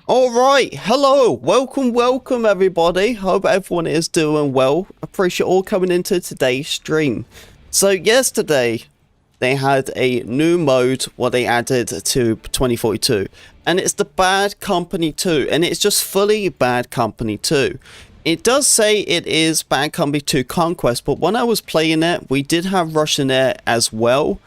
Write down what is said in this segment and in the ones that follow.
Alright, hello, welcome everybody. Hope everyone is doing well. Appreciate all coming into today's stream. So yesterday, they had a new mode what they added to 2042. And it's the Bad Company 2. And it's just fully Bad Company 2. It does say it is Bad Company 2 Conquest, but when I was playing it, we did have Russian Air as well.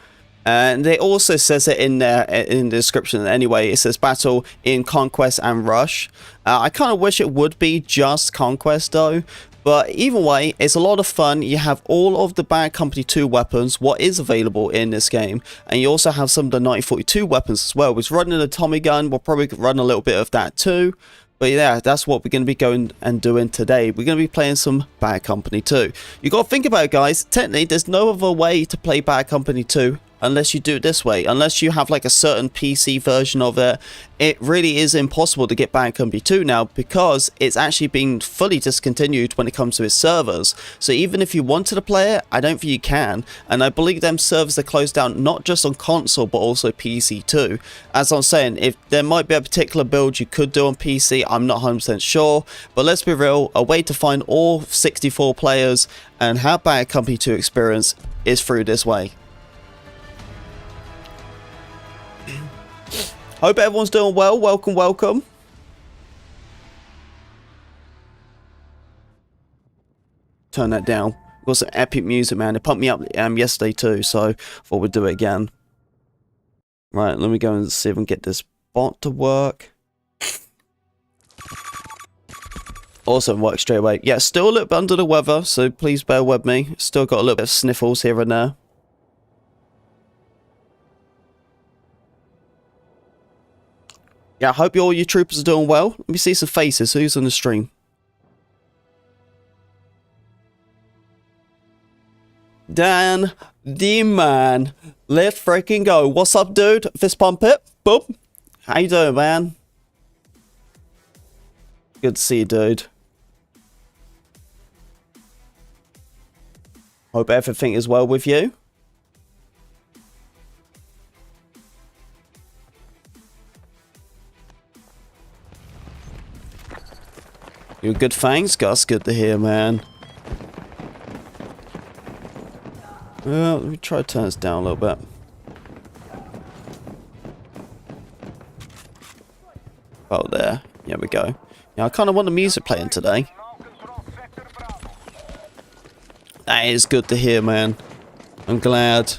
And it also says it in there in the description anyway. It says battle in Conquest and Rush. I kind of wish it would be just Conquest though. But either way, it's a lot of fun. You have all of the Bad Company 2 weapons, what is available in this game. And you also have some of the 1942 weapons as well. It's running a Tommy gun. We'll probably run a little bit of that too. But yeah, that's what we're going to be going and doing today. We're going to be playing some Bad Company 2. You got to think about it, guys. Technically, there's no other way to play Bad Company 2 unless you do it this way. Unless you have like a certain PC version of it, it really is impossible to get Bad Company 2 now because it's actually been fully discontinued when it comes to its servers. So even if you wanted to play it, I don't think you can. And I believe them servers are closed down not just on console but also PC too. As I'm saying, if there might be a particular build you could do on PC, I'm not 100% sure. But let's be real, a way to find all 64 players and have Bad Company 2 experience is through this way. Hope everyone's doing well. Welcome. Turn that down. Got some epic music, man. It pumped me up yesterday too, so I thought we'd do it again. Right, let me go and see if I can get this bot to work. Awesome, work straight away. Yeah, still a little bit under the weather, so please bear with me. Still got a little bit of sniffles here and there. Yeah, I hope all your troopers are doing well. Let me see some faces. Who's on the stream? Dan, the man. Let's freaking go. What's up, dude? Fist pump it. Boom. How you doing, man? Good to see you, dude. Hope everything is well with you. You're good, thanks, Gus. Good to hear, man. Well, let me try to turn this down a little bit. Oh, there. There we go. Yeah, I kind of want the music playing today. That is good to hear, man. I'm glad.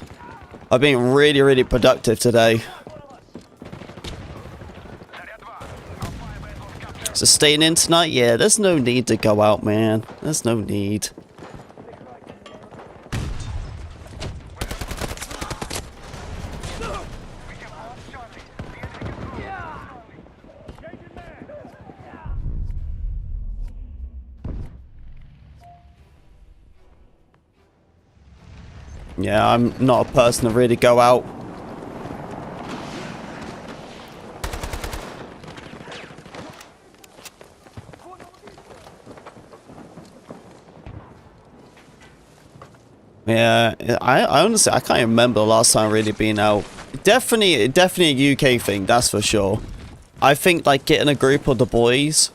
I've been really productive today. So staying in tonight? Yeah, there's no need to go out, man. There's no need. Yeah, I'm not a person to really go out. Yeah, I honestly, I can't remember the last time really being out. Definitely a UK thing, that's for sure. I think like getting a group of the boys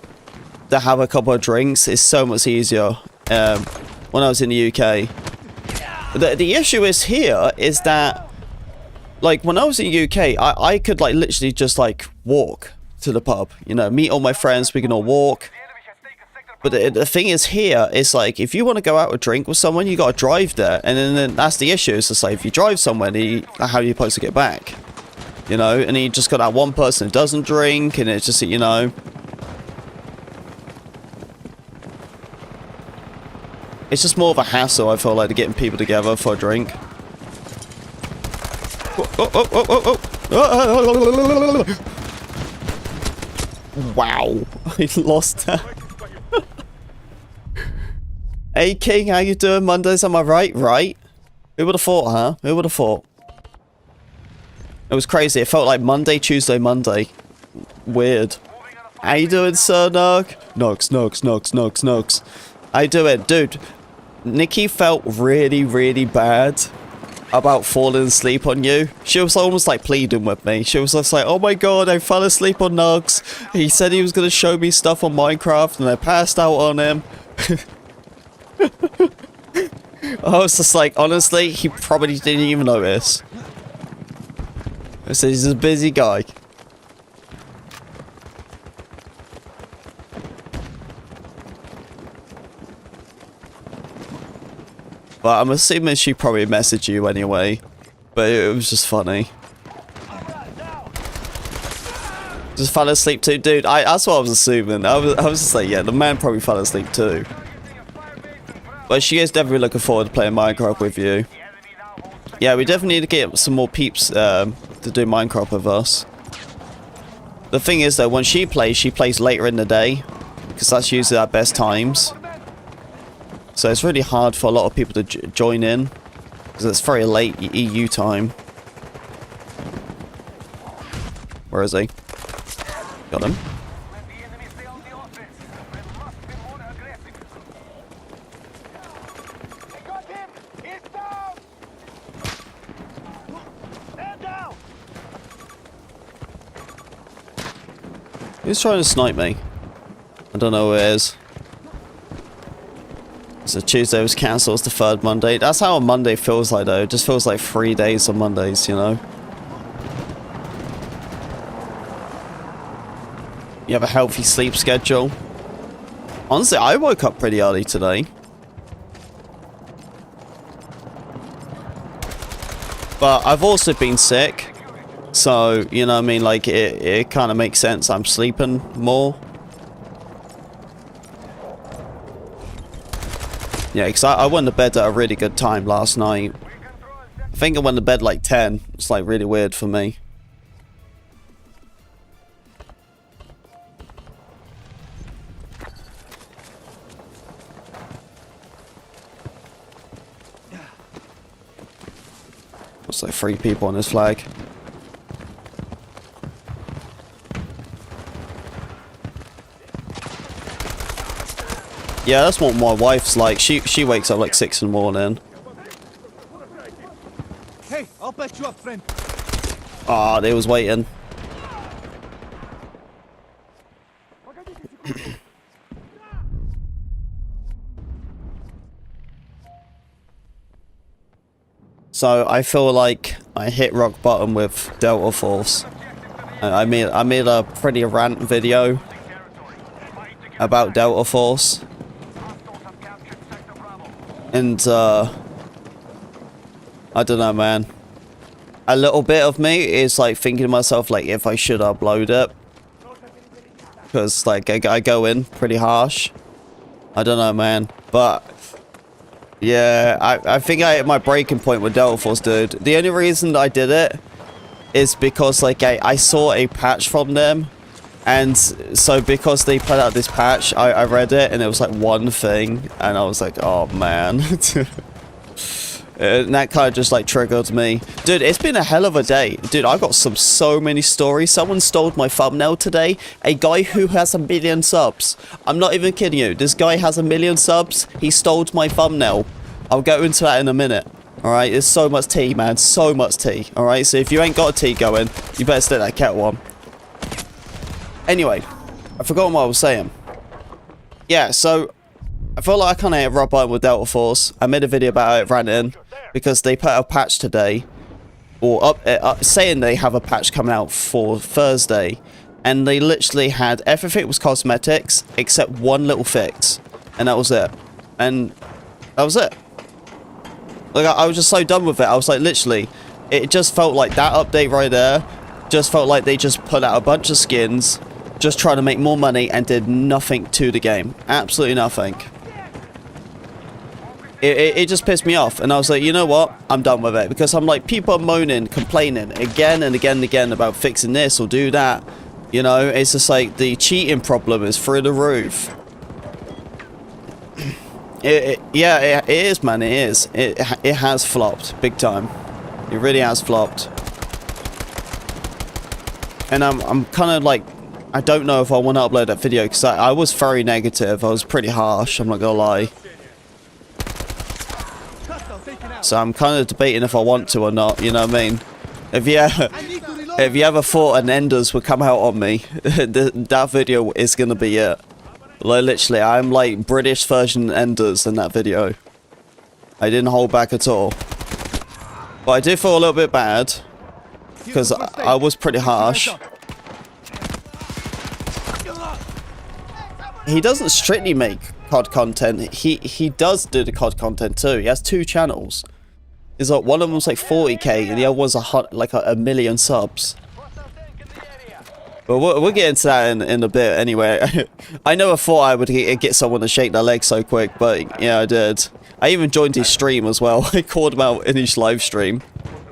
to have a couple of drinks is so much easier when I was in the UK. The issue is here is that like when I was in the UK, I could like literally just like walk to the pub, you know, meet all my friends, we can all walk. But the thing is here, it's like, if you want to go out or drink with someone, you got to drive there. And then that's the issue. It's just like, if you drive somewhere, how are you supposed to get back? You know, and you just got that one person who doesn't drink, and it's just, you know. It's just more of a hassle, I feel like, to getting people together for a drink. Wow. I lost that. Hey King, how you doing? Mondays, am I right? Right? Who would have thought, huh? Who would have thought? It was crazy. It felt like Monday, Tuesday, Monday. Weird. How you doing, SirNug? Nox. How you doing? Dude, Nikki felt really bad about falling asleep on you. She was almost like pleading with me. She was just like, oh my god, I fell asleep on Nugs. He said he was going to show me stuff on Minecraft and I passed out on him. I was just like, honestly, he probably didn't even notice. I said he's a busy guy. But I'm assuming she probably messaged you anyway. But it was just funny. Just fell asleep too, dude. That's what I was assuming. I was just like, yeah, the man probably fell asleep too. But she is definitely looking forward to playing Minecraft with you. Yeah, we definitely need to get some more peeps to do Minecraft with us. The thing is though, when she plays later in the day. Because that's usually our best times. So it's really hard for a lot of people to join in. Because it's very late EU time. Where is he? Got him. Who's trying to snipe me? I don't know who it is. So Tuesday was cancelled, it's the third Monday. That's how a Monday feels like though. It just feels like 3 days on Mondays, you know? You have a healthy sleep schedule. Honestly, I woke up pretty early today. But I've also been sick. So, you know what I mean, like, it kind of makes sense I'm sleeping more. Yeah, because I went to bed at a really good time last night. I think I went to bed like 10. It's like really weird for me. Looks like 3 people on this flag. Yeah, that's what my wife's like. She wakes up like 6 in the morning. Hey, I'll bet you up, friend. Ah, they was waiting. So I feel like I hit rock bottom with Delta Force. I made a pretty rant video about Delta Force. And, I don't know, man. A little bit of me is, like, thinking to myself, like, if I should upload it. Because, like, I go in pretty harsh. I don't know, man. But, yeah, I think I hit my breaking point with Delta Force, dude. The only reason I did it is because, like, I saw a patch from them. And so because they put out this patch, I read it and it was like one thing and I was like, oh man. And that kind of just like triggered me. Dude, it's been a hell of a day. Dude, I got so many stories. Someone stole my thumbnail today. A guy who has 1 million subs. I'm not even kidding you. This guy has 1 million subs. He stole my thumbnail. I'll go into that in a minute. Alright, there's so much tea, man. So much tea. Alright, so if you ain't got a tea going, you better stick that kettle on. Anyway, I forgot what I was saying. Yeah, so I feel like I kind of hit rock bottom with Delta Force. I made a video about it ranting because they put out a patch today, or saying they have a patch coming out for Thursday, and they literally had everything was cosmetics except one little fix, and that was it. And that was it. Like I was just so done with it. I was like, literally, it just felt like that update right there. Just felt like they just put out a bunch of skins. Just trying to make more money and did nothing to the game. Absolutely nothing. It just pissed me off. And I was like, you know what? I'm done with it. Because I'm like, people are moaning, complaining again and again and again about fixing this or do that. You know, it's just like the cheating problem is through the roof. Yeah, it is, man. It is. It has flopped big time. It really has flopped. And I'm kind of like, I don't know if I want to upload that video because I was very negative. I was pretty harsh, I'm not gonna lie. So I'm kind of debating if I want to or not, you know what I mean? If you ever thought an Enders would come out on me, that video is going to be it. Like, literally, I'm like British version Enders in that video. I didn't hold back at all. But I do feel a little bit bad, because I was pretty harsh. He doesn't strictly make COD content. He does do the COD content too. He has 2 channels. It's like one of them's like 40k and the other one's like a million subs. But we'll get into that in a bit anyway. I never thought I would get someone to shake their leg so quick, but yeah, I did. I even joined his stream as well. I called him out in his live stream.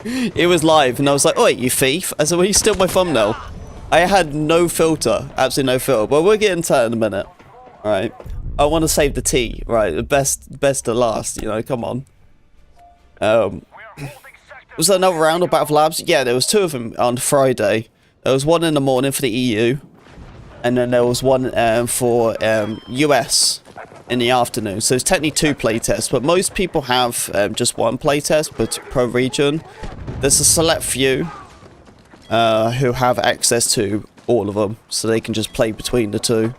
It was live and I was like, "Oh wait, you thief." I said, "Well, you steal my thumbnail." I had no filter, absolutely no filter, but we'll get into that in a minute. Alright. I want to save the tea, right? The best to last, you know, come on. Was there another round of Battle Labs? Yeah, there was 2 of them on Friday. There was one in the morning for the EU, and then there was one for US in the afternoon. So it's technically 2 playtests, but most people have just 1 playtest per region. There's a select few who have access to all of them, so they can just play between the 2.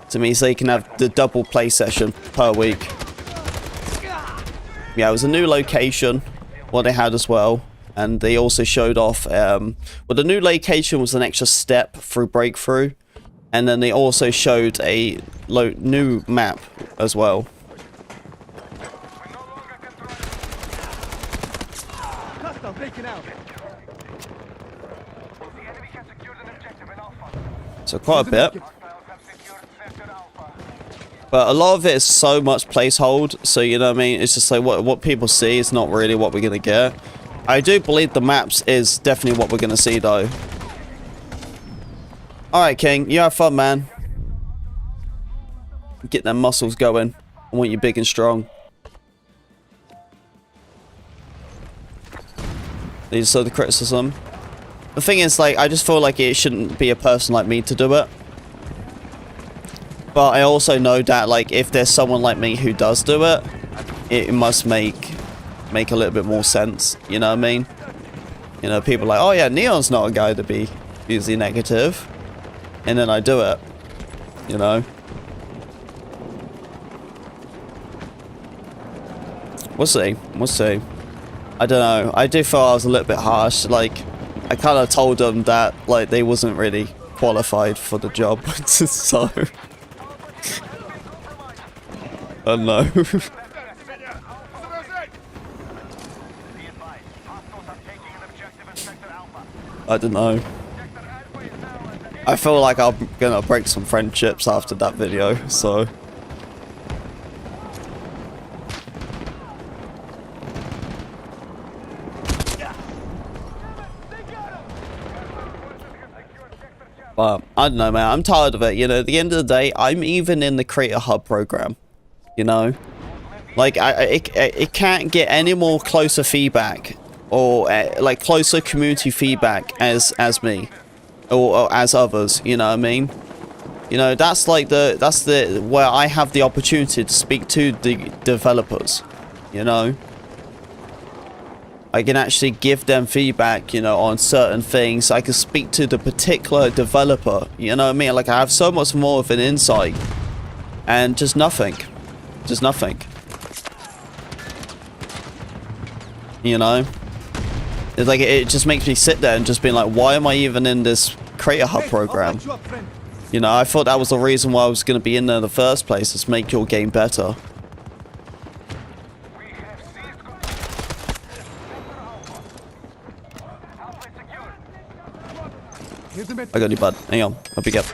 So it means they can have the double play session per week. Yeah, it was a new location, what they had as well. And they also showed off, well, the new location was an extra step through Breakthrough. And then they also showed a new map as well. So quite a bit. But a lot of it is so much placehold, so you know what I mean, it's just like what people see is not really what we're gonna get. I do believe the maps is definitely what we're gonna see though. Alright King, you have fun man. Get them muscles going. I want you big and strong. These are the criticism. The thing is, like, I just feel like it shouldn't be a person like me to do it. But I also know that, like, if there's someone like me who does do it, it must make a little bit more sense. You know what I mean? You know, people are like, oh yeah, Neon's not a guy to be usually negative. And then I do it. You know? We'll see. We'll see. I don't know. I do feel I was a little bit harsh. Like, I kind of told them that, like, they wasn't really qualified for the job. So... I don't know. I don't know. I feel like I'm gonna break some friendships after that video, so... But, I don't know man, I'm tired of it, you know, at the end of the day, I'm even in the Creator Hub program. You know, like it can't get any more closer feedback or like closer community feedback as me or as others. You know what I mean? You know, that's like that's where I have the opportunity to speak to the developers. You know, I can actually give them feedback. You know, on certain things. I can speak to the particular developer. You know what I mean? Like I have so much more of an insight, and just nothing. Just nothing. You know? It's like, it just makes me sit there and just be like, why am I even in this Creator Hub program? You know, I thought that was the reason why I was going to be in there in the first place, is make your game better. I got you, bud. Hang on. I'll pick up.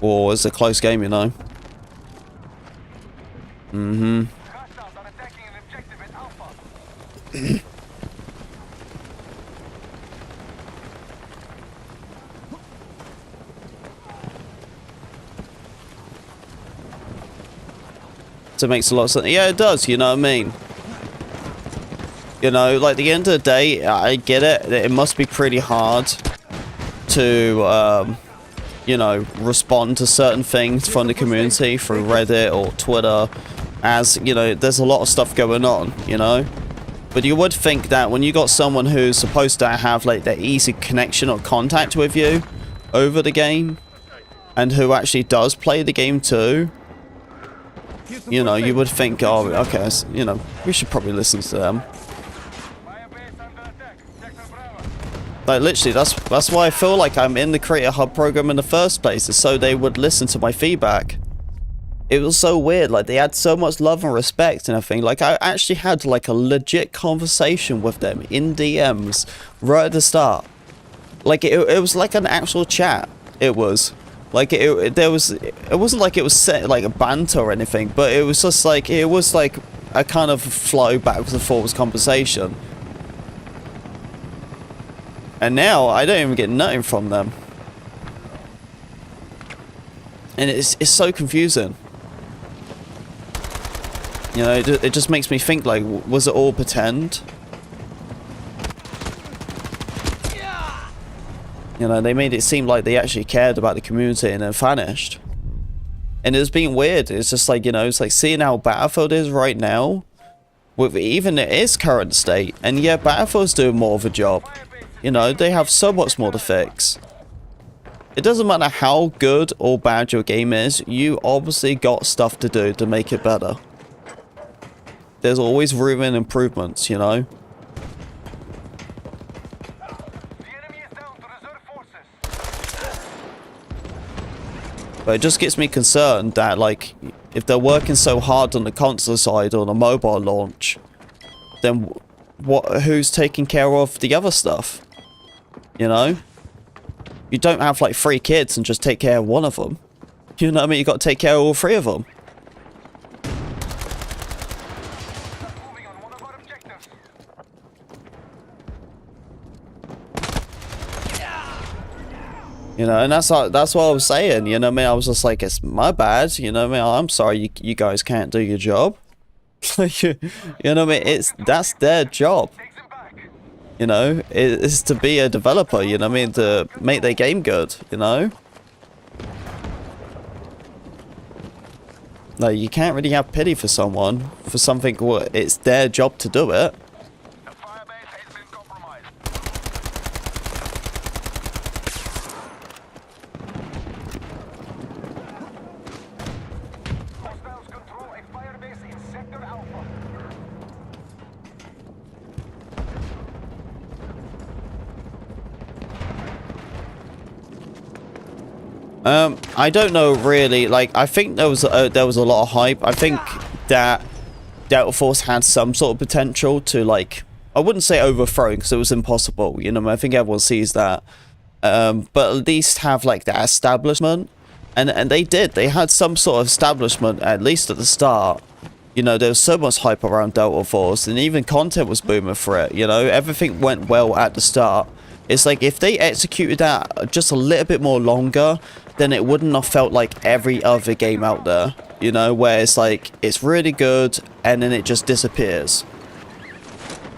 Oh, it's a close game, you know. Mm-hmm. So it makes a lot of sense. Yeah, it does, you know what I mean? You know, like, at the end of the day, I get it. It must be pretty hard to, you know, respond to certain things from the community through Reddit or Twitter, as, you know, there's a lot of stuff going on, you know? But you would think that when you got someone who's supposed to have, like, that easy connection or contact with you over the game, and who actually does play the game too, you know, you would think, oh, okay, you know, we should probably listen to them. Like, literally, that's why I feel like I'm in the Creator Hub program in the first place, is so they would listen to my feedback. It was so weird, like, they had so much love and respect and everything. Like, I actually had, like, a legit conversation with them in DMs right at the start. Like, it was like an actual chat. It was. Like, it wasn't like it was set, like, a banter or anything, but it was just, like, it was, like, a kind of flow backwards and forwards conversation. And now, I don't even get nothing from them. And it's so confusing. You know, it just makes me think, like, was it all pretend? You know, they made it seem like they actually cared about the community and then vanished. And it's been weird. It's just like, you know, it's like seeing how Battlefield is right now, with even its current state. And yeah, Battlefield's doing more of a job. You know, they have so much more to fix. It doesn't matter how good or bad your game is, you obviously got stuff to do to make it better. There's always room and improvements, you know? But it just gets me concerned that, like, if they're working so hard on the console side or the mobile launch, then who's taking care of the other stuff? You know? You don't have, like, 3 kids and just take care of one of them. You know what I mean? You got to take care of all 3 of them. You know, and that's what I was saying, you know what I mean? I was just like, it's my bad, you know what I mean? I'm sorry you guys can't do your job. You know what I mean? That's their job. You know, it's to be a developer, you know what I mean? To make their game good, you know? Like, you can't really have pity for someone, for something, it's their job to do it. I don't know really, like, I think there was a lot of hype. I think that Delta Force had some sort of potential to, like, I wouldn't say overthrowing because it was impossible, you know, I think everyone sees that. But at least have, like, that establishment. And they did. They had some sort of establishment, at least at the start. You know, there was so much hype around Delta Force, and even content was booming for it, you know? Everything went well at the start. It's like, if they executed that just a little bit more longer, then it wouldn't have felt like every other game out there, you know, where it's like, it's really good, and then it just disappears.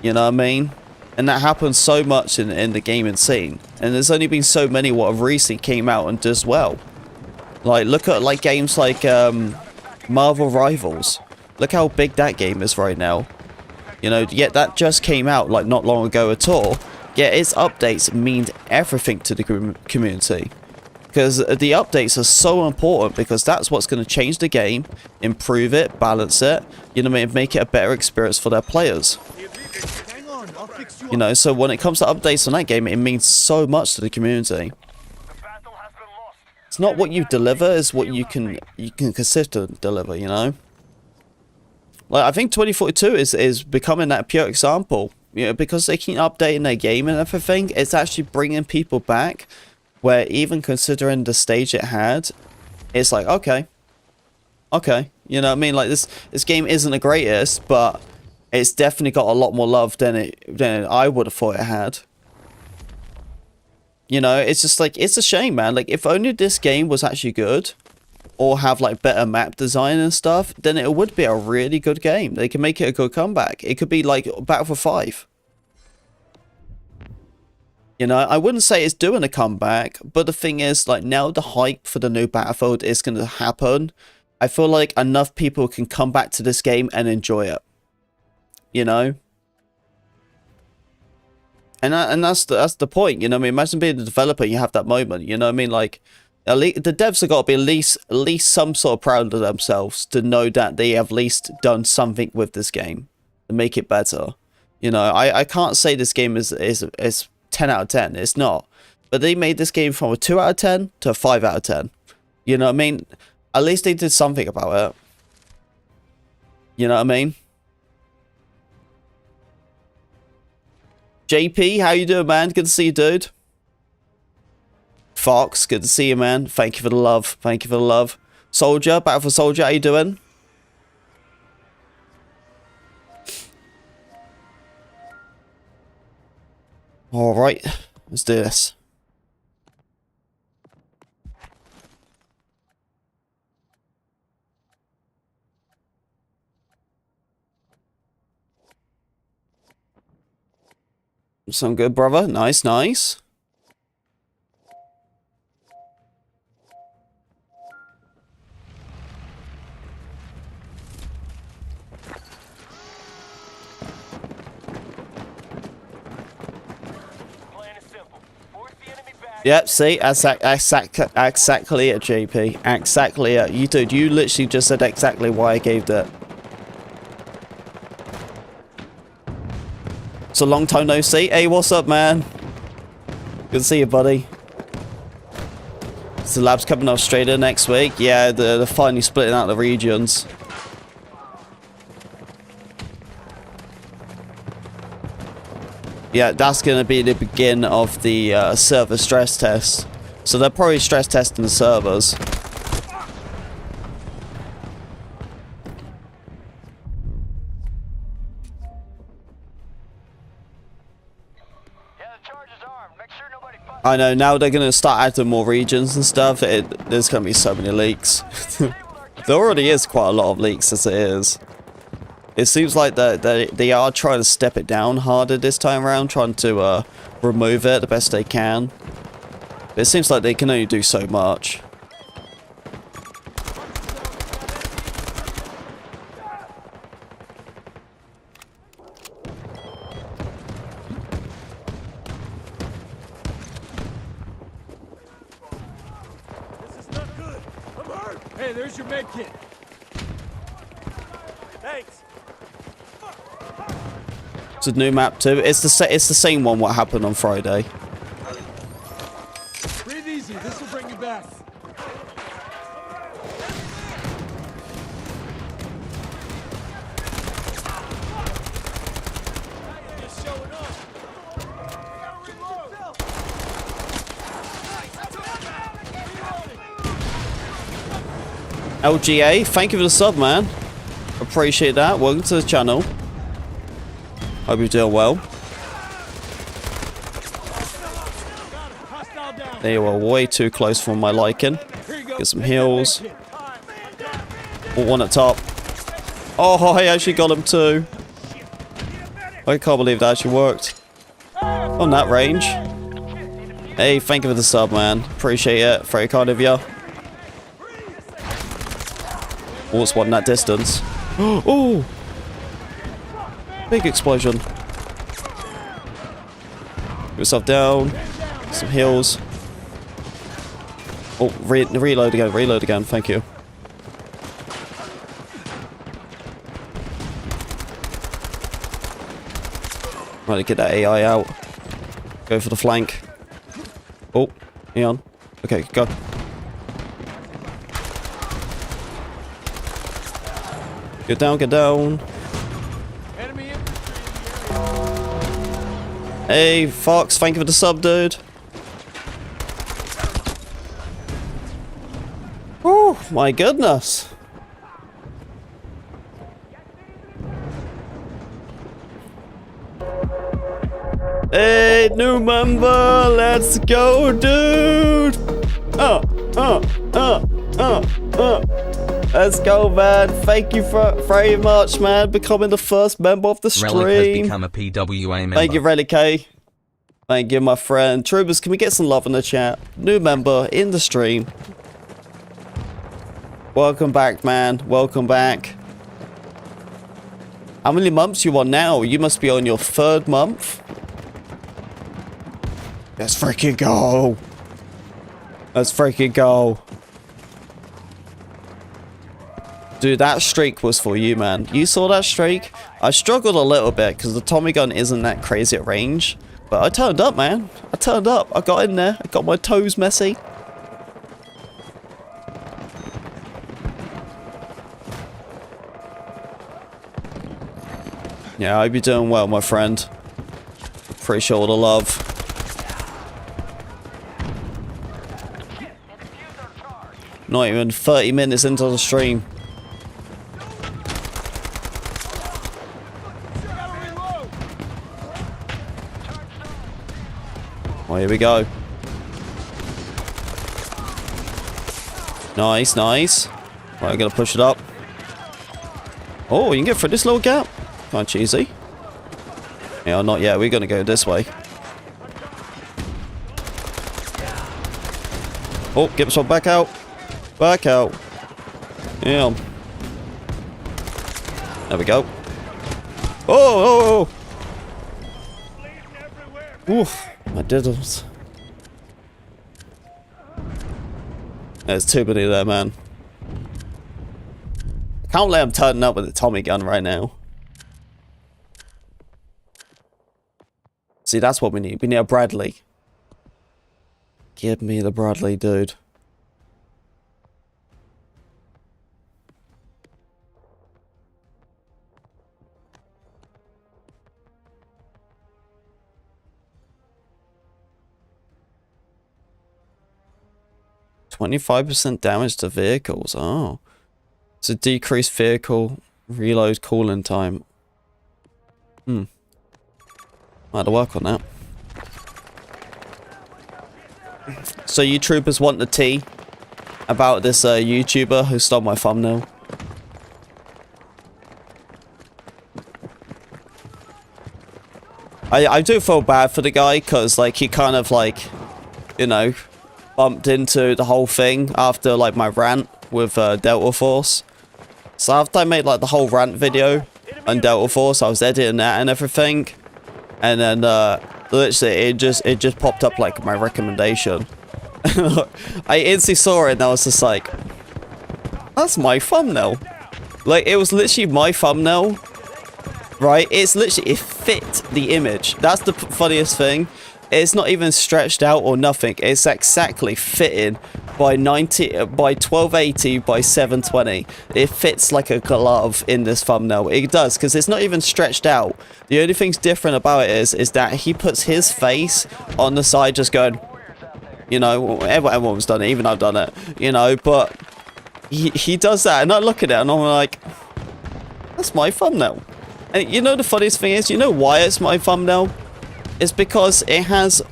You know what I mean? And that happens so much in the gaming scene. And there's only been so many what have recently came out and does well. Like, look at, like, games like, Marvel Rivals. Look how big that game is right now. You know, yet that just came out, like, not long ago at all. Yet its updates mean everything to the community. Because the updates are so important, because that's what's going to change the game, improve it, balance it, you know what I mean, make it a better experience for their players. You know, so when it comes to updates on that game, it means so much to the community. It's not what you deliver, it's what you can consistently deliver, you know? Like, I think 2042 is becoming that pure example. You know, because they keep updating their game and everything, it's actually bringing people back, where even considering the stage it had, it's like, okay, you know what I mean? Like, this game isn't the greatest, but it's definitely got a lot more love than I would have thought it had. You know, it's just like, it's a shame, man. Like, if only this game was actually good, or have, like, better map design and stuff, then it would be a really good game. They can make it a good comeback. It could be like Battlefield 5. You know, I wouldn't say it's doing a comeback, but the thing is, like, now the hype for the new Battlefield is going to happen. I feel like enough people can come back to this game and enjoy it. You know? And that's the point, you know what I mean? Imagine being a developer and you have that moment, you know what I mean? Like, at least, the devs have got to be at least some sort of proud of themselves to know that they have at least done something with this game to make it better. You know, I can't say this game is 10 out of 10. It's not. But they made this game from a 2 out of 10 to a 5 out of 10. You know what I mean? At least they did something about it. You know what I mean? JP, how you doing, man? Good to see you, dude. Fox, good to see you, man. Thank you for the love. Thank you for the love. Soldier, Battle for Soldier, how you doing? Alright, let's do this. Some good, brother. Nice, nice. Yep, see, exactly it, JP. Exactly it. You dude, you literally just said exactly why I gave that. It's a long time no see. Hey, what's up, man? Good to see you, buddy. So the lab's coming to Australia next week. Yeah, they're finally splitting out the regions. Yeah, that's going to be the beginning of the server stress test. So they're probably stress testing the servers. I know, now they're going to start adding more regions and stuff. There's going to be so many leaks. There already is quite a lot of leaks as it is. It seems like they are trying to step it down harder this time around, trying to remove it the best they can. But it seems like they can only do so much. This is not good. I'm hurt. Hey, there's your med kit. Thanks. It's a new map too. It's the same one what happened on Friday. Breathe easy. This will bring you back. Just showing up. LGA, thank you for the sub, man. Appreciate that. Welcome to the channel. Hope you're doing well. They were way too close for my liking. Get some heals. One at top. Oh, I actually got him too. I can't believe that actually worked. On that range. Hey, thank you for the sub, man. Appreciate it. Very kind of you. Oh, it's one that distance. Oh! Big explosion. Get yourself down. Some heals. Oh, reload again. Reload again. Thank you. Right, to get that AI out. Go for the flank. Oh, Neon. Okay, go. Get down, get down. Hey, Fox, thank you for the sub, dude. Oh, my goodness. Hey, new member, let's go, dude. Let's go, man. Thank you very much, man, becoming the first member of the stream. Relic has become a PWA member. Thank you, Relic K. Thank you, my friend. Troopers, can we get some love in the chat? New member in the stream. Welcome back, man. Welcome back. How many months you on now? You must be on your 3rd month. Let's freaking go. Let's freaking go. Dude, that streak was for you, man. You saw that streak? I struggled a little bit because the Tommy gun isn't that crazy at range. But I turned up, man. I turned up. I got in there. I got my toes messy. Yeah, I hope you're doing well, my friend. Appreciate all the love. Not even 30 minutes into the stream. Oh, here we go. Nice, nice. Right, I'm gonna push it up. Oh, you can get through this little gap. Kind of cheesy. Yeah, not yet. We're gonna go this way. Oh, get this one back out. Back out. Yeah. There we go. Oh, oh, oh. Oof. My diddles. There's too many there, man. I can't let him turn up with a Tommy gun right now. See, that's what we need. We need a Bradley. Give me the Bradley, dude. "25% damage to vehicles." Oh. It's a decreased vehicle reload cooling time. Hmm. Might have to work on that. So you troopers want the tea about this YouTuber who stole my thumbnail? I do feel bad for the guy because like he kind of like, you know, bumped into the whole thing after like my rant with Delta Force. So after I made like the whole rant video on Delta Force, I was editing that and everything, and then literally it just popped up like my recommendation. I instantly saw it and I was just like, that's my thumbnail. Like, it was literally my thumbnail, right? It's literally, it fit the image. That's the funniest thing. It's not even stretched out or nothing. It's exactly fitting by 1280 by 720. It fits like a glove in this thumbnail. It does, because it's not even stretched out. The only thing's different about it is that he puts his face on the side just going, you know, everyone's done it, even I've done it, you know, but he does that, and I look at it and I'm like, that's my thumbnail. And you know the funniest thing is, you know why it's my thumbnail? It's because it has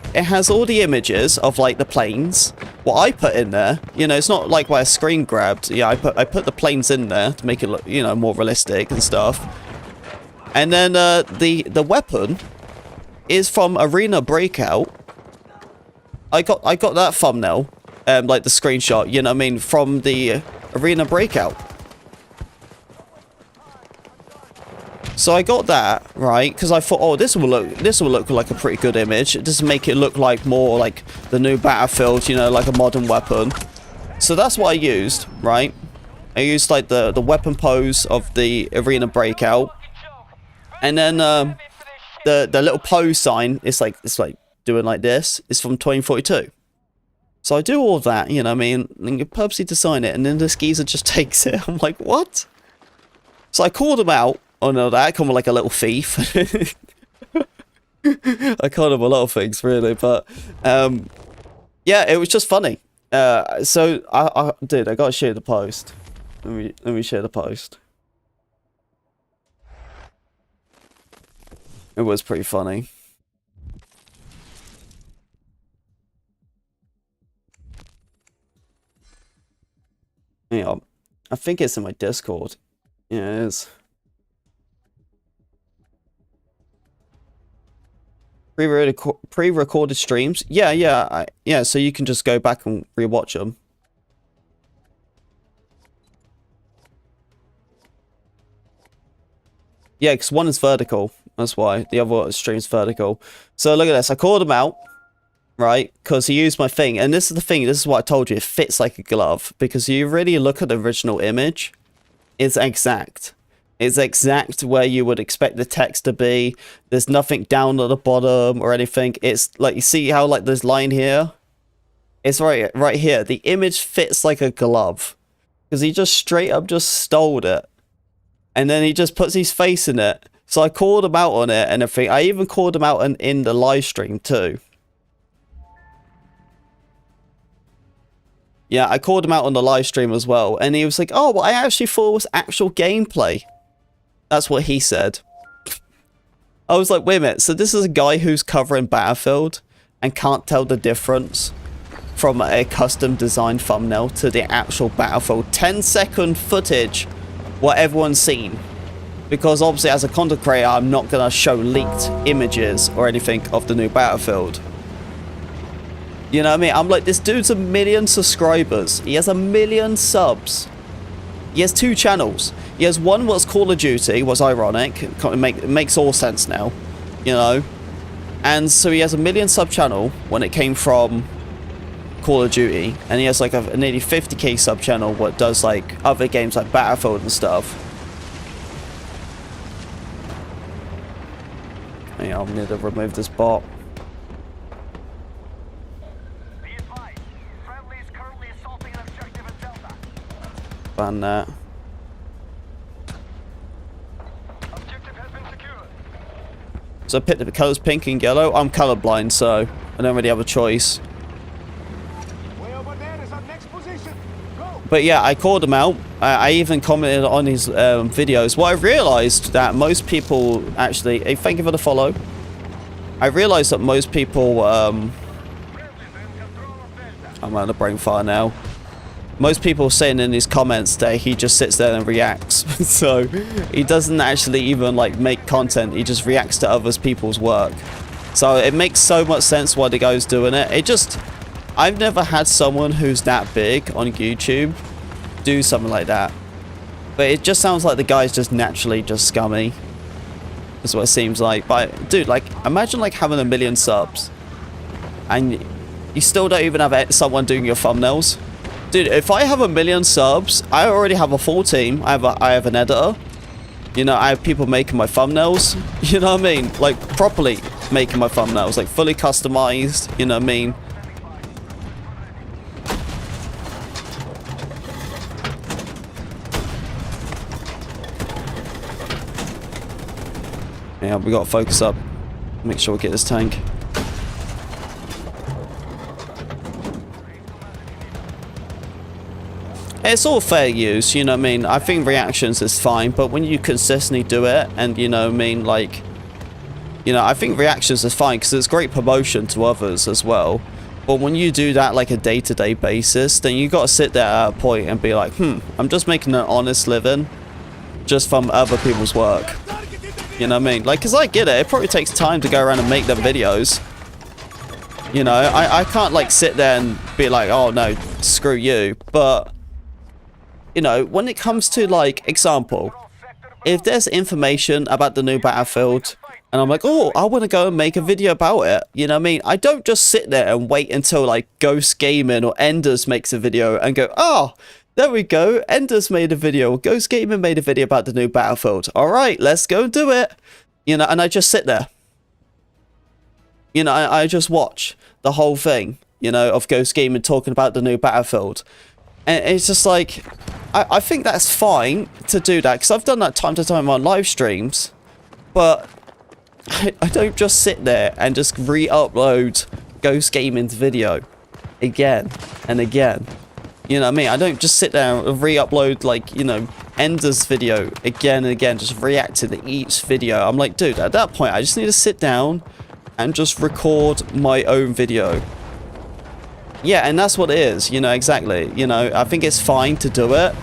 all the images of like the planes, what I put in there. You know, it's not like where I screen grabbed. Yeah, I put the planes in there to make it look, you know, more realistic and stuff. And then the weapon is from Arena Breakout. I got that thumbnail, like the screenshot, you know what I mean, from the Arena Breakout. So I got that, right, because I thought, oh, this will look like a pretty good image. Just make it look like more like the new Battlefield, you know, like a modern weapon. So that's what I used, right? I used like the weapon pose of the Arena Breakout, and then the little pose sign. It's like doing like this. It's from 2042. So I do all that, you know what I mean, and you purposely design it, and then this geezer just takes it. I'm like, what? So I called him out on all that, kind of like a little thief. I called him a lot of things, really, but yeah, it was just funny. So dude, I gotta share the post. Let me share the post. It was pretty funny. Yeah, I think it's in my Discord. Yeah, it is. Pre-recorded streams. Yeah. Yeah, so you can just go back and rewatch them. Yeah, because one is vertical. That's why. The other stream's vertical. So look at this. I called him out, right? Because he used my thing. And this is the thing. This is what I told you. It fits like a glove. Because you really look at the original image. It's exact. It's exact where you would expect the text to be. There's nothing down at the bottom or anything. It's like, you see how like this line here? It's right here. The image fits like a glove. Because he just straight up just stole it. And then he just puts his face in it. So I called him out on it and everything. I even called him out in the live stream too. Yeah, I called him out on the live stream as well. And he was like, oh, well, I actually thought it was actual gameplay. That's what he said. I was like, wait a minute. So this is a guy who's covering Battlefield and can't tell the difference from a custom designed thumbnail to the actual Battlefield 10-second footage what everyone's seen. Because obviously as a content creator, I'm not going to show leaked images or anything of the new Battlefield. You know what I mean? I'm like, this dude's 1 million subscribers. He has 1 million subs. He has 2 channels. He has one what's Call of Duty, what's ironic. It makes all sense now, you know? And so he has 1 million sub channel when it came from Call of Duty, and he has like a nearly 50k sub channel what does like other games like Battlefield and stuff. Yeah, I'll need to remove this bot. Ban that. So I picked the colours pink and yellow. I'm colourblind, so I don't really have a choice. But yeah, I called him out. I even commented on his videos. Well, I realized that most people actually... Hey, thank you for the follow. I realized that most people... I'm on a brain fire now. Most people saying in his comments that he just sits there and reacts. So he doesn't actually even like make content. He just reacts to other people's work. So it makes so much sense why the guy's doing it. It just... I've never had someone who's that big on YouTube do something like that. But it just sounds like the guy's just naturally just scummy. That's what it seems like. But dude, like, imagine like having 1 million subs and you still don't even have someone doing your thumbnails. Dude, if I have 1 million subs, I already have a full team. I have an editor. You know, I have people making my thumbnails. You know what I mean? Like, properly making my thumbnails. Like, fully customized. You know what I mean? Yeah, we gotta focus up. Make sure we get this tank. It's all fair use, you know what I mean? I think reactions is fine, but when you consistently do it, and you know what I mean, like... You know, I think reactions is fine, because it's great promotion to others as well. But when you do that like a day-to-day basis, then you gotta sit there at a point and be like, I'm just making an honest living just from other people's work. You know what I mean? Like, because I get it. It probably takes time to go around and make them videos. You know, I can't, like, sit there and be like, oh, no, screw you. But, you know, when it comes to, like, example, if there's information about the new Battlefield, and I'm like, oh, I want to go and make a video about it. You know what I mean? I don't just sit there and wait until, like, Ghost Gaming or Enders makes a video and go, oh... There we go, Enders made a video, Ghost Gaming made a video about the new Battlefield. Alright, let's go do it. You know, and I just sit there. You know, I just watch the whole thing, you know, of Ghost Gaming talking about the new Battlefield. And it's just like, I think that's fine to do that, because I've done that time to time on live streams. But I don't just sit there and just re-upload Ghost Gaming's video again and again. You know what I mean? I don't just sit there and re-upload, like, you know, Ender's video again and again, just react to each video. I'm like, dude, at that point, I just need to sit down and just record my own video. Yeah, and that's what it is, you know, exactly. You know, I think it's fine to do it,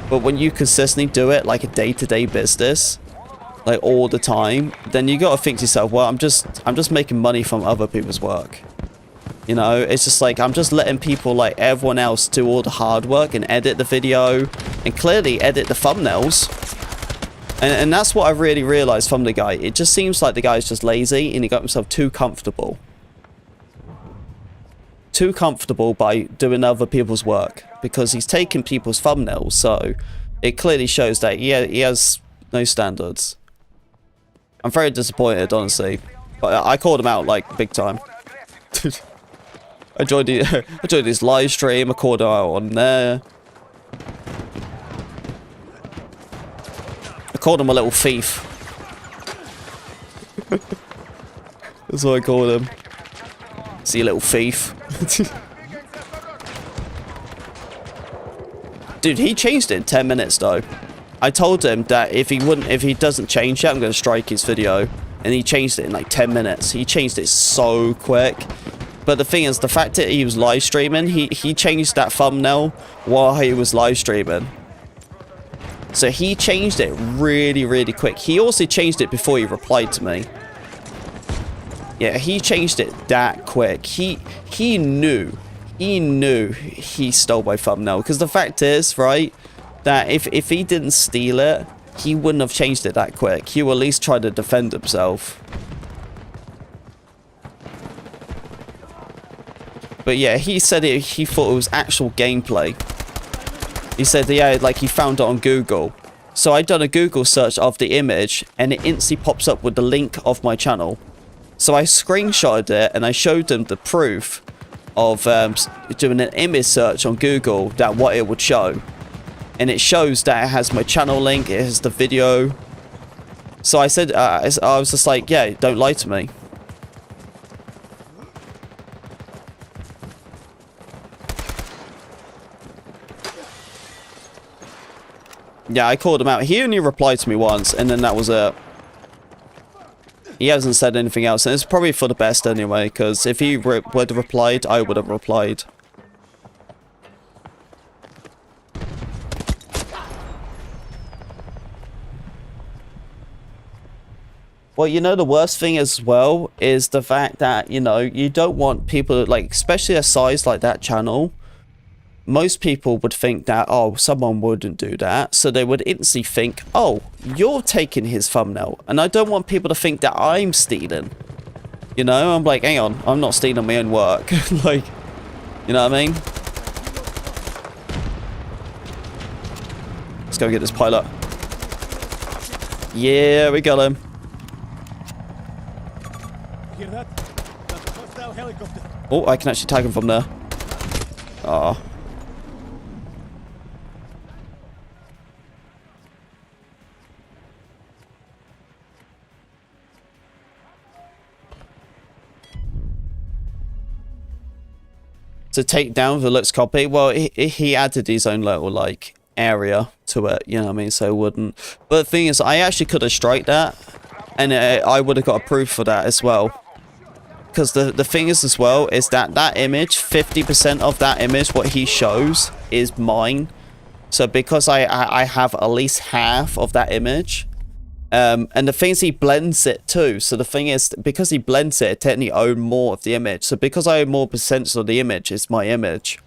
but when you consistently do it like a day-to-day business, like all the time, then you gotta think to yourself, well, I'm just making money from other people's work. You know, it's just like, I'm just letting people like everyone else do all the hard work and edit the video and clearly edit the thumbnails. And that's what I really realized from the guy. It just seems like the guy's just lazy and he got himself too comfortable. Too comfortable by doing other people's work because he's taking people's thumbnails, so it clearly shows that he has no standards. I'm very disappointed, honestly, but I called him out like big time. I joined his live stream. I called him out on there. I called him a little thief. That's what I called him. See, you little thief. Dude, he changed it in 10 minutes though. I told him that if he doesn't change it, I'm gonna strike his video. And he changed it in like 10 minutes. He changed it so quick. But the thing is, the fact that he was live streaming, he changed that thumbnail while he was live streaming. So he changed it really, really quick. He also changed it before he replied to me. Yeah, he changed it that quick. He knew he stole my thumbnail. Because the fact is, right, that if he didn't steal it, he wouldn't have changed it that quick. He would at least try to defend himself. But yeah, he said he thought it was actual gameplay. He said, yeah, like he found it on Google. So I done a Google search of the image and it instantly pops up with the link of my channel. So I screenshotted it and I showed them the proof of doing an image search on Google, that what it would show. And it shows that it has my channel link, it has the video. So I said, I was just like, yeah, don't lie to me. Yeah, I called him out. He only replied to me once, and then that was it. He hasn't said anything else, and it's probably for the best anyway, because if he would have replied, I would have replied. Well, you know, the worst thing as well is the fact that, you know, you don't want people, like, especially a size like that channel. Most people would think that, oh, someone wouldn't do that. So they would instantly think, oh, you're taking his thumbnail. And I don't want people to think that I'm stealing. You know, I'm like, hang on, I'm not stealing my own work. Like, you know what I mean? Let's go get this pilot. Yeah, we got him. Hear that? That's a hostile helicopter. Oh, I can actually tag him from there. Oh. To take down the looks copy, well, he added his own little, like, area to it, you know what I mean, so it wouldn't. But the thing is, I actually could have striked that, and I would have got approved for that as well. Because the thing is as well, is that that image, 50% of that image, what he shows, is mine. So because I have at least half of that image, and the thing is he blends it too. So the thing is, because he blends it, I technically own more of the image. So because I own more percentage of the image, it's my image.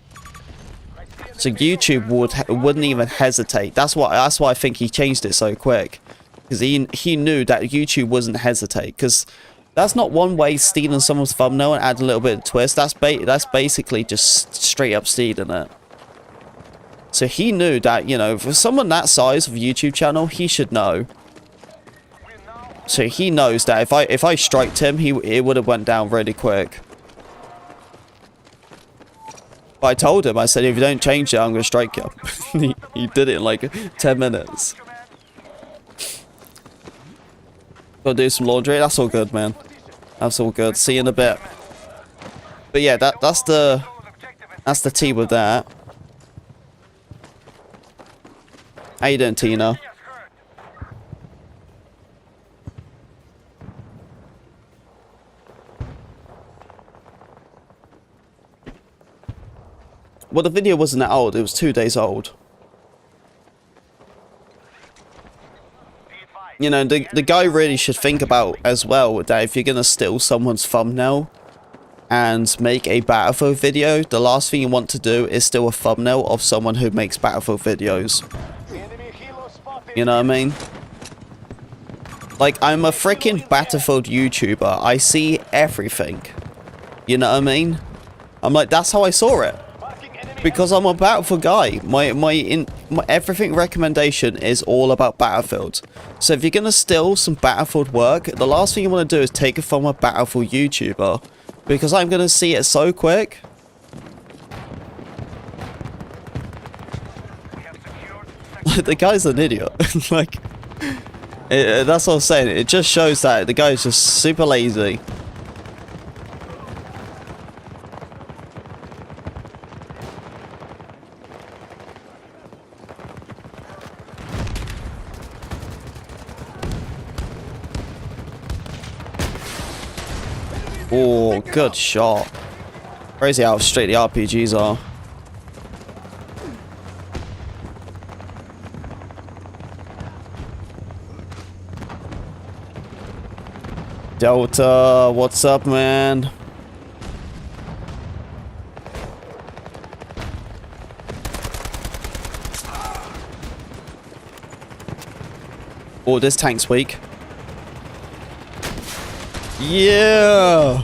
So YouTube wouldn't even hesitate. That's why I think he changed it so quick. Because he knew that YouTube wouldn't hesitate. Because that's not one way stealing someone's thumbnail and add a little bit of twist. That's basically just straight up stealing it. So he knew that, you know, for someone that size of a YouTube channel, he should know. So he knows that if I striked him, it would have went down really quick. But I told him, I said, if you don't change it, I'm going to strike you. He did it in like 10 minutes. Gotta do some laundry. That's all good, man. That's all good. See you in a bit. But yeah, that's the tea with that. How you doing, Tina? Well, the video wasn't that old. It was 2 days old. You know, the guy really should think about as well that if you're gonna steal someone's thumbnail and make a Battlefield video, the last thing you want to do is steal a thumbnail of someone who makes Battlefield videos. You know what I mean? Like, I'm a freaking Battlefield YouTuber. I see everything. You know what I mean? I'm like, that's how I saw it. Because I'm a Battlefield guy. My everything recommendation is all about Battlefield. So if you're gonna steal some Battlefield work, the last thing you want to do is take it from a Battlefield YouTuber. Because I'm gonna see it so quick. The guy's an idiot. Like, that's what I'm saying. It just shows that the guy's just super lazy. Oh, good shot. Crazy how straight the RPGs are. Delta, what's up, man? Oh, this tank's weak. Yeah!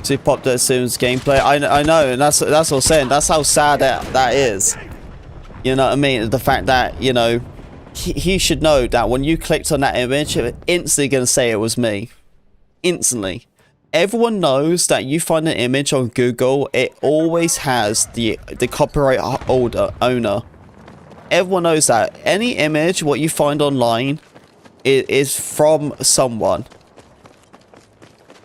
So he popped it as soon as gameplay. I know, and that's what I'm saying. That's how sad that is. You know what I mean? The fact that, you know, he should know that when you clicked on that image, it instantly gonna say it was me. Instantly. Everyone knows that you find an image on Google, it always has the copyright owner. Everyone knows that. Any image, what you find online, it is from someone.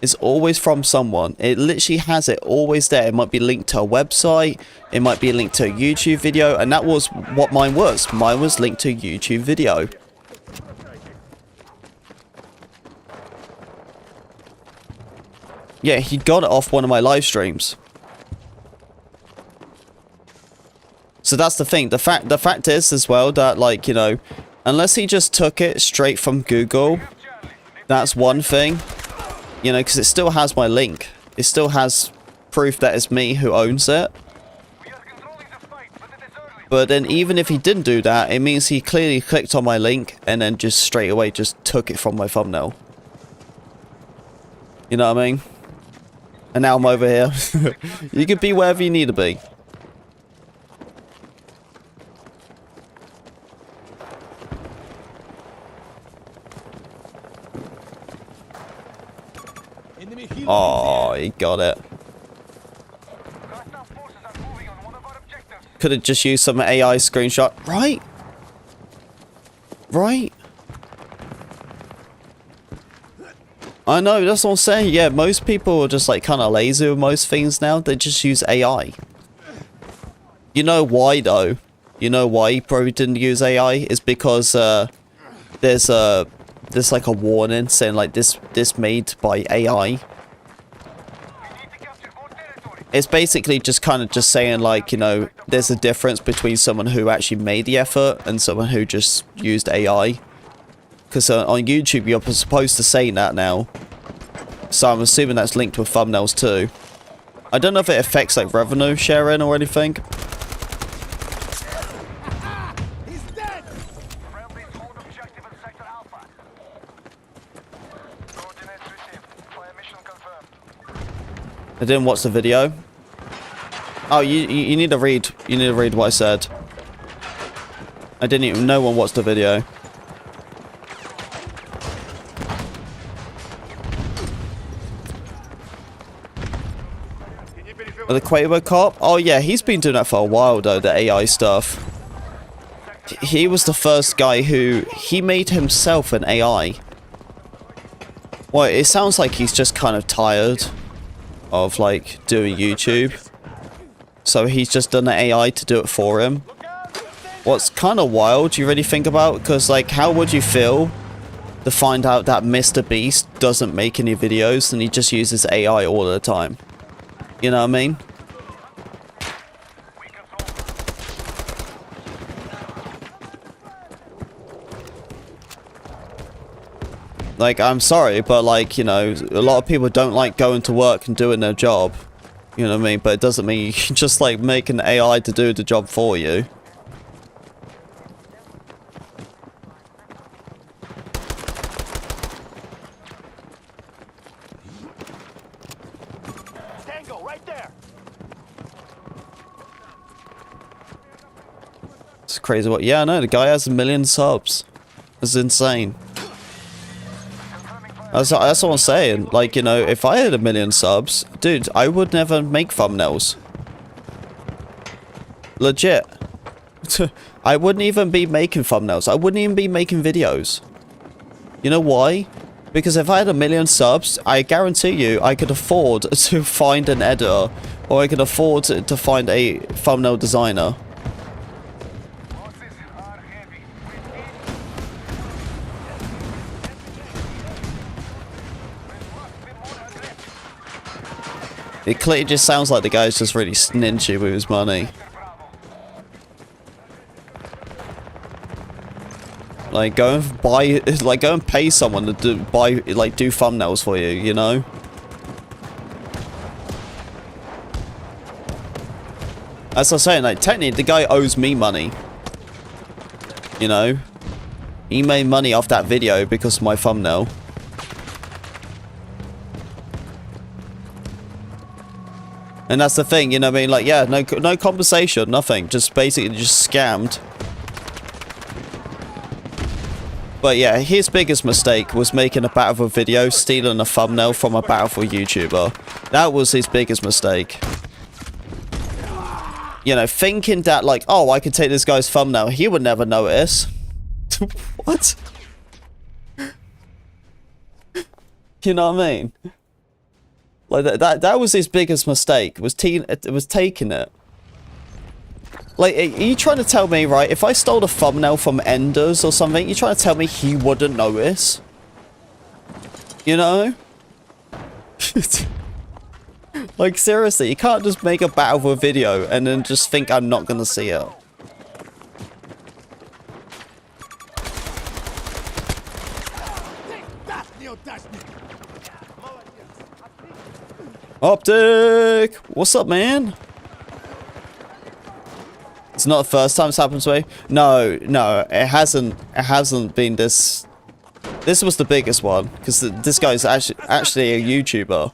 It's always from someone. It literally has it always there. It might be linked to a website. It might be linked to a YouTube video. And that was what mine was. Mine was linked to a YouTube video. Yeah, he got it off one of my live streams. So that's the thing. The fact is as well that, like, you know, unless he just took it straight from Google, that's one thing. You know, because it still has my link. It still has proof that it's me who owns it. But then even if he didn't do that, it means he clearly clicked on my link and then just straight away just took it from my thumbnail. You know what I mean? And now I'm over here. You can be wherever you need to be. Oh, he got it. Could have just used some AI screenshot. Right? Right? I know, that's what I'm saying. Yeah, most people are just like kind of lazy with most things now. They just use AI. You know why though? You know why he probably didn't use AI? Is because there's like a warning saying like this made by AI. It's basically just kind of just saying like, you know, there's a difference between someone who actually made the effort and someone who just used AI. Because on YouTube you're supposed to say that now. So I'm assuming that's linked with thumbnails too. I don't know if it affects like revenue sharing or anything. He's dead. I didn't watch the video. Oh, you need to read. You need to read what I said. I didn't even. No one watched the video. The Quavo cop? Oh yeah, he's been doing that for a while though, the AI stuff. He was the first guy who... He made himself an AI. Well, it sounds like he's just kind of tired of like doing YouTube. So he's just done an AI to do it for him. What's kind of wild, you really think about? Because like, how would you feel to find out that Mr. Beast doesn't make any videos and he just uses AI all the time? You know what I mean? Like, I'm sorry, but like, you know, a lot of people don't like going to work and doing their job. You know what I mean? But it doesn't mean you can just like make an AI to do the job for you. Tango, right there. It's crazy what, yeah, I know, the guy has 1 million subs. It's insane. That's what I'm saying. Like, you know, if I had 1 million subs, dude, I would never make thumbnails. Legit. I wouldn't even be making thumbnails. I wouldn't even be making videos. You know why? Because if I had 1 million subs, I guarantee you I could afford to find an editor, or I could afford to find a thumbnail designer. It clearly just sounds like the guy's just really stingy with his money. Like, go and buy, like, go and pay someone to do thumbnails for you, you know? As I was saying, like, technically, the guy owes me money. You know? He made money off that video because of my thumbnail. And that's the thing, you know what I mean? Like, yeah, no compensation, nothing. Just basically just scammed. But yeah, his biggest mistake was making a Battlefield video, stealing a thumbnail from a Battlefield YouTuber. That was his biggest mistake. You know, thinking that, like, oh, I could take this guy's thumbnail. He would never notice. What? You know what I mean? Like, that was his biggest mistake, was taking it. Like, are you trying to tell me, right, if I stole a thumbnail from Enders or something, you're trying to tell me he wouldn't notice? You know? Like, seriously, you can't just make a Battlefield video and then just think I'm not gonna see it. Optic! What's up, man? It's not the first time it's happened to me. No, it hasn't been this. This was the biggest one because this guy's actually a YouTuber.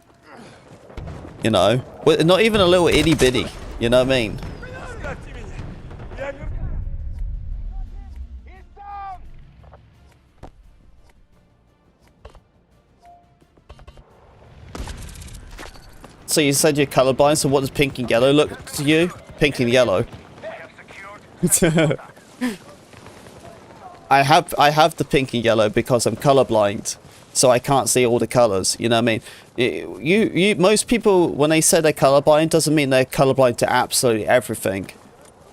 You know, not even a little itty bitty. You know what I mean? So you said you're colorblind. So what does pink and yellow look to you? Pink and yellow. I have the pink and yellow because I'm colorblind, so I can't see all the colors. You know what I mean? Most people, when they say they're colorblind, doesn't mean they're colorblind to absolutely everything.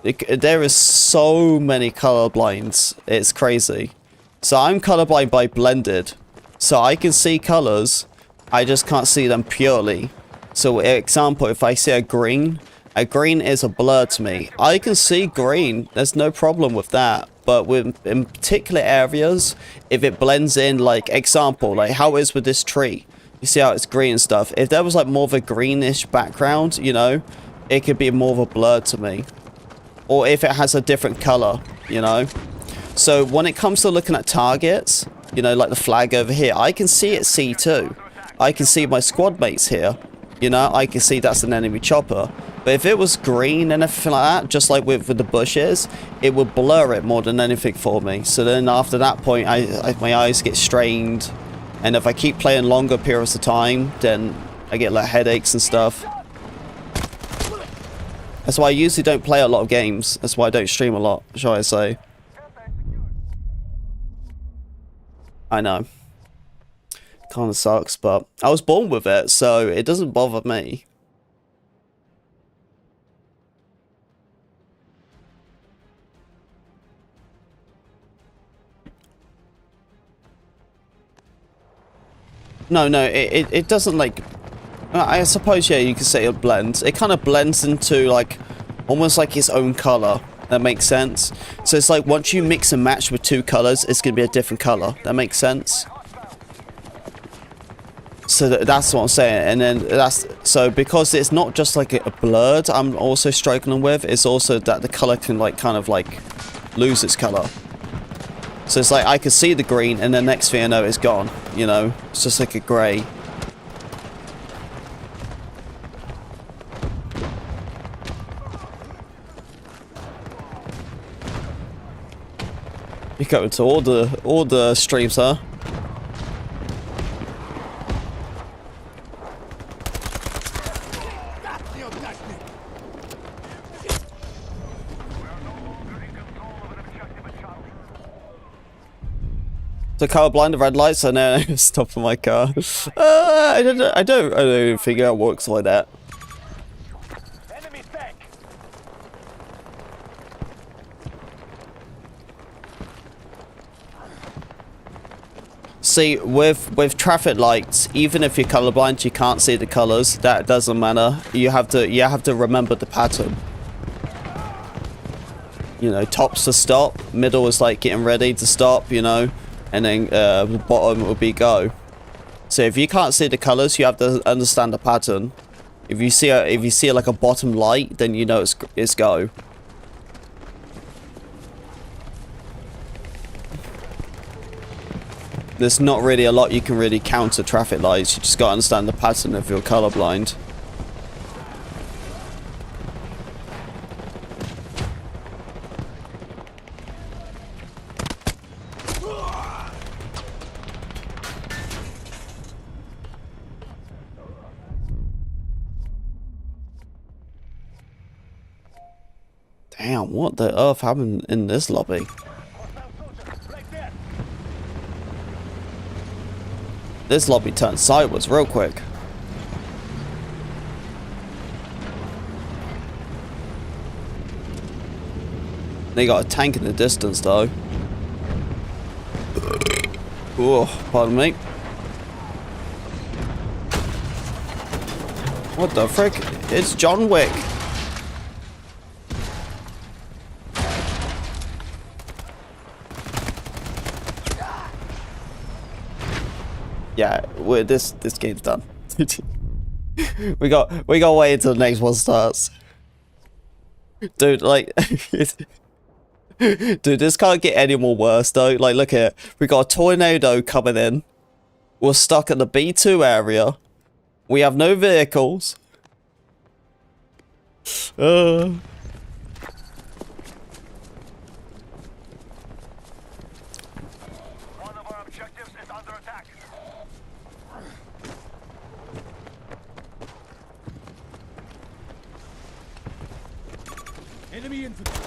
There is so many colorblinds, it's crazy. So I'm colorblind by blended, so I can see colors, I just can't see them purely. So, example, if I see a green is a blur to me. I can see green, there's no problem with that. But in particular areas, if it blends in, like, example, like how it is with this tree. You see how it's green and stuff. If there was, like, more of a greenish background, you know, it could be more of a blur to me. Or if it has a different color, you know. So, when it comes to looking at targets, you know, like the flag over here, I can see it C2. I can see my squad mates here. You know, I can see that's an enemy chopper. But if it was green and everything like that, just like with the bushes, it would blur it more than anything for me. So then after that point, my eyes get strained. And if I keep playing longer periods of time, then I get like headaches and stuff. That's why I usually don't play a lot of games. That's why I don't stream a lot, shall I say. I know. Kind of sucks, but I was born with it, so it doesn't bother me. No, it doesn't, like, I suppose, yeah, you could say it blends. It kind of blends into, like, almost like its own color. That makes sense. So it's like once you mix and match with two colors, it's going to be a different color. That makes sense. So that's what I'm saying. And then that's... So because it's not just like a blurred I'm also struggling with, it's also that the color can, like, kind of, like, lose its color. So it's like I can see the green and the next thing I know it's gone. You know? It's just like a grey. You go to all the streams, huh? So colorblind, the red lights. I know. Stop my car. I don't think it works like that. See, with traffic lights, even if you're colorblind, you can't see the colors. That doesn't matter. You have to remember the pattern. You know, top's to stop, middle is like getting ready to stop, you know, and then the bottom will be go. So if you can't see the colors, you have to understand the pattern. If you see like a bottom light, then you know it's go. There's not really a lot you can really counter traffic lights. You just gotta understand the pattern if you're colorblind. Damn, what the earth happened in this lobby? This lobby turned sideways real quick. They got a tank in the distance though. Oh, pardon me. What the frick? It's John Wick. Yeah, this game's done. we got wait until the next one starts. Dude, like dude, this can't get any more worse though. Like, look at it. We got a tornado coming in. We're stuck at the B2 area. We have no vehicles. Enemy infantry.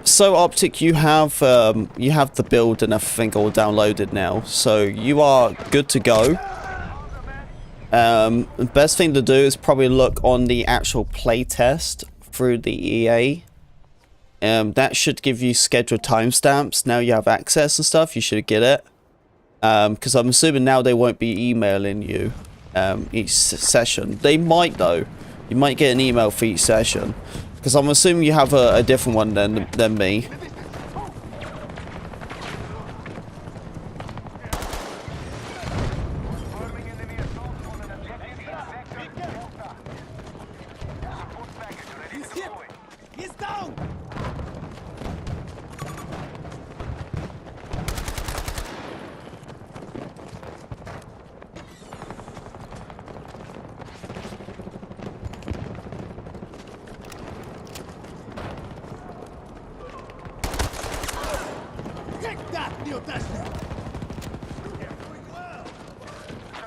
So Optic, you have the build and everything all downloaded now, so you are good to go. The best thing to do is probably look on the actual playtest through the EA. That should give you scheduled timestamps. Now you have access and stuff, you should get it. Because I'm assuming now they won't be emailing you each session. They might though. You might get an email for each session. Because I'm assuming you have a different one than me. He's down.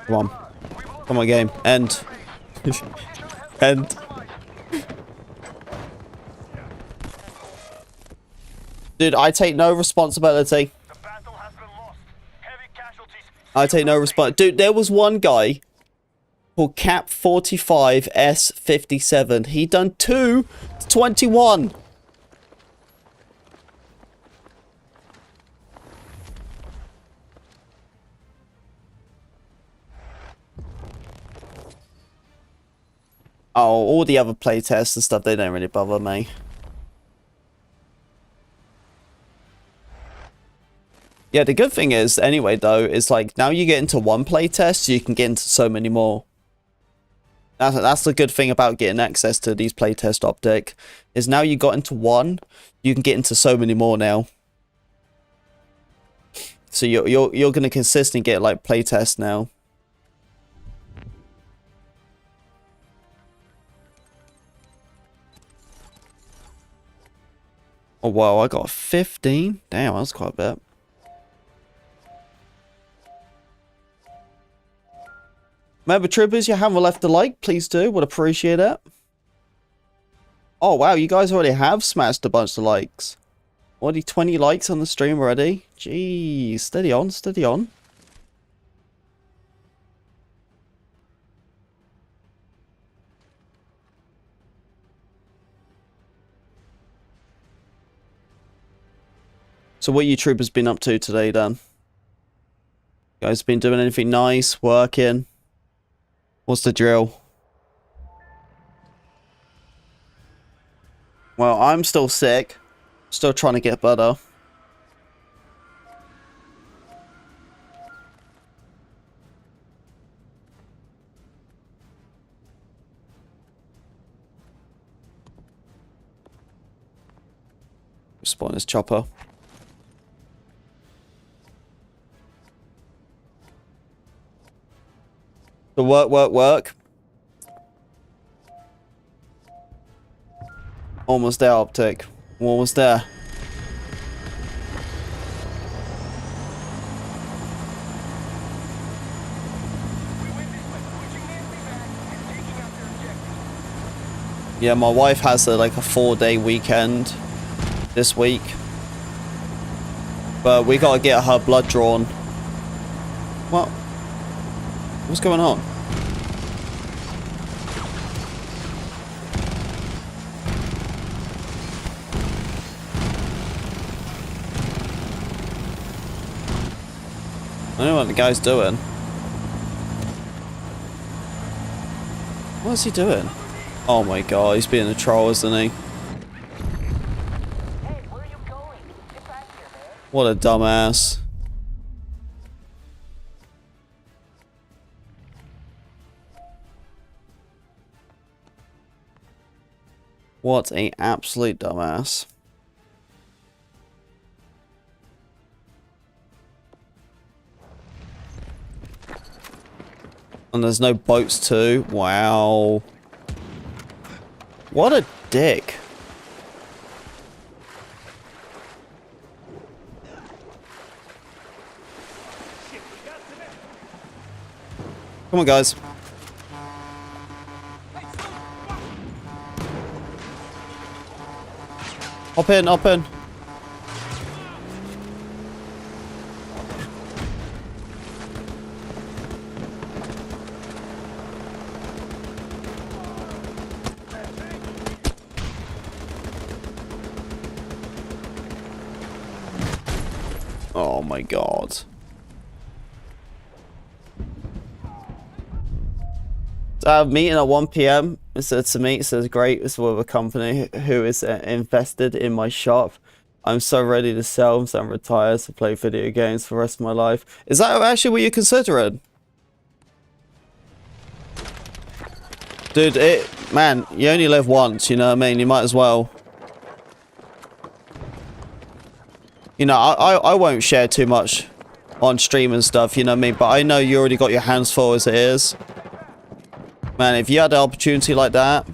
Come on. Come on, game. End. End. Dude, I take no responsibility. I take no responsibility. Dude, there was one guy called Cap 45 S57. He done 2 to 21. Oh, all the other playtests and stuff, they don't really bother me. Yeah, the good thing is, anyway, though, is like now you get into one playtest, you can get into so many more. That's the good thing about getting access to these playtest optic, is now you got into one, you can get into so many more now. So you're gonna consistently get like playtests now. Oh wow, I got 15. Damn, that's quite a bit. Remember, troopers, you haven't left a like, please do. Would appreciate it. Oh, wow, you guys already have smashed a bunch of likes. Already 20 likes on the stream already. Jeez, steady on, steady on. So what you troopers been up to today, then? You guys been doing anything nice, working? What's the drill? Well, I'm still sick. Still trying to get better. Spawn his chopper. The work. Almost there, Optic. Almost there. Yeah, my wife has like a 4-day weekend this week. But we gotta get her blood drawn. What? What's going on? I don't know what the guy's doing. What is he doing? Oh my god, he's being a troll, isn't he? Hey, where are you going? Get back here, man. What a dumbass. What a absolute dumbass. And there's no boats too. Wow. What a dick. Come on, guys. Hop in, hop in. Oh my god. So meeting at 1 PM. It said to me, it says, great, it's with a company who is invested in my shop. I'm so ready to sell, so I'm retired to play video games for the rest of my life. Is that actually what you're considering? Dude, man, you only live once, you know what I mean? You might as well. You know, I won't share too much on stream and stuff, you know what I mean? But I know you already got your hands full as it is. Man, if you had an opportunity like that,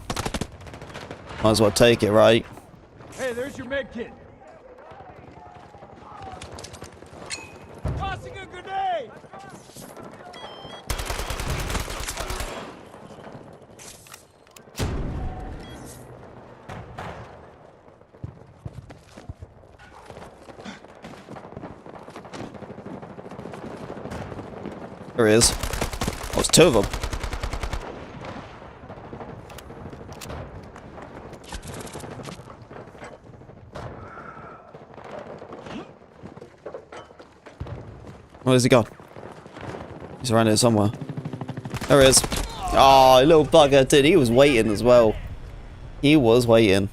might as well take it, right? Hey, there's your med kit. Tossing a grenade! There he is. Oh, it's two of them. Where's he gone? He's around here somewhere. There he is. Oh, little bugger, dude, he was waiting as well. He was waiting.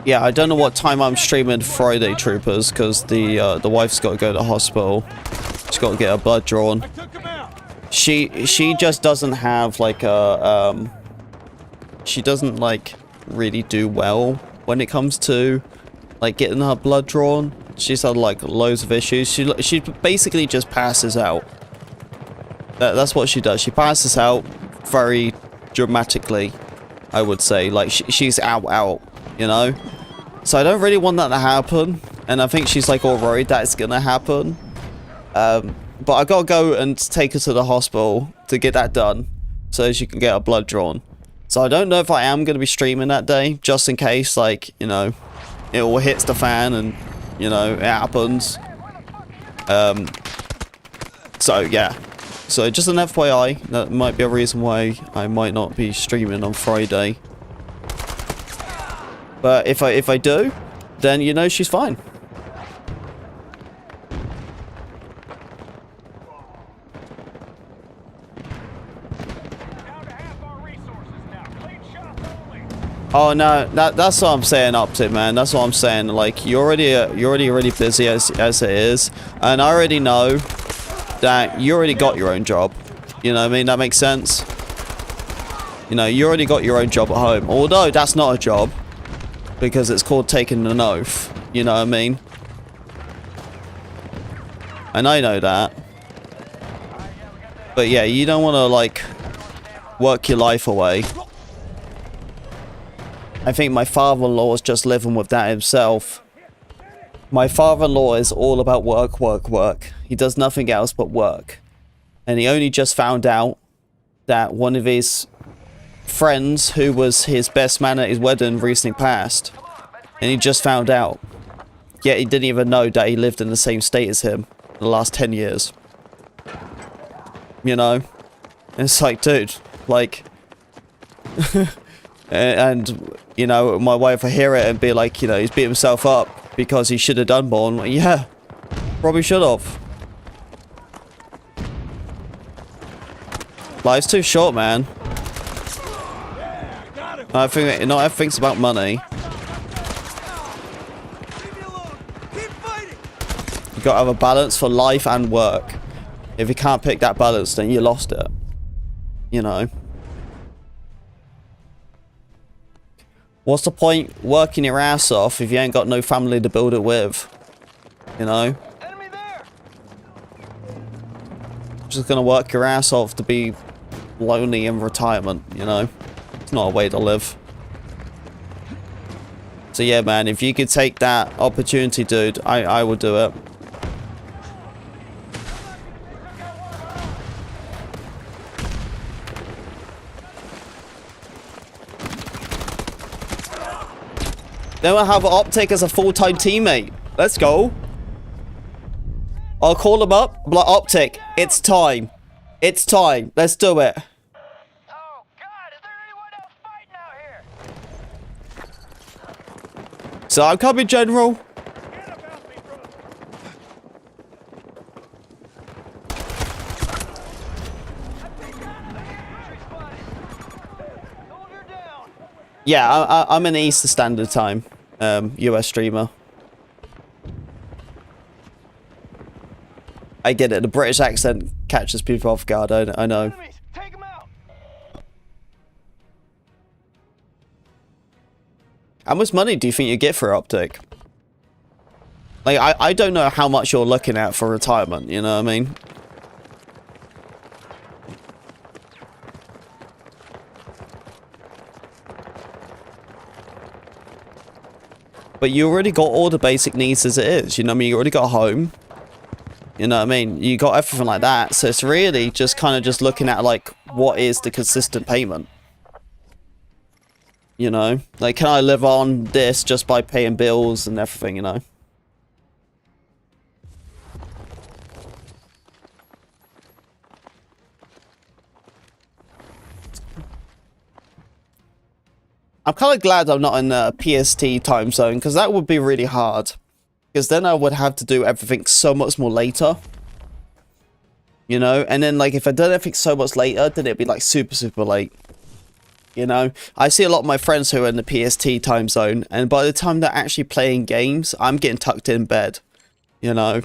Yeah, I don't know what time I'm streaming Friday, troopers, because the wife's got to go to the hospital. She's got to get her blood drawn. She just doesn't have like a she doesn't like really do well when it comes to like getting her blood drawn. She's had like loads of issues. She basically just passes out. That's what she does. She passes out very dramatically, I would say. Like she's out, you know. So I don't really want that to happen, and I think she's like all worried that it's gonna happen. But I gotta go and take her to the hospital to get that done, so she can get her blood drawn. So I don't know if I am gonna be streaming that day, just in case, like, you know, it all hits the fan and, you know, it happens. So yeah. So just an FYI, that might be a reason why I might not be streaming on Friday. But if I do, then you know she's fine. Oh no, that's what I'm saying, Optic, man. That's what I'm saying. Like you're already really busy as it is, and I already know that you already got your own job. You know what I mean? That makes sense. You know, you already got your own job at home. Although that's not a job, because it's called taking an oath. You know what I mean? And I know that. But yeah, you don't want to like work your life away. I think my father-in-law is just living with that himself. My father-in-law is all about work, work, work. He does nothing else but work. And he only just found out that one of his friends, who was his best man at his wedding, recently passed. And he just found out. Yet he didn't even know that he lived in the same state as him for the last 10 years. You know? And it's like, dude, like... and, you know, my wife will hear it and be like, you know, he's beat himself up because he should have done more. And like, yeah, probably should have. Life's too short, man. I think not everything's about money. You gotta have a balance for life and work. If you can't pick that balance, then you lost it. You know. What's the point working your ass off if you ain't got no family to build it with? You know? Just gonna work your ass off to be lonely in retirement, you know? It's not a way to live. So yeah, man, if you could take that opportunity, dude, I would do it. Then we'll have Optic as a full-time teammate. Let's go. I'll call him up. I'm like, Optic, it's time. It's time. Let's do it. Oh, God, is there anyone else fighting out here? So I'm coming, General. Get about me, bro. Yeah, I'm in Eastern Standard Time. US streamer. I get it. The British accent catches people off guard. I know. Take him out. How much money do you think you get for Optic? Like, I don't know how much you're looking at for retirement, you know what I mean? But you already got all the basic needs as it is, you know what I mean? You already got a home. You know what I mean? You got everything like that. So it's really just kind of just looking at, like, what is the consistent payment? You know? Like, can I live on this just by paying bills and everything, you know? I'm kind of glad I'm not in the PST time zone, because that would be really hard. Because then I would have to do everything so much more later. You know? And then, like, if I did everything so much later, then it'd be, like, super, super late. You know? I see a lot of my friends who are in the PST time zone, and by the time they're actually playing games, I'm getting tucked in bed. You know?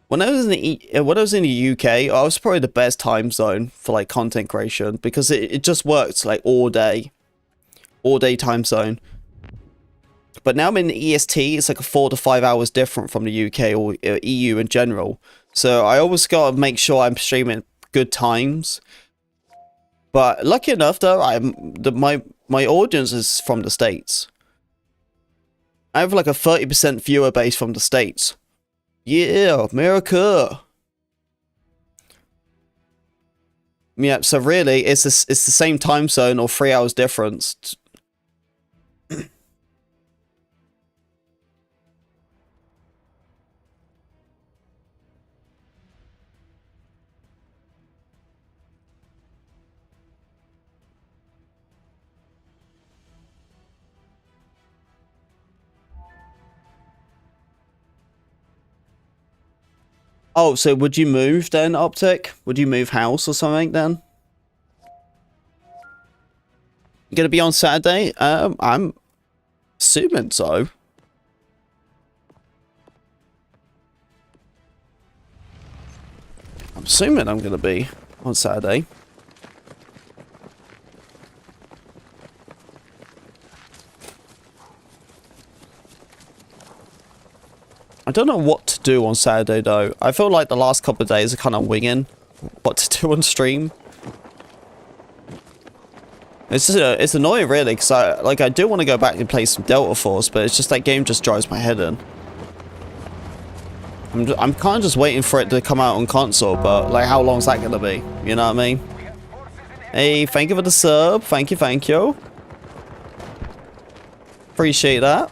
When I was in the UK, I was probably the best time zone for, like, content creation, because it just worked, like, all day time zone. But now I'm in the EST. It's like a 4 to 5 hours different from the UK or EU in general, so I always gotta make sure I'm streaming good times. But lucky enough though, my audience is from the States. I have like a 30% viewer base from the States. Yeah, America. Yeah, so really it's the same time zone or 3 hours difference. Oh, so would you move then, Optic? Would you move house or something then? You gonna be on Saturday? I'm assuming so. I'm assuming I'm gonna be on Saturday. I don't know what to do on Saturday though. I feel like the last couple of days are kind of winging what to do on stream. It's annoying really, because I do want to go back and play some Delta Force, but it's just that game just drives my head in. I'm kind of just waiting for it to come out on console, but like how long is that gonna be? You know what I mean? Hey, thank you for the sub. Thank you, thank you. Appreciate that.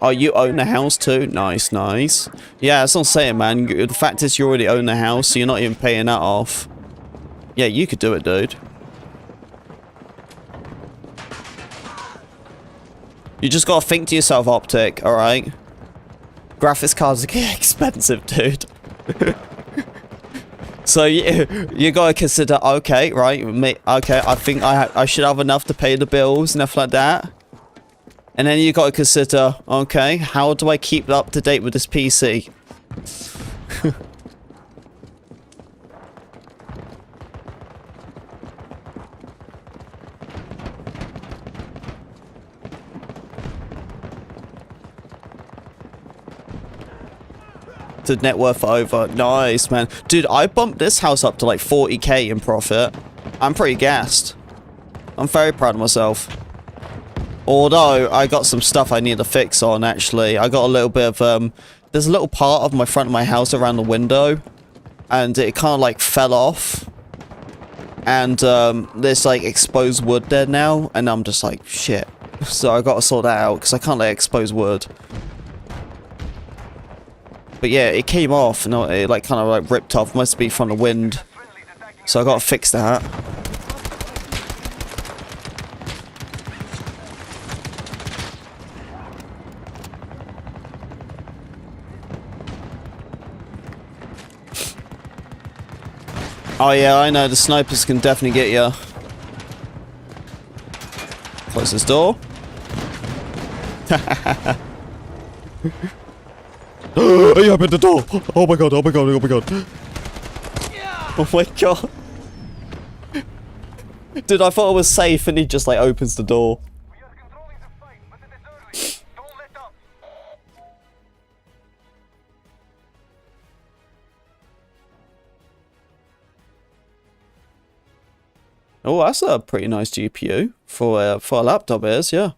Oh, you own the house too? Nice, nice. Yeah, that's what I'm saying, man. The fact is you already own the house, so you're not even paying that off. Yeah, you could do it, dude. You just gotta think to yourself, Optic, alright? Graphics cards are expensive, dude. So you gotta consider, okay, right, okay, I think I should have enough to pay the bills and stuff like that. And then you gotta consider, okay, how do I keep up to date with this PC? To net worth over. Nice, man. Dude, I bumped this house up to like 40k in profit. I'm pretty gassed. I'm very proud of myself. Although, I got some stuff I need to fix on, actually. I got a little bit of, there's a little part of my front of my house around the window. And it kind of, like, fell off. And, there's, like, exposed wood there now. And I'm just like, shit. So I gotta sort that out, because I can't let expose wood. But yeah, it came off, and it, like, kind of, like, ripped off. Must be from the wind. So I gotta fix that. Oh yeah, I know, the snipers can definitely get you. Close this door. He opened the door! Oh my god, oh my god, oh my god. Oh my god. Dude, I thought it was safe and he just like opens the door. Oh, that's a pretty nice GPU for a laptop, it is, yeah.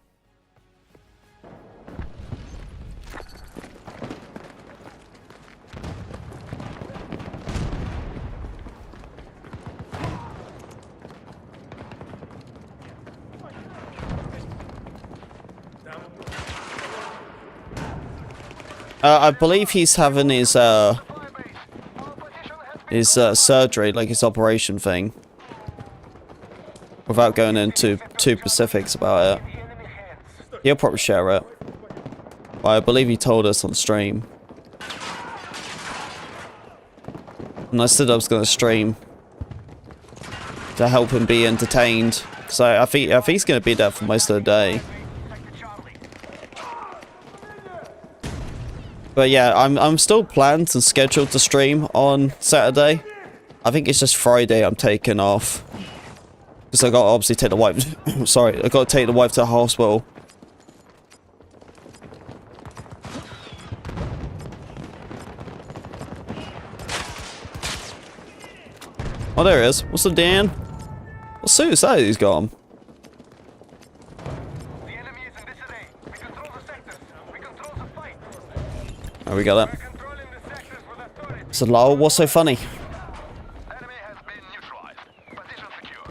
I believe he's having his surgery, like his operation thing. Without going into too specifics about it. He'll probably share it. But I believe he told us on stream. And I said I was going to stream to help him be entertained. Because I think he's going to be there for most of the day. But yeah, I'm still planned and scheduled to stream on Saturday. I think it's just Friday I'm taking off. Because I got to obviously take the wife... sorry, I got to take the wife to the hospital. Oh, there he is. What's the Dan? What suicide he's got on? The enemy is in disarray. We control the sectors. We control the fight. Oh, we got that. Controlling the sectors with authority. So, lol, what's so funny? Enemy has been neutralized. Position secure.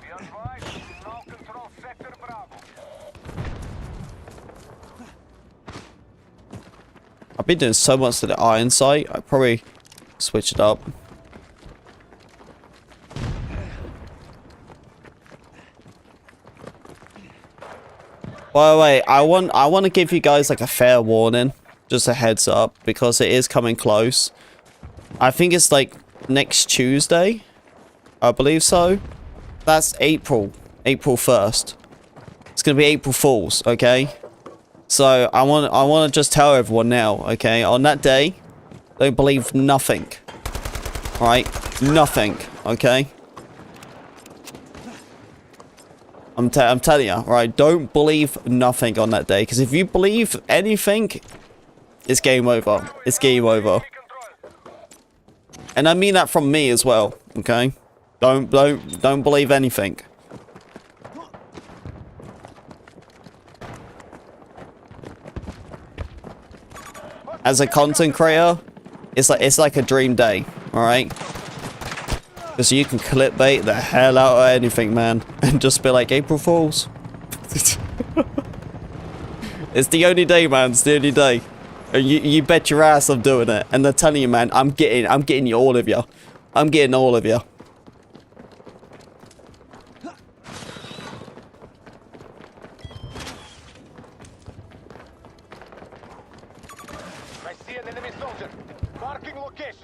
Be advised, we now control sector Bravo. I've been doing so much to the iron sight, I probably switch it up. By the way, I want to give you guys like a fair warning, just a heads up, because it is coming close. I think it's like next Tuesday, I believe so. That's April 1st. It's gonna be April Fools, okay? So I want to just tell everyone now, okay? On that day, don't believe nothing. All right, nothing, okay? I'm telling you, right? Don't believe nothing on that day, because if you believe anything, it's game over. It's game over. And I mean that from me as well, okay? Don't believe anything. As a content creator, it's like a dream day, all right? Because you can clickbait the hell out of anything, man. And just be like, April Fools. It's the only day, man. It's the only day. And you bet your ass I'm doing it. And they're telling you, man, I'm getting you, all of you. I'm getting all of you. I see an enemy soldier. Marking location.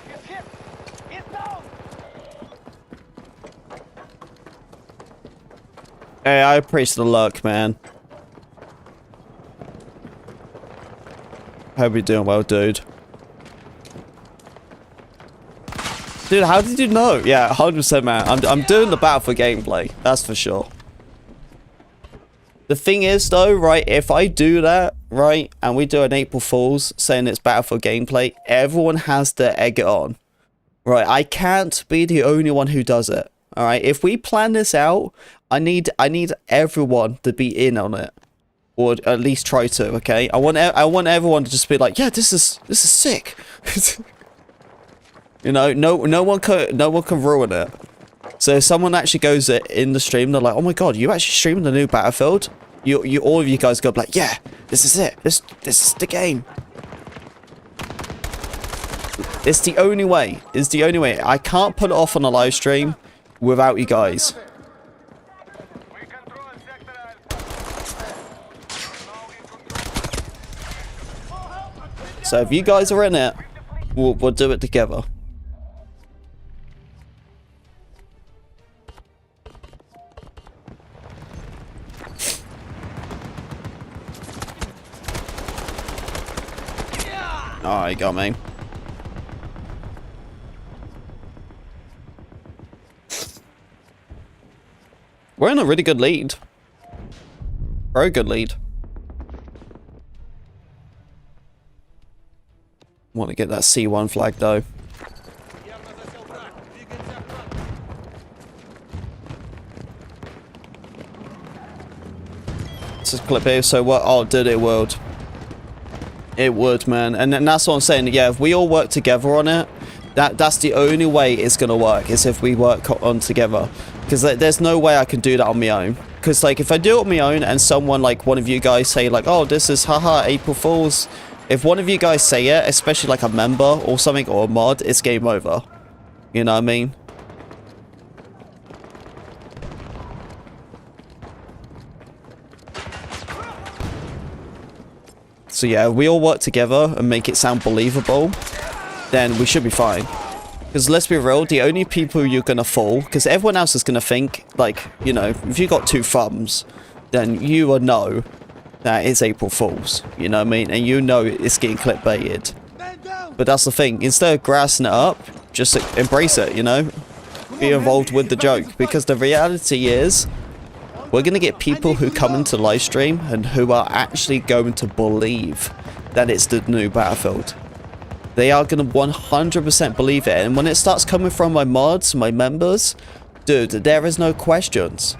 He's hit. He's down. Hey, I appreciate the luck, man. Hope you're doing well, dude. Dude, how did you know? Yeah, 100%, man. I'm doing the battle for gameplay. That's for sure. The thing is, though, right, if I do that, right, and we do an April Fools saying it's battle for gameplay, everyone has to egg it on. Right, I can't be the only one who does it. All right, if we plan this out, I need everyone to be in on it, or at least try to. Okay, I want everyone to just be like, yeah, this is sick. You know, no one can ruin it. So if someone actually goes in the stream, they're like, oh my god, you actually streaming the new Battlefield? You all of you guys go like, yeah, this is it. This is the game. It's the only way. It's the only way. I can't put it off on a live stream without you guys. We control sector Alpha. So if you guys are in it, we'll do it together. Oh, you got me. We're in a really good lead. Very good lead. Want to get that C1 flag though. This is clip here, so what? Oh, dude, it would. It would, man. And that's what I'm saying. Yeah, if we all work together on it, that's the only way it's gonna work, is if we work on together. Because there's no way I can do that on my own. Because like, if I do it on my own and someone, like one of you guys say like, oh, this is haha April Fools. If one of you guys say it, especially like a member or something or a mod, it's game over. You know what I mean? So yeah, if we all work together and make it sound believable, then we should be fine. Because let's be real, the only people you're gonna fool, because everyone else is gonna think, like, you know, if you got 2 thumbs, then you will know that it's April Fools. You know what I mean? And you know it's getting clickbaited. But that's the thing, instead of grassing it up, just embrace it, you know? Be involved with the joke. Because the reality is, we're going to get people who come into the live stream and who are actually going to believe that it's the new Battlefield. They are going to 100% believe it. And when it starts coming from my mods, my members, dude, there is no questions.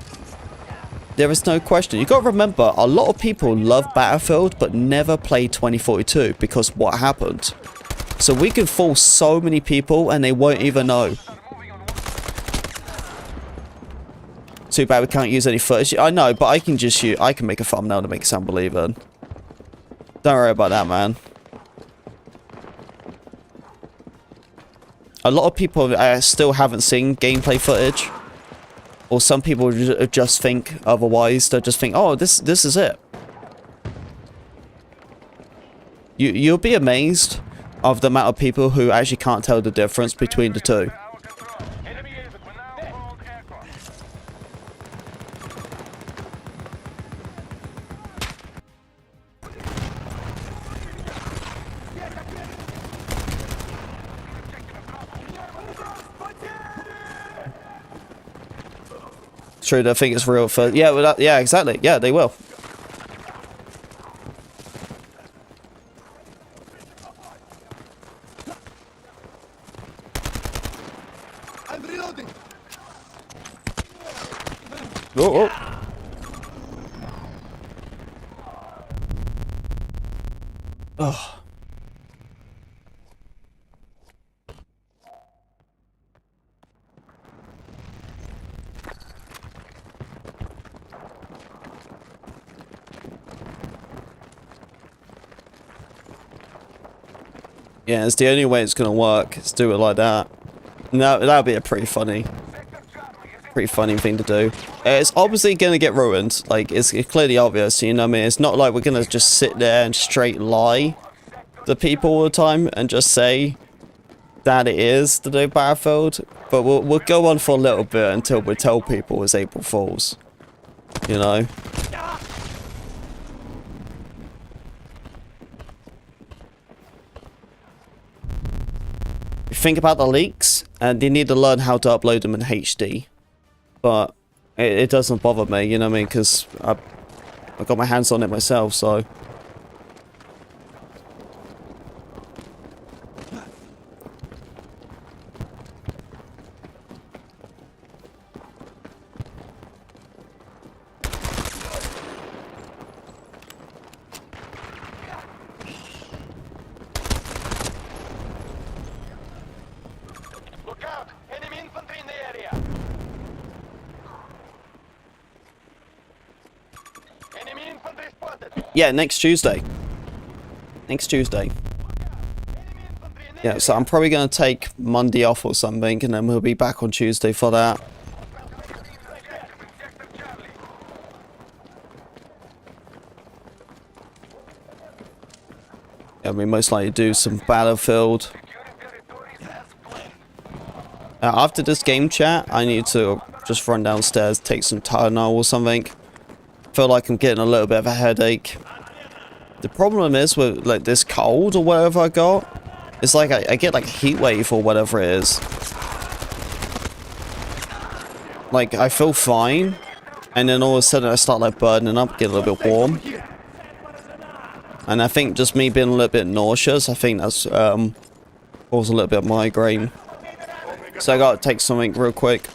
There is no question. You got to remember, a lot of people love Battlefield but never play 2042 because what happened. So we can fool so many people and they won't even know. Too bad we can't use any footage. I know, but I can just use, I can make a thumbnail to make it sound believable. Don't worry about that, man. A lot of people still haven't seen gameplay footage. Or some people just think otherwise. They just think, oh, this is it. You'll be amazed of the amount of people who actually can't tell the difference between the two. True, I think it's real for yeah, well, yeah, exactly. Yeah, they will. I'm reloading. Oh, oh. Yeah, it's the only way it's gonna work. Is do it like that. No, that'd be a pretty funny thing to do. It's obviously gonna get ruined. Like it's clearly obvious. You know what I mean? It's not like we're gonna just sit there and straight lie to people all the time and just say that it is the new Battlefield. But we'll go on for a little bit until we tell people it's April Fools. You know. Think about the leaks, and you need to learn how to upload them in HD. But it doesn't bother me, you know what I mean? Because I got my hands on it myself, so. Look out! Enemy infantry in the area! Enemy infantry spotted! Yeah, next Tuesday. Next Tuesday. Yeah, so I'm probably going to take Monday off or something, and then we'll be back on Tuesday for that. Yeah, we most likely do some Battlefield. After this game chat, I need to just run downstairs, take some Tylenol or something. Feel like I'm getting a little bit of a headache. The problem is with like this cold or whatever I got, it's like I get like a heat wave or whatever it is. Like I feel fine, and then all of a sudden I start like burning up, get a little bit warm. And I think just me being a little bit nauseous, I think that's caused a little bit of migraine. So I gotta take something real quick.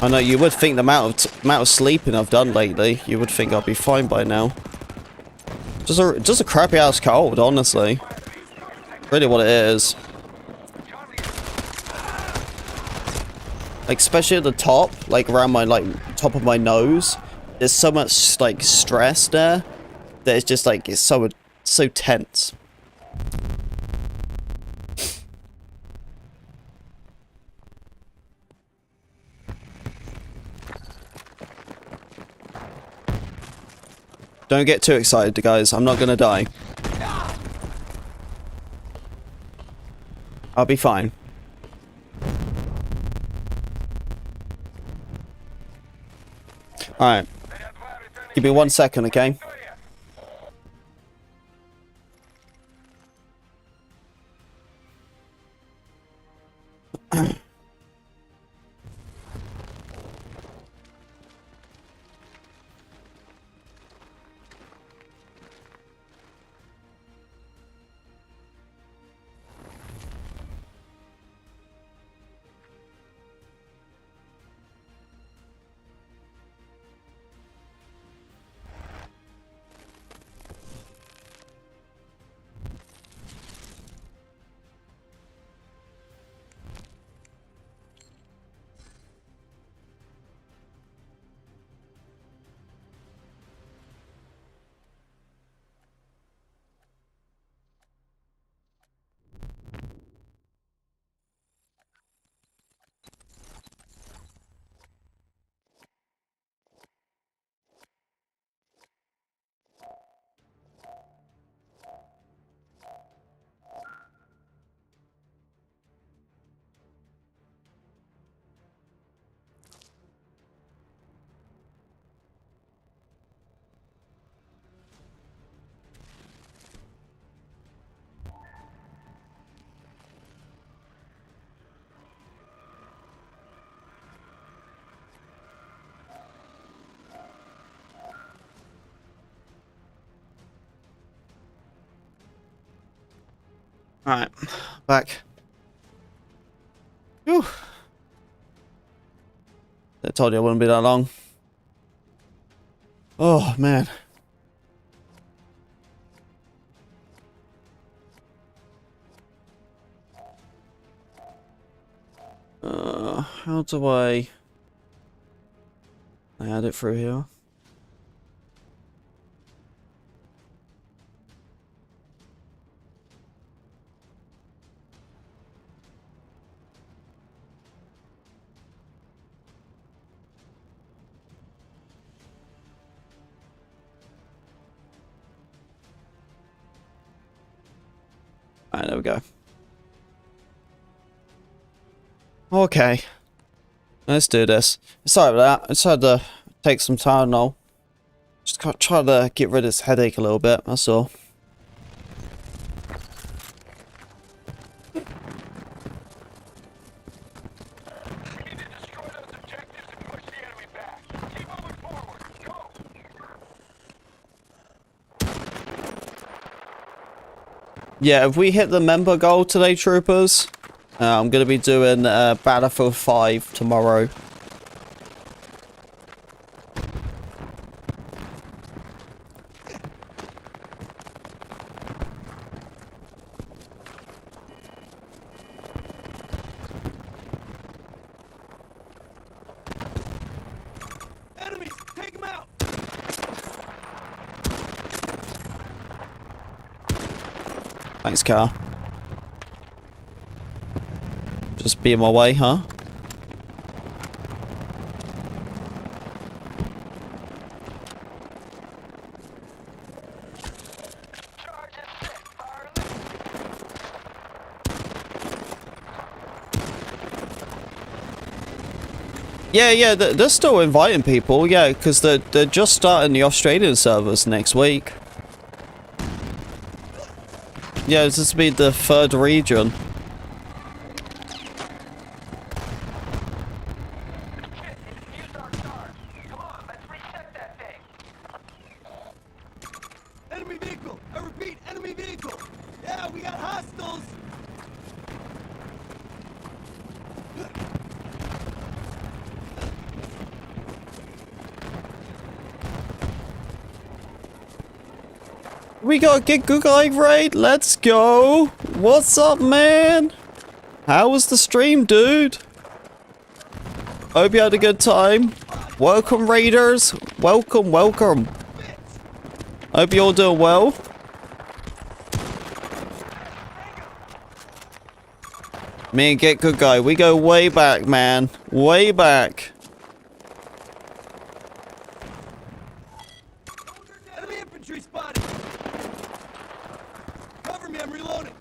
I know you would think the amount of sleeping I've done lately, you would think I'd be fine by now. Just a crappy ass cold, honestly. Really what it is. Like, especially at the top, like around my top of my nose, there's so much like stress there that it's just like it's so tense. Don't get too excited, guys. I'm not gonna die. I'll be fine. Alright. Give me 1 second, okay? Alright, back. Whew. I told you it wouldn't be that long. Oh, man. How do I add it through here? Alright, there we go. Okay. Let's do this. Sorry about that. I just had to take some time now. Just try to get rid of this headache a little bit, that's all. Yeah, if we hit the member goal today, troopers, I'm going to be doing Battlefield 5 tomorrow. Enemies, take them out. Thanks, car. Just be in my way, huh? Yeah, they're still inviting people, yeah, because they're just starting the Australian servers next week. Yeah, this will be the 3rd region. Enemy vehicle! Yeah, we got hostiles! We got a Get Good Guy raid. Let's go. What's up, man? How was the stream, dude? Hope you had a good time. Welcome, raiders. Welcome, welcome. Hope you're all doing well. Me and Get Good Guy, we go way back, man. Way back. Enemy infantry spotted! Cover me, I'm reloading!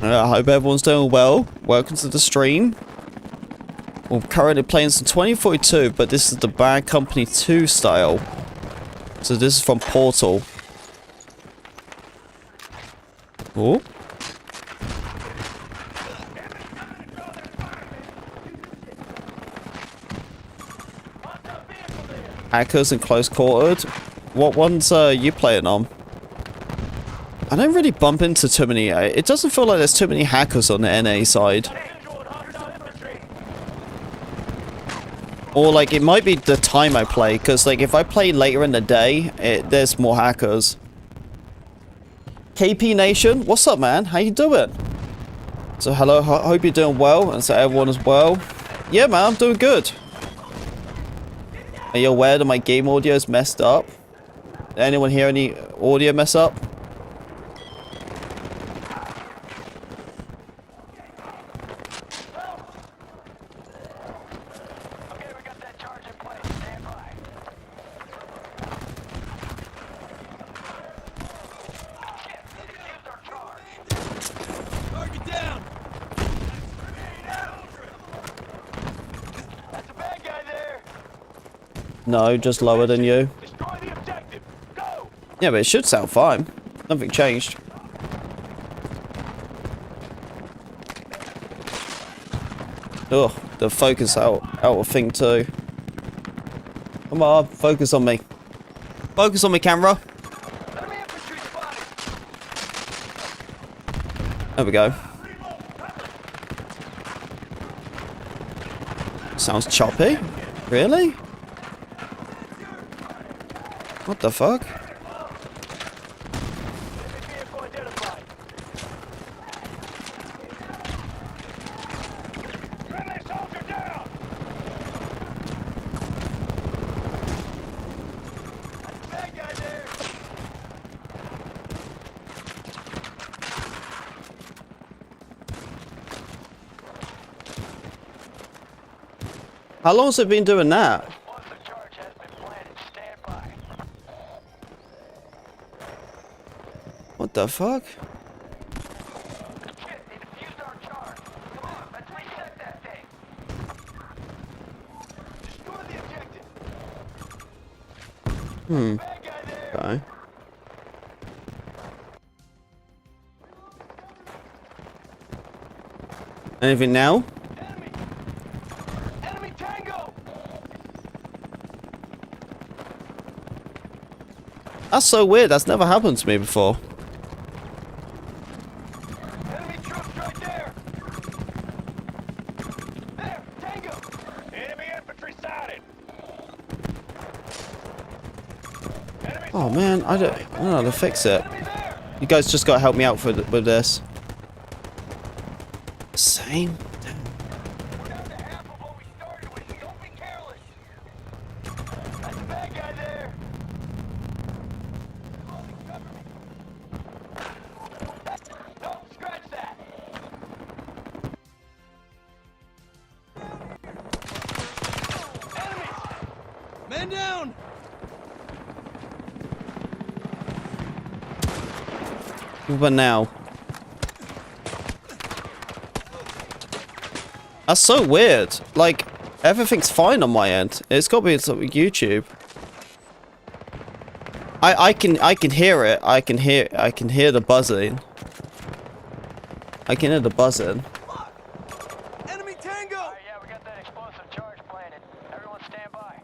I hope everyone's doing well. Welcome to the stream. We're currently playing some 2042, but this is the Bad Company 2 style. So this is from Portal. Oh. Hackers and close quartered. What ones are you playing on? I don't really bump into too many. It doesn't feel like there's too many hackers on the NA side. Or like it might be the time I play, because like if I play later in the day, there's more hackers. KP Nation, what's up, man? How you doing? So hello, hope you're doing well, and so everyone as well. Yeah, man, I'm doing good. Are you aware that my game audio is messed up? Anyone hear any audio mess up? Target down! No, just lower than you. Destroy the objective. Go. Yeah, but it should sound fine. Nothing changed. Ugh, the focus out of thing too. Come on, focus on me. Focus on me, camera. Enemy infantry spotted. There we go. Sounds choppy. Really? What the fuck? Vehicle identified. Friendly soldier down. Bad guy there. How long has it been doing that? Once the charge has been planted, stand by. What the fuck? Shit, they defused our charge. Come on, let's reset that thing. Destroy the objective. Bad guy there. Okay. Anything now? Enemy. Enemy tango. That's so weird. That's never happened to me before. Enemy troops right there. There, tango. Enemy infantry sighted. Enemy Oh man, I don't know how to fix it. enemy there. You guys just gotta help me out with this. Same. We're down to half of what we started with. Don't be careless. That's a bad guy there. No, scratch that. Enemies. Man down! But now. That's so weird. Like, everything's fine on my end. It's gotta be something YouTube. I can hear it. I can hear the buzzing. I can hear the buzzing. Enemy tango! All right, yeah, we got that explosive charge planted. Everyone stand by.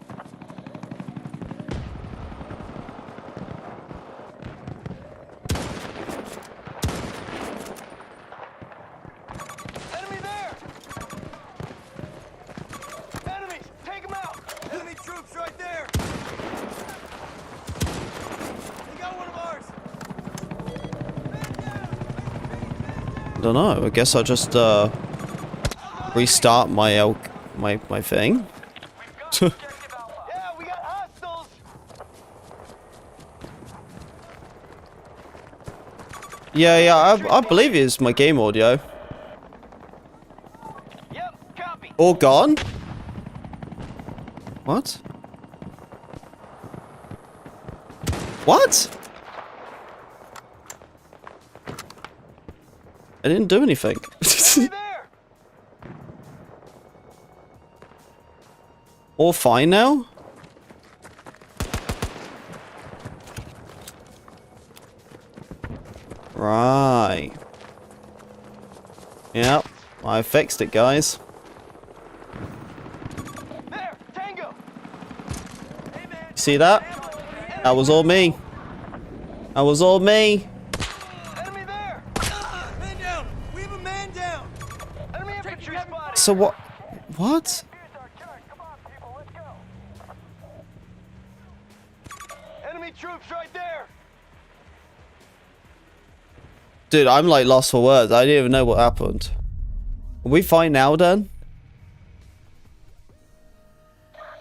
I don't know. I guess I'll just restart my my thing. Yeah, we got hostiles. Yeah, I believe it's my game audio. Yep, copy. All gone? What? What? I didn't do anything. Enemy there. All fine now? Right. Yep, I fixed it, guys. There, Tango. Hey, man. See that? That was all me. That was all me. Enemy there. Man down! We have a man down! Enemy infantry spotted. So what? What? Here's our turn. Come on, people, let's go. Enemy troops right there. Dude, I'm like lost for words. I didn't even know what happened. Are we fine now then?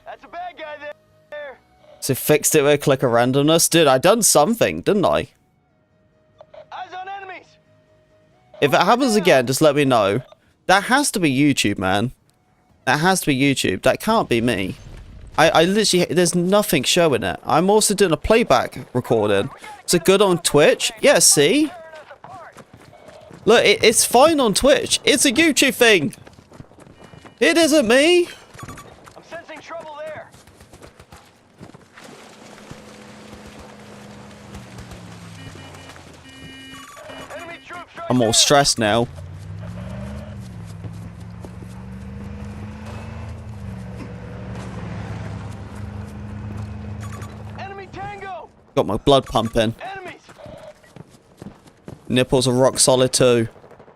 That's a bad guy there. So fixed it with a click of randomness? Dude, I done something, didn't I? Eyes on enemies. If it happens again, just let me know. That has to be YouTube, man. That has to be YouTube. That can't be me. I literally, there's nothing showing it. I'm also doing a playback recording. Is it good on Twitch? Yeah, see? Look, it's fine on Twitch. It's a YouTube thing. It isn't me. I'm sensing trouble there. Enemy troops right I'm all there. stressed now. Enemy Tango. Got my blood pumping. Enemies. Nipples are rock solid too.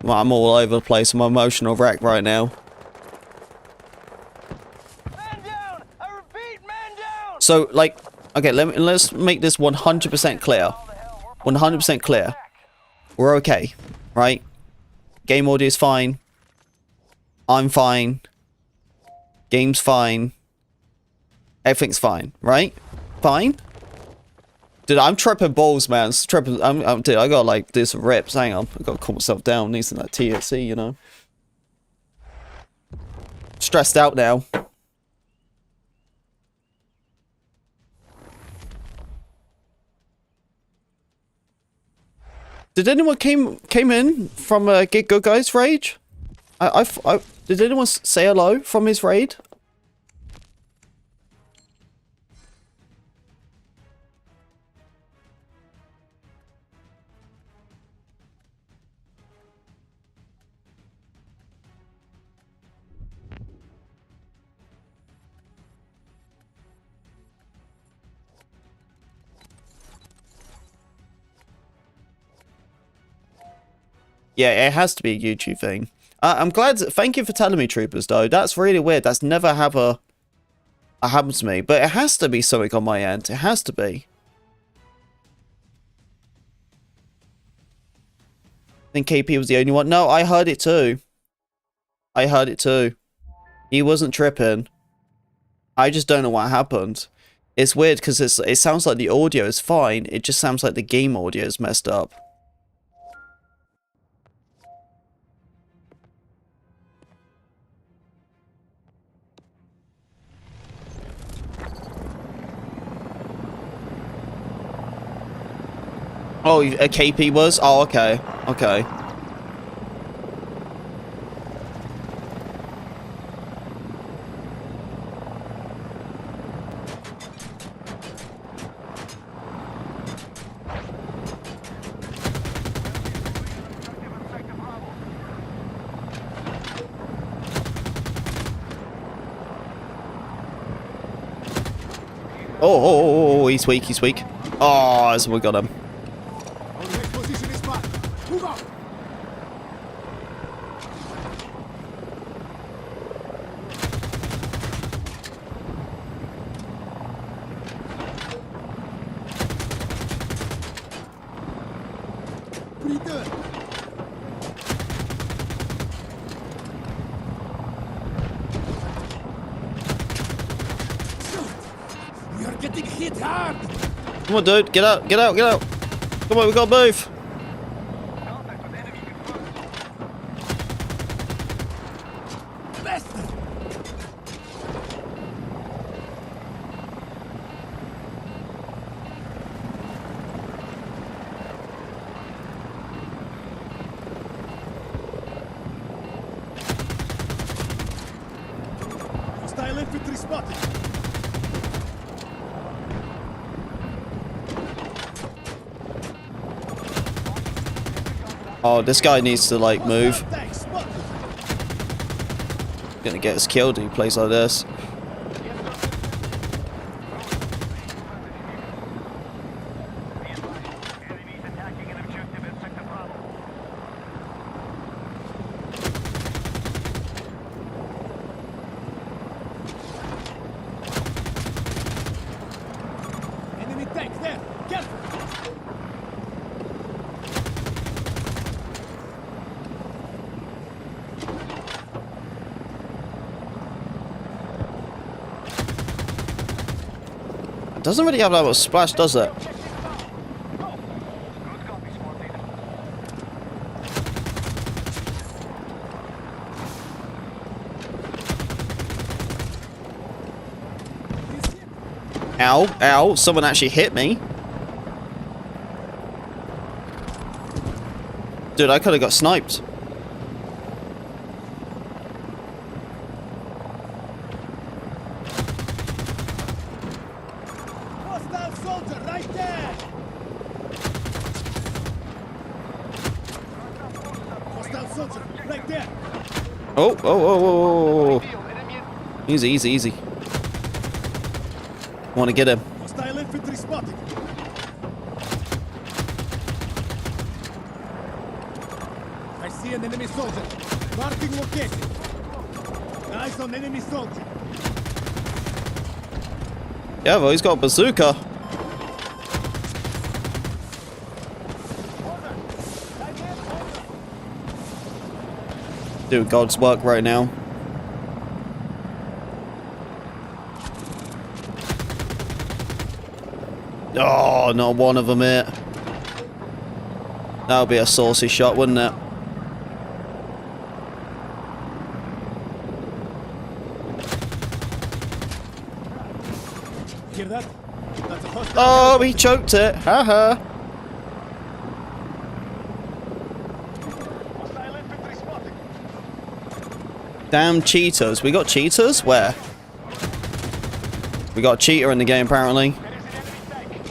Well, I'm all over the place. I'm emotional wreck right now. Man down. I repeat, man down. So, like, okay, let's make this 100% clear. 100% clear. We're okay, right? Game audio is fine. I'm fine. Game's fine. Everything's fine, right? Fine? Dude, I'm tripping balls, man. Dude, I gotta, like, do some rips. Hang on. I gotta calm myself down. Need some of that THC, you know? Stressed out now. Did anyone came in from Get Good Guys raid? Did anyone say hello from his raid? Yeah, it has to be a YouTube thing. I'm glad. Thank you for telling me, troopers. Though that's really weird. That's never happened to me. But it has to be something on my end. It has to be. I think KP was the only one. No, I heard it too. I heard it too. He wasn't tripping. I just don't know what happened. It's weird because it sounds like the audio is fine. It just sounds like the game audio is messed up. Oh, a KP was? Oh, okay. Okay. Oh, he's weak, he's weak. Oh, so we got him. Our next position is marked. Move out! Pretty good. You're getting hit hard. Come on, dude. Get out. Get out. Get out. Come on, we gotta move. Bastard. Hostile infantry spotted. Oh, this guy needs to, like, move. Hostile tank spotted. Gonna get us killed if he plays like this. Enemies attacking an objective in Sector Bravo. Enemy tank there. Careful. It doesn't really have that much splash, does it? Good copy, squad leader. Ow, ow, someone actually hit me. Dude, I could have got sniped. Hostile soldier right there. Hostile soldier right there. Oh, oh, oh, oh, oh, oh. Easy, easy, easy. Want to get him. Hostile infantry spotted. I see an enemy soldier. Marking location. Eyes on enemy soldier. Yeah, well, he's got a bazooka. Doing God's work right now. Oh, not one of them hit. That would be a saucy shot, wouldn't it? Hear that? That's a hostile. Oh, he choked it. Haha. Hostile infantry spotted. Damn cheaters. We got cheaters? Where? We got a cheater in the game, apparently. There is an enemy tank.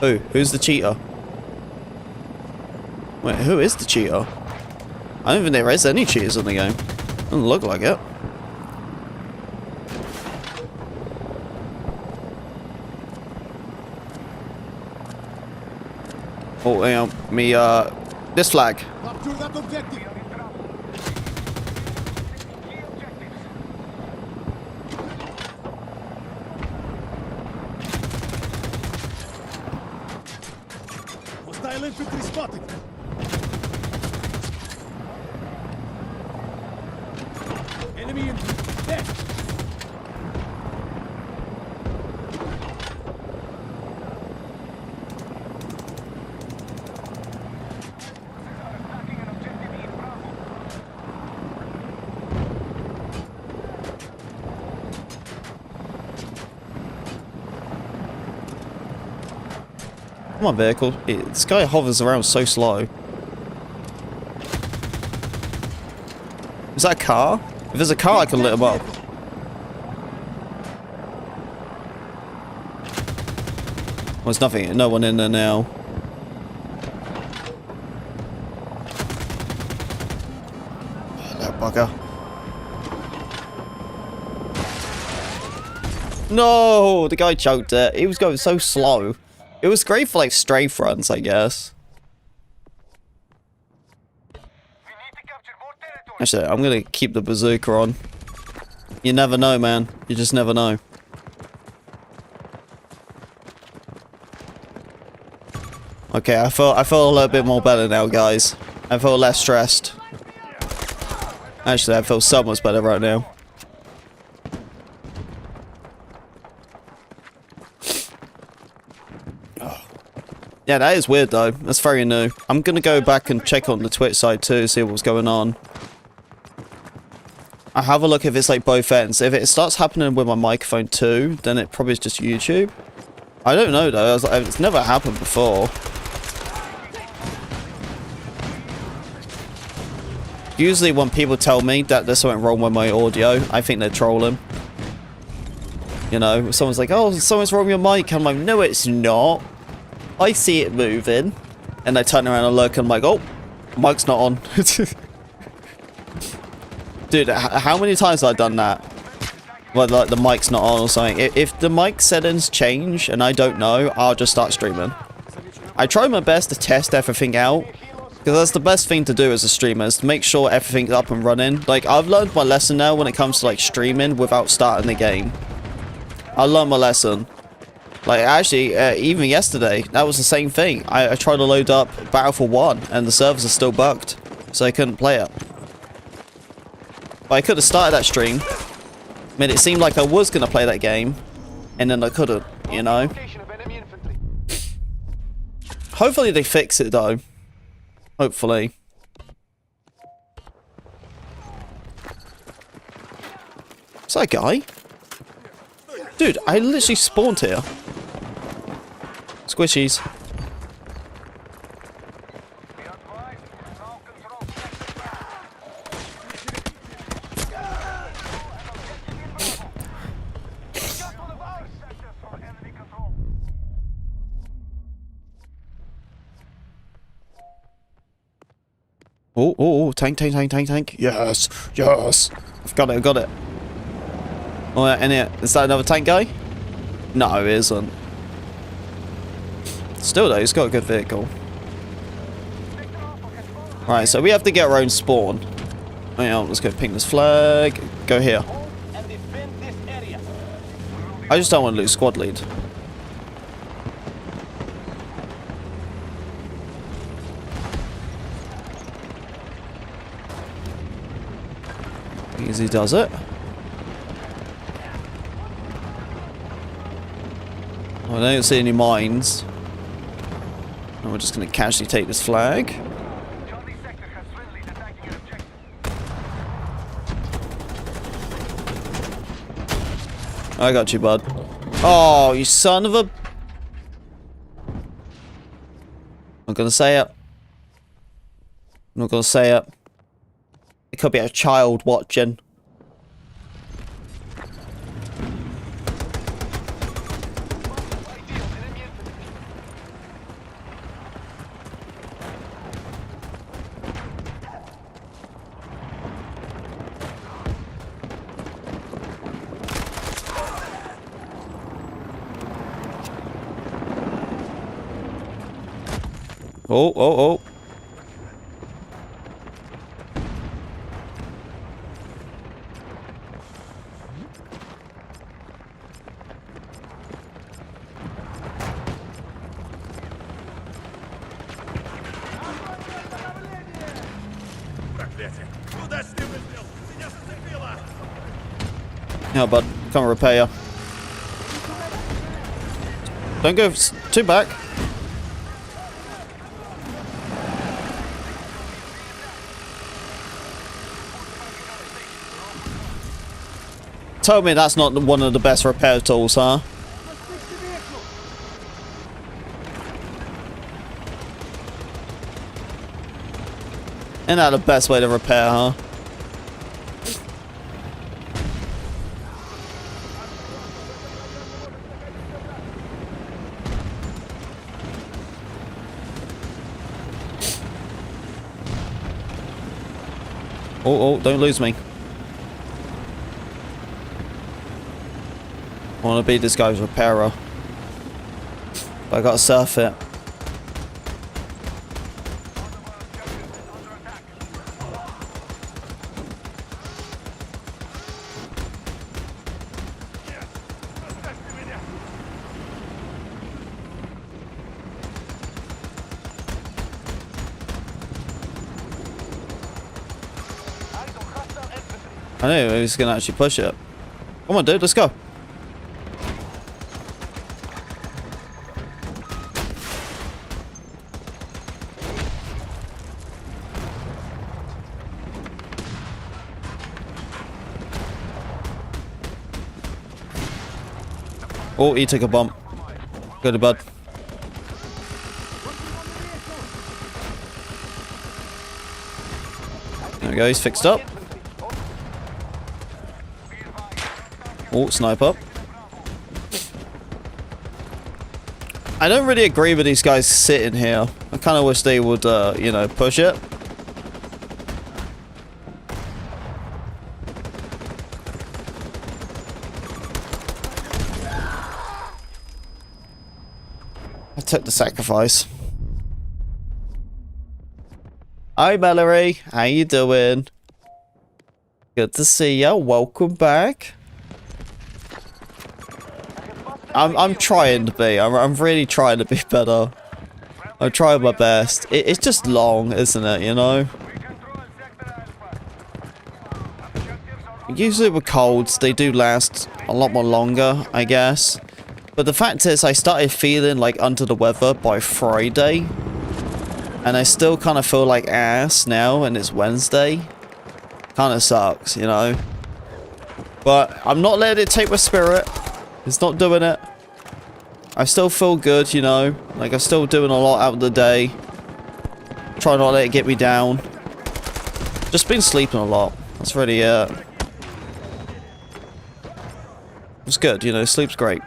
Who? Who's the cheater? Wait, who is the cheater? I don't think there is any cheaters in the game. Doesn't look like it. Oh, hang on. This flag. Capture that objective. Key objectives. Hostile infantry spotted. Enemy infantry. There. Attacking an objective in Bravo. Come on, vehicle. This guy hovers around so slow. Is that a car? If there's a car, I can lit him up. Well, there's nothing. No one in there now. Oh, that bugger. No, the guy choked it. He was going so slow. It was great for like strafe runs, I guess. We need to capture more territory. Actually, I'm gonna keep the bazooka on. You never know, man. You just never know. Okay, I feel a little bit more better now, guys. I feel less stressed. Actually, I feel so much better right now. Yeah, that is weird though. That's very new. I'm gonna go back and check on the Twitch side too, see what's going on. I'll have a look if it's like both ends. If it starts happening with my microphone too, then it probably is just YouTube. I don't know though. It's never happened before. Usually when people tell me that there's something wrong with my audio, I think they're trolling. You know, someone's like, oh, something's wrong with your mic. I'm like, no, it's not. I see it moving. And I turn around and look and I'm like, oh, mic's not on. Dude, how many times have I done that? Well, like the mic's not on or something. If the mic settings change and I don't know, I'll just start streaming. I try my best to test everything out. Because that's the best thing to do as a streamer, is to make sure everything's up and running. Like, I've learned my lesson now when it comes to, like, streaming without starting the game. I learned my lesson. Like, actually, even yesterday, that was the same thing. I tried to load up Battlefield 1, and the servers are still bugged. So I couldn't play it. But I could have started that stream. I mean, it seemed like I was going to play that game. And then I couldn't, you know? Hopefully they fix it, though. Hopefully. Is that a guy? Dude, I literally spawned here. Squishies. Oh, tank. Yes, yes. I've got it. Oh, and here, is that another tank guy? No, it isn't. Still though, he's got a good vehicle. Alright, so we have to get our own spawn. Oh yeah, let's go ping this flag. Go here. I just don't want to lose squad lead. Easy does it. I don't see any mines. And we're just going to casually take this flag. I got you, bud. Oh, you son of a... I'm not going to say it. I'm not going to say it. It could be a child watching. Oh. Yeah, bud. Come repair you. Don't go too back. Tell me that's not one of the best repair tools, huh? Isn't that the best way to repair, huh? Oh, don't lose me. I want to be this guy's repairer. But I gotta surf it. I know he's gonna actually push it. Come on, dude, let's go. Oh, he took a bump. Good, bud. There we go, he's fixed up. Oh, sniper. I don't really agree with these guys sitting here. I kind of wish they would, you know, push it. I took the sacrifice. Hi, Mallory. How you doing? Good to see ya. Welcome back. I'm trying to be. I'm really trying to be better. I'm trying my best. It's just long, isn't it? You know. Usually with colds, they do last a lot more longer, I guess. But the fact is, I started feeling like under the weather by Friday, and I still kind of feel like ass now, and it's Wednesday. Kind of sucks, you know. But I'm not letting it take my spirit. It's not doing it. I still feel good, you know. Like, I'm still doing a lot out of the day. Try not to let it get me down. Just been sleeping a lot. That's really it. It's good, you know. Sleep's great.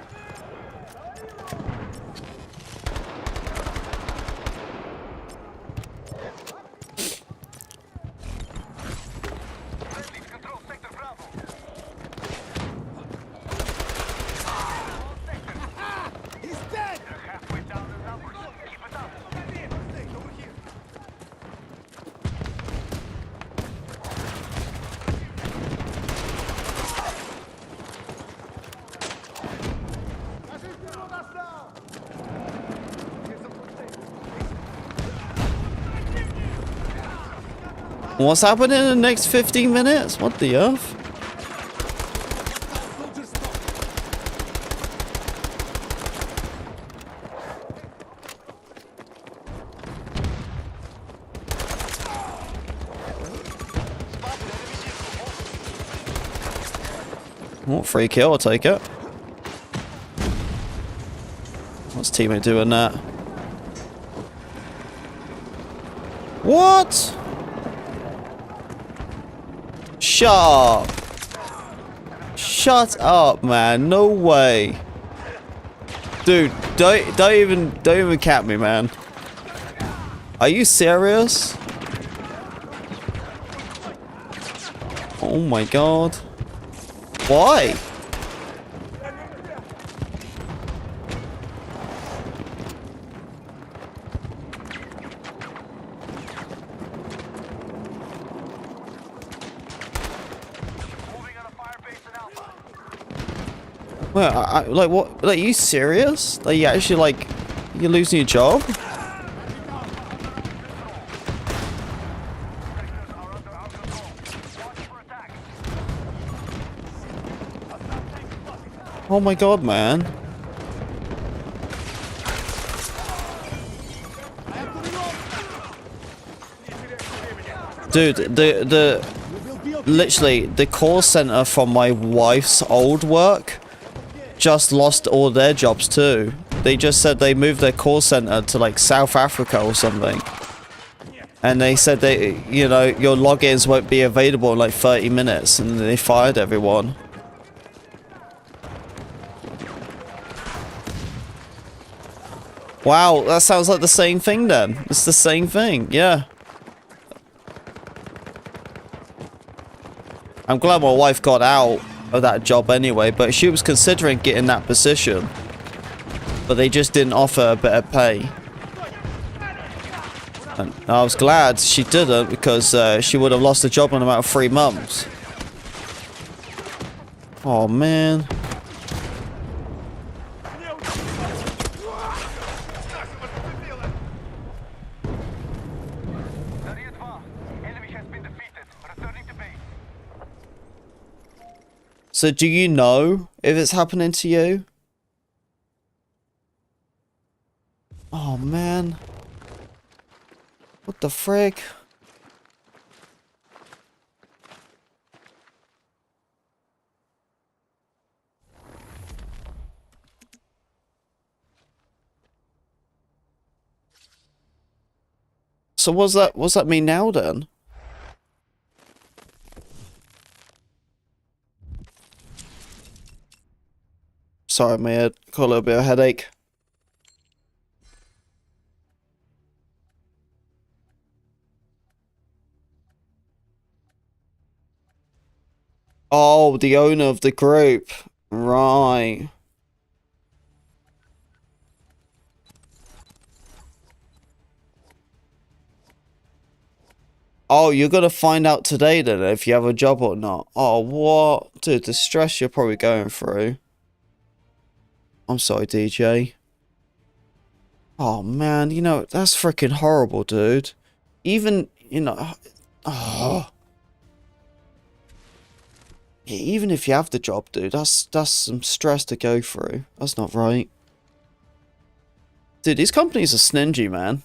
What's happening in the next 15 minutes? What the earth? Oh, free kill, I'll take it. What's teammate doing that? What? Shut up. Shut up, man. No way. Dude, don't even cap me, man. Are you serious? Oh my god. Why? Well, like what? Like, you serious? Like, you actually, like, you're losing your job? Oh my god, man. Dude, literally, the call center from my wife's old work just lost all their jobs too. They just said they moved their call center to like South Africa or something. And they said they, you know, your logins won't be available in like 30 minutes, and they fired everyone. Wow, that sounds like the same thing then. It's the same thing, yeah. I'm glad my wife got out of that job anyway, but she was considering getting that position. But they just didn't offer a better pay. And I was glad she didn't, because she would have lost the job in about 3 months. Oh man. So do you know if it's happening to you? Oh man. What the frick? So what's that mean now then? Sorry, my head got a little bit of a headache. Oh, the owner of the group. Right. Oh, you're gonna find out today then if you have a job or not. Oh, what? Dude, the stress you're probably going through. I'm sorry, DJ. Oh, man, you know, that's freaking horrible, dude. Even, you know... Oh... Yeah, even if you have the job, dude, that's some stress to go through. That's not right. Dude, these companies are stingy, man.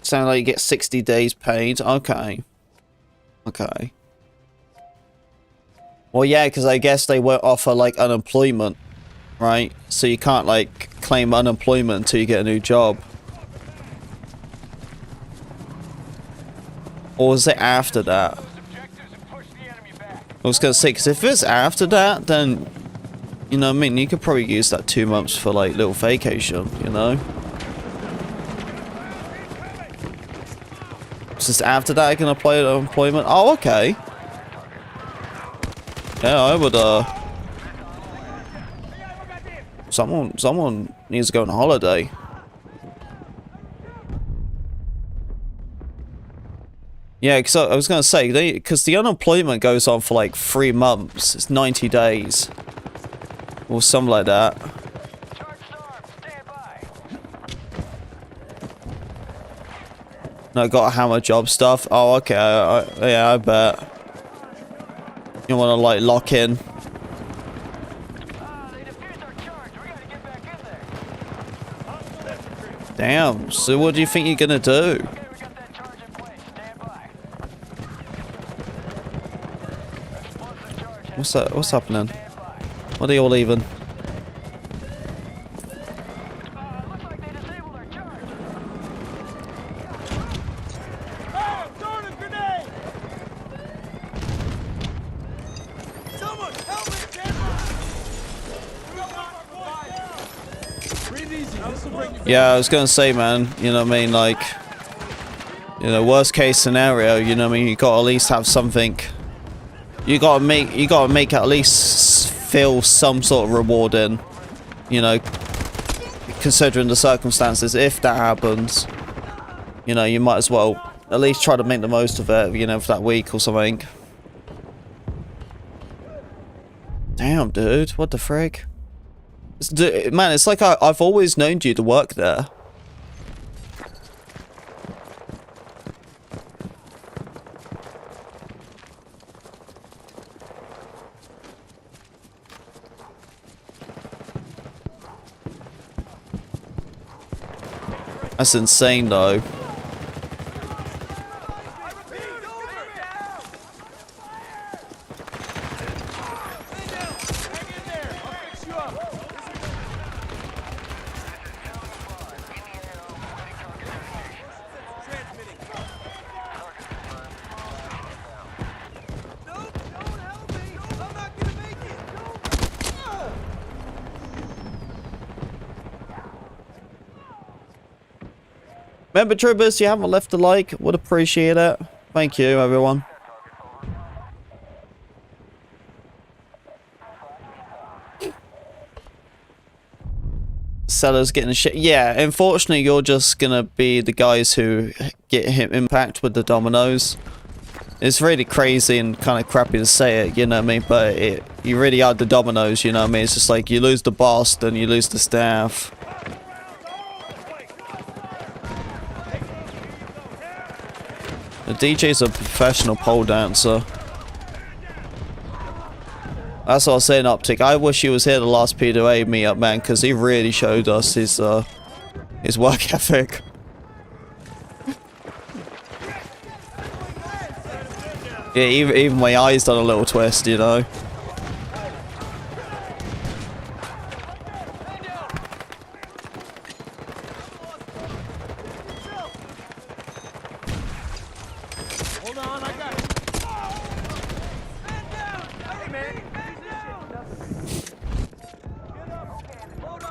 Sound like you get 60 days paid. Okay. Okay. Well, yeah, because I guess they won't offer, like, unemployment, right? So you can't, like, claim unemployment until you get a new job. Or is it after that? I was going to say, because if it's after that, then, you know what I mean? You could probably use that 2 months for, like, little vacation, you know? Just after that I can apply to employment. Oh, okay. Yeah, I would, someone needs to go on holiday. Yeah, because I was going to say, because the unemployment goes on for like 3 months. It's 90 days. Or something like that. No, got a hammer job stuff. Oh, okay. Yeah, I bet. You want to, like, lock in. Damn. So what do you think you're going to do? What's that? What's happening? What are you all leaving? Yeah, I was gonna say, man, you know what I mean, like, you know, worst case scenario, you know what I mean, you gotta at least have something, you gotta make at least feel some sort of reward in, you know, considering the circumstances. If that happens, you know, you might as well at least try to make the most of it, you know, for that week or something. Damn, dude, what the frick? Man, it's like I've always known you to work there. That's insane, though. Remember, troopers, you haven't left a like, would appreciate it. Thank you, everyone. Sellers getting shit. Yeah, unfortunately, you're just gonna be the guys who get hit impact with the dominoes. It's really crazy and kind of crappy to say it, you know what I mean? But you really are the dominoes, you know what I mean? It's just like you lose the boss, then you lose the staff. The DJ's a professional pole dancer. That's what I was saying, Optic. I wish he was here the last PWA meetup, man, because he really showed us his work ethic. Yeah, even my eyes done a little twist, you know. Hold on, I got it.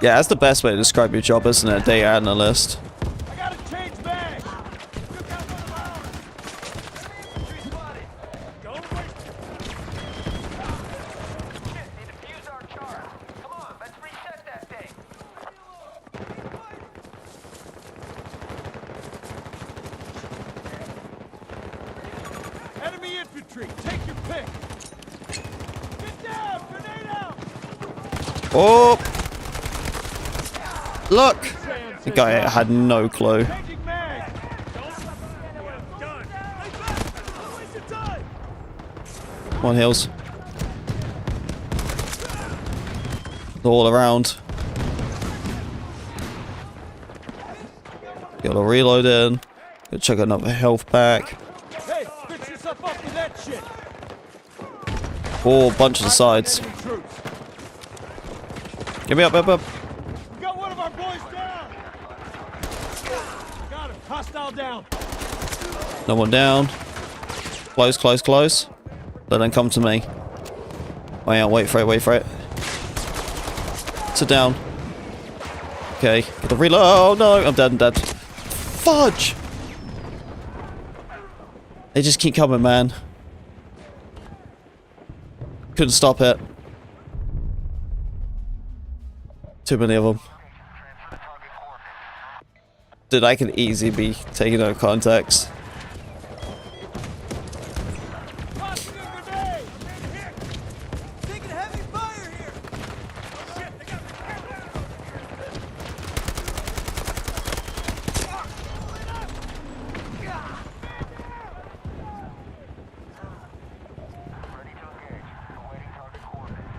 Yeah, that's the best way to describe your job, isn't it? Data analyst. I got to change bags. Don't wait. Shit, they defused our charge. Come on, let's reset that thing. Enemy infantry, take your pick. Get down, grenade out. Oh! Look! The guy had no clue. Changing mag. Done. Don't waste your time. Come on, Hills. All around. Got to reload in. Go check another health pack. Hey, fix yourself up with that shit. Oh, bunch of the sides. Enemy troops. Give me up, up, up. We got one of our boys down. Got him. Hostile down. No one down. Close, close, close. Let them come to me. Wait out, wait for it, wait for it. Sit down. Okay, get the reload. Oh no, I'm dead, I'm dead. Fudge! They just keep coming, man. Couldn't stop it. Too many of them. Dude, I could easily be taken out of context. Tossing a grenade. Taking heavy fire here. Shit, they got Ready to engage. Awaiting target coordinates.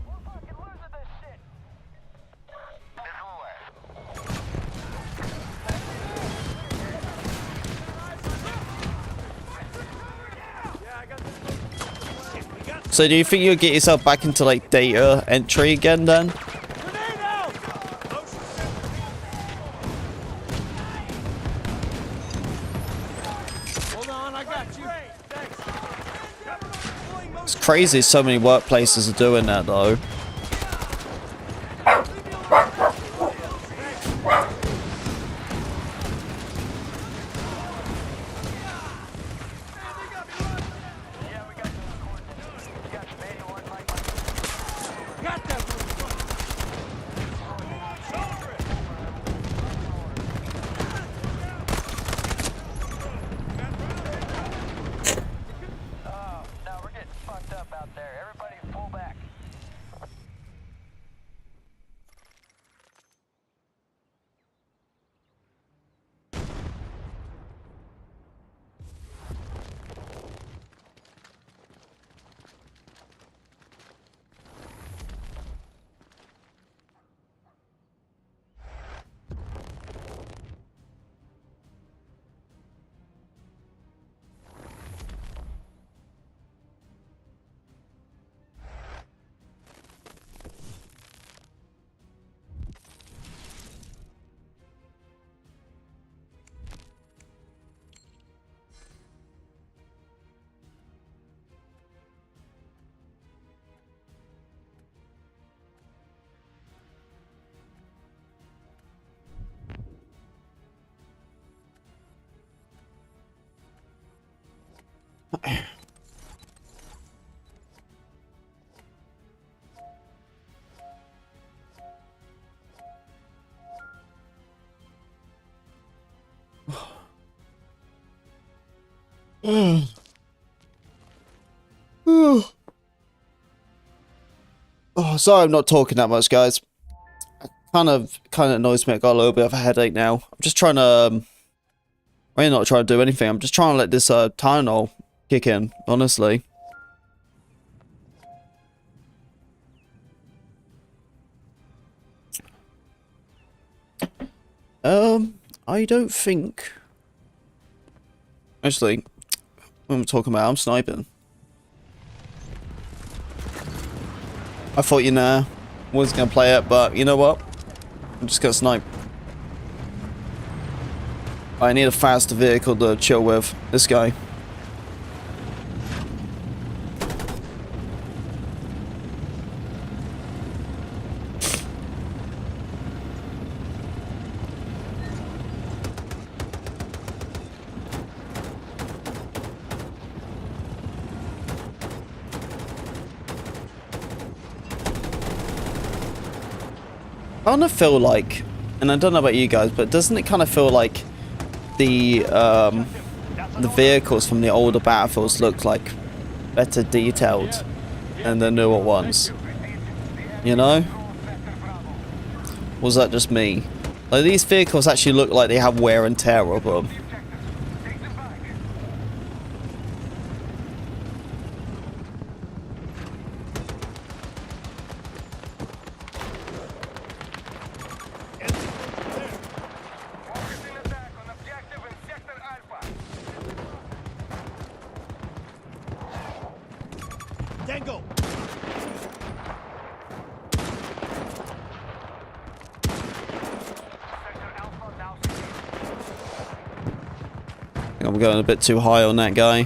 We're fucking losing this shit. Missile away. So do you think you'll get yourself back into like data entry again then? grenade out. Hold on, I got you. Thanks. It's crazy so many workplaces are doing that though. Got that one. Oh, no, we're getting fucked up out there. Everybody pull back. Oh, sorry I'm not talking that much, guys. Kind of annoys me. I got a little bit of a headache now. I'm just trying to, I'm not trying to do anything. I'm just trying to let this Tylenol kick in, honestly. I don't think. Actually, when we're talking about, I'm sniping. I thought, you know, was gonna play it, but you know what? I'm just gonna snipe. I need a faster vehicle to chill with. This guy. I kind of feel like, and I don't know about you guys, but doesn't it kind of feel like the vehicles from the older Battlefields look like better detailed than the newer ones? You know? Was that just me? Like, these vehicles actually look like they have wear and tear on them. Tango. I think I'm going a bit too high on that guy.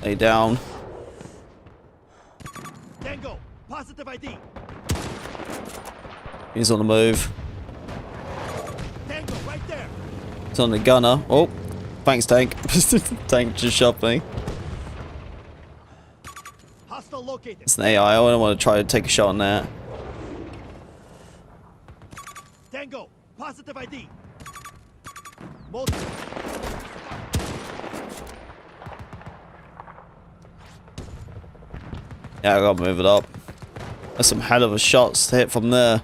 Lay down. Tango. Positive ID. He's on the move. Tango right there. He's on the gunner. Oh, thanks, tank. Tank just shot me. Hostile located. It's an AI. I don't want to try to take a shot on that. Tango. Positive ID. Multiple. Yeah, I gotta move it up. There's some hell of a shots to hit from there.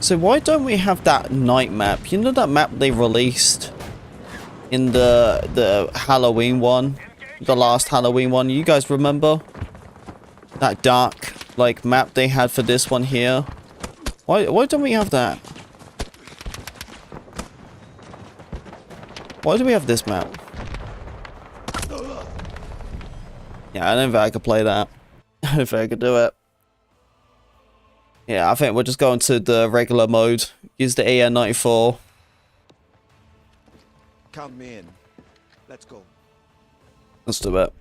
So why don't we have that night map? You know that map they released in the Halloween one? The last Halloween one? You guys remember? That dark, like, map they had for this one here? Why don't we have that? Why do we have this map? Yeah, I don't think I could play that. I don't think I could do it. Yeah, I think we're just going to the regular mode. Use the AN-94. Come in. Let's go. Let's do it.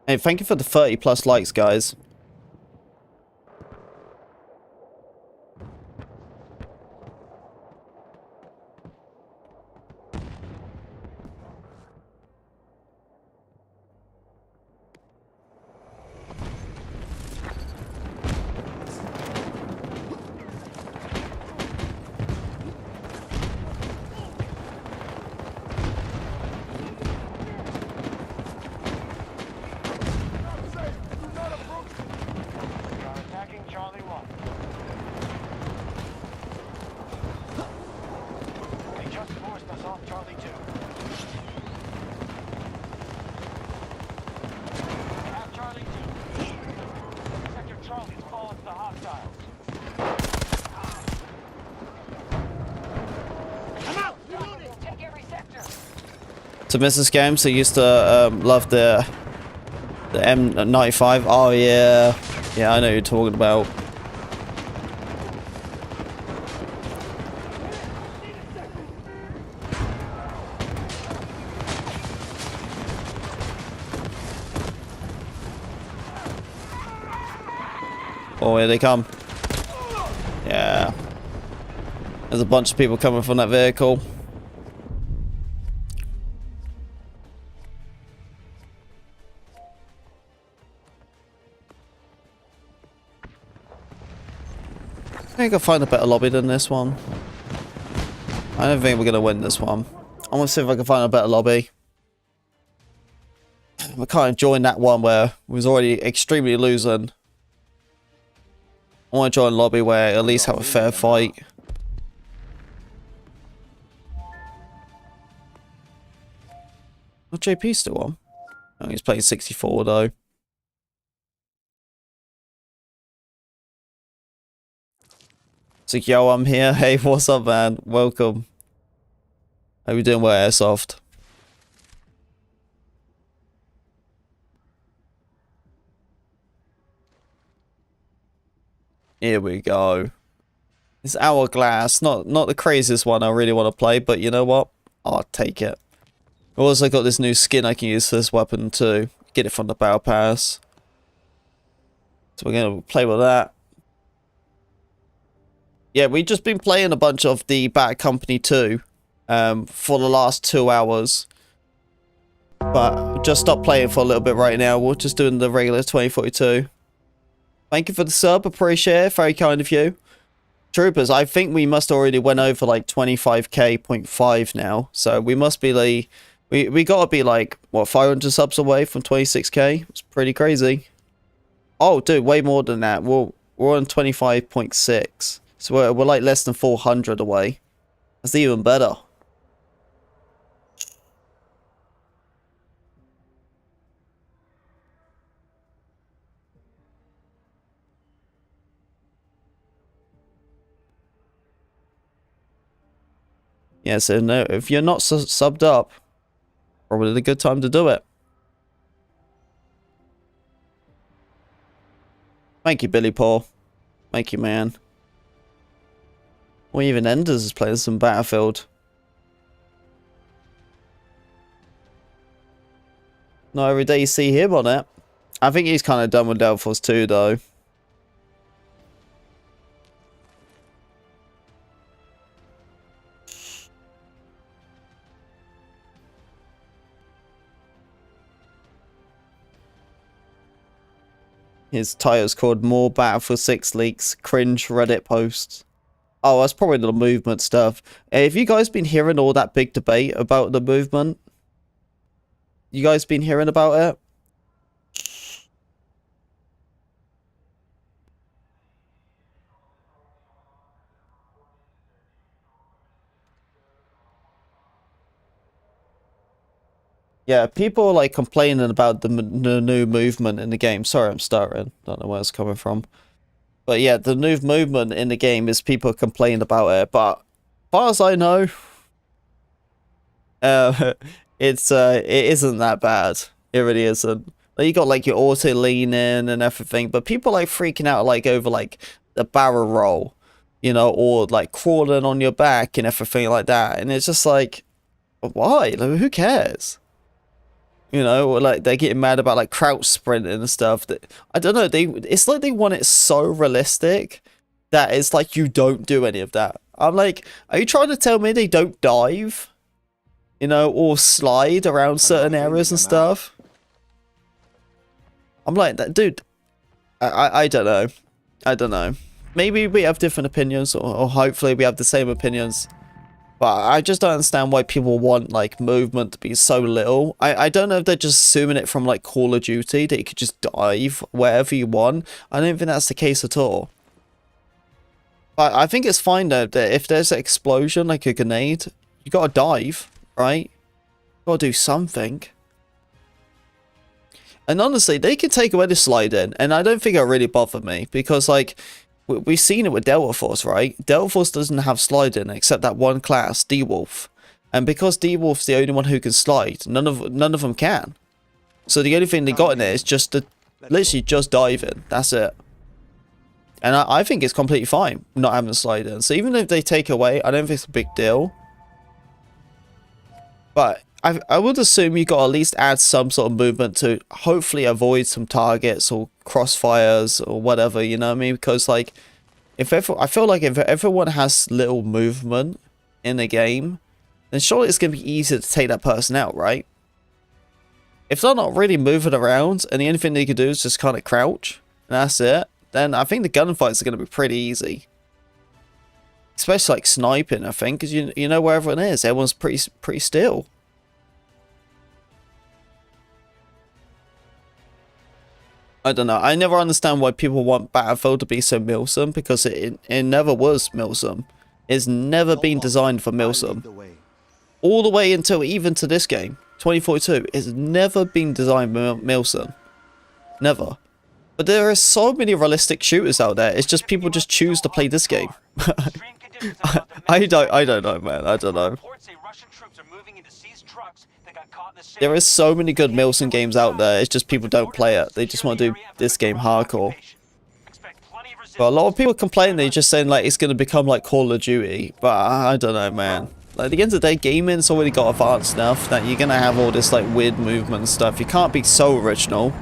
Hey, thank you for the 30+ likes, guys. To miss this game, so used to love the M95. Oh yeah, yeah, I know what you're talking about. Oh, here they come. Yeah, there's a bunch of people coming from that vehicle. I think I'll find a better lobby than this one. I don't think we're going to win this one. I want to see if I can find a better lobby. I can't join that one where we was already extremely losing. I want to join a lobby where at least have a fair fight. What JP still on? Oh, he's playing 64 though. So yo, I'm here. Hey, what's up, man? Welcome. How you doing, well, Airsoft? Here we go. It's Hourglass, not the craziest one I really want to play, but you know what? I'll take it. I've also got this new skin I can use for this weapon too. Get it from the Battle Pass. So we're gonna play with that. Yeah, we've just been playing a bunch of the Bat Company 2 for the last 2 hours. But just stopped playing for a little bit right now. We're just doing the regular 2042. Thank you for the sub, appreciate it. Very kind of you. Troopers, I think we must already went over like 25k.5 now. So we must be like, we gotta be like, what, 500 subs away from 26k? It's pretty crazy. Oh, dude, way more than that. We're on 25.6. So we're like less than 400 away. That's even better. Yeah, so no, if you're not subbed up, probably a good time to do it. Thank you, Billy Paul. Thank you, man. Or even Enders is playing some Battlefield. Not every day you see him on it. I think he's kind of done with Delta Force 2, though. His title's called More Battlefield 6 Leaks, Cringe Reddit Posts. Oh, that's probably the movement stuff. Have you guys been hearing all that big debate about the movement? You guys been hearing about it? Yeah, people are like complaining about the new movement in the game. Sorry, I'm stuttering. Don't know where it's coming from. But yeah, the new movement in the game is people complaining about it. But as far as I know, it isn't that bad. It really isn't. Like, you got like your auto leaning and everything, but people like freaking out like over like the barrel roll, you know, or like crawling on your back and everything like that. And it's just like, why? Like, who cares? You know, or like they're getting mad about like crouch sprinting and stuff. That I don't know. It's like they want it so realistic that it's like you don't do any of that. I'm like, are you trying to tell me they don't dive? You know, or slide around certain areas and stuff? I'm like, that dude. I don't know. I don't know. Maybe we have different opinions, or hopefully we have the same opinions. But I just don't understand why people want, like, movement to be so little. I don't know if they're just assuming it from, like, Call of Duty, that you could just dive wherever you want. I don't think that's the case at all. But I think it's fine, though, that if there's an explosion, like a grenade, you gotta dive, right? You gotta do something. And honestly, they can take away the slide in, and I don't think it really bothered me, because, like, we've seen it with Delta Force, right? Delta Force doesn't have slide in except that one class, D-Wolf. And because D-Wolf's the only one who can slide, none of them can. So the only thing they got in it is just to literally just dive in. That's it. And I think it's completely fine not having a slide in. So even if they take away, I don't think it's a big deal. But I would assume you got to at least add some sort of movement to hopefully avoid some targets or crossfires or whatever, you know what I mean? Because like, I feel like if everyone has little movement in the game, then surely it's going to be easier to take that person out, right? If they're not really moving around and the only thing they can do is just kind of crouch, and that's it, then I think the gunfights are going to be pretty easy. Especially like sniping, I think, because you know where everyone is. Everyone's pretty still. I don't know. I never understand why people want Battlefield to be so milsome, because it never was milsome. It's never been designed for milsome. All the way until even to this game, 2042, it's never been designed for milsome. Never. But there are so many realistic shooters out there. It's just people just choose to play this game. I don't know, man. I don't know. There is so many good milsim games out there. It's just people don't play it. They just want to do this game hardcore. But a lot of people complain. They're just saying like it's going to become like Call of Duty. But I don't know, man. Like at the end of the day, gaming's already got advanced enough that you're going to have all this like weird movement and stuff. You can't be so original.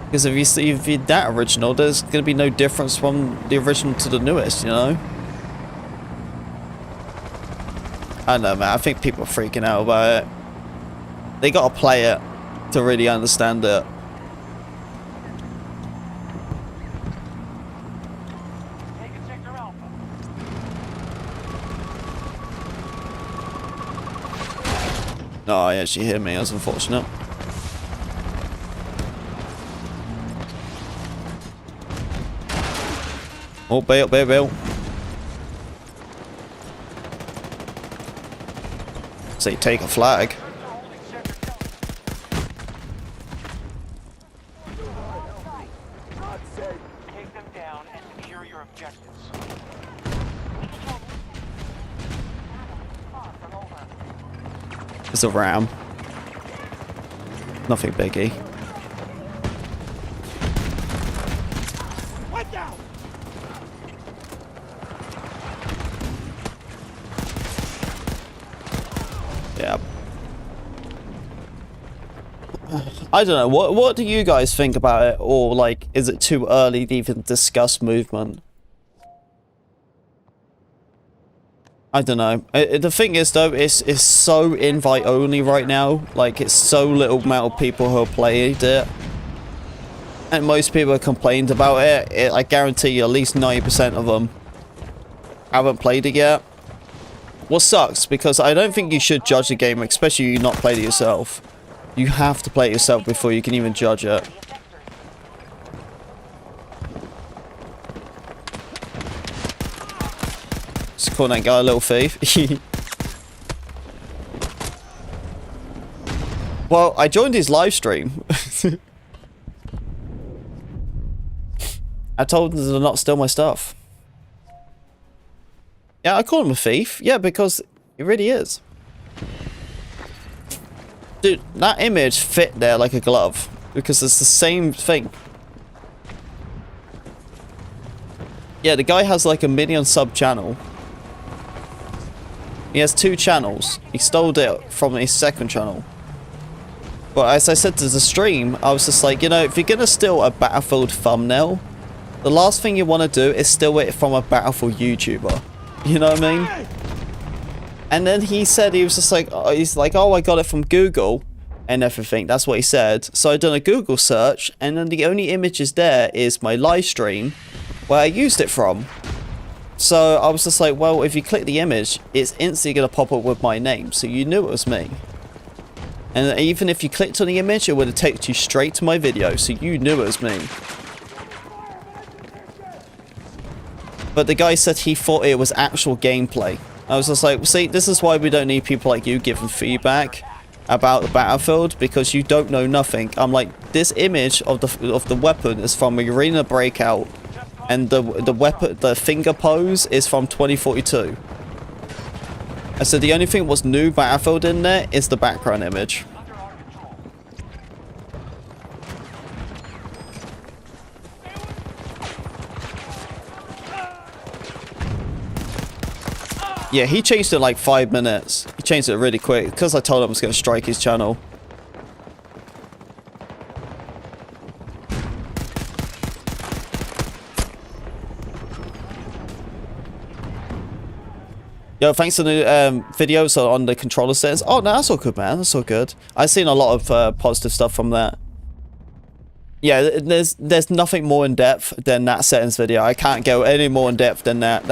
Because if you're that original, there's going to be no difference from the original to the newest, you know? I don't know, man. I think people are freaking out about it. They got to play it to really understand it. Oh, yeah, she hit me. That's unfortunate. Oh, bail. Say, take a flag. Take them down and secure your objectives. It's a ram. Nothing biggie. Yeah. I don't know. What do you guys think about it? Or like, is it too early to even discuss movement? I don't know. The thing is though, it's so invite only right now. Like it's so little amount of people who have played it, and most people have complained about it. I guarantee you, at least 90% of them haven't played it yet. What sucks, because I don't think you should judge a game, especially you not played it yourself. You have to play it yourself before you can even judge it. Just call that guy a little thief. Well, I joined his live stream. I told him to not steal my stuff. Yeah, I call him a thief. Yeah, because it really is. Dude, that image fit there like a glove. Because it's the same thing. Yeah, the guy has like a 1 million sub channel. He has 2 channels. He stole it from his second channel. But as I said to the stream, I was just like, you know, if you're gonna steal a Battlefield thumbnail, the last thing you want to do is steal it from a Battlefield YouTuber. You know what I mean? And then he said, he was just like, oh, he's like, oh, I got it from Google and everything. That's what he said. So I done a Google search, and then the only images there is my live stream where I used it from. So I was just like, well, if you click the image, it's instantly going to pop up with my name. So you knew it was me. And even if you clicked on the image, it would have taken you straight to my video. So you knew it was me. But the guy said he thought it was actual gameplay. I was just like, see, this is why we don't need people like you giving feedback about the Battlefield, because you don't know nothing. I'm like, this image of the weapon is from Arena Breakout, and the finger pose is from 2042. I said the only thing was new Battlefield in there is the background image. Yeah, he changed it in like 5 minutes. He changed it really quick because I told him I was going to strike his channel. Yo, thanks to the videos on the controller settings. Oh, no, that's all good, man. That's all good. I've seen a lot of positive stuff from that. Yeah, there's nothing more in depth than that settings video. I can't go any more in depth than that.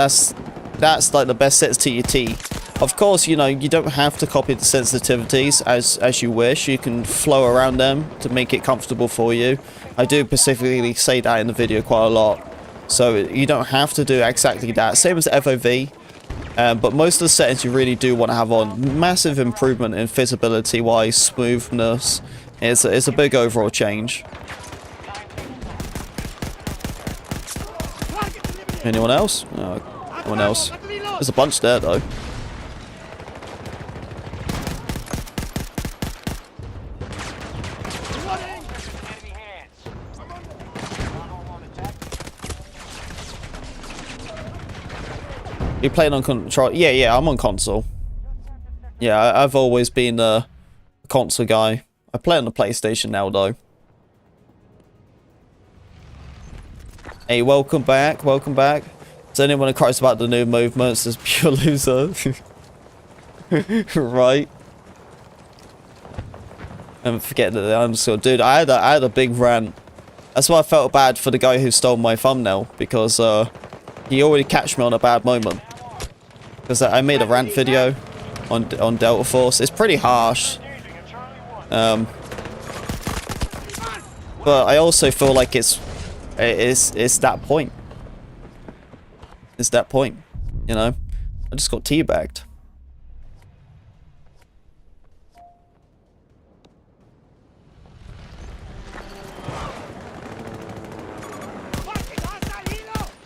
That's like the best sensitivity. Of course, you know, you don't have to copy the sensitivities as you wish. You can flow around them to make it comfortable for you. I do specifically say that in the video quite a lot. So you don't have to do exactly that. Same as FOV. But most of the settings you really do want to have on. Massive improvement in visibility wise, smoothness. It's a big overall change. Anyone else? No, no one else. There's a bunch there though. You playing on control? Yeah, I'm on console. Yeah, I've always been a console guy. I play on the PlayStation now, though. Hey, welcome back, welcome back. Does anyone who cries about the new movements is pure loser? Right. And forget that I'm still... Dude, I had a big rant. That's why I felt bad for the guy who stole my thumbnail, because he already catched me on a bad moment. Because I made a rant video on Delta Force. It's pretty harsh. But I also feel like it's that point. It's that point, you know? I just got teabagged.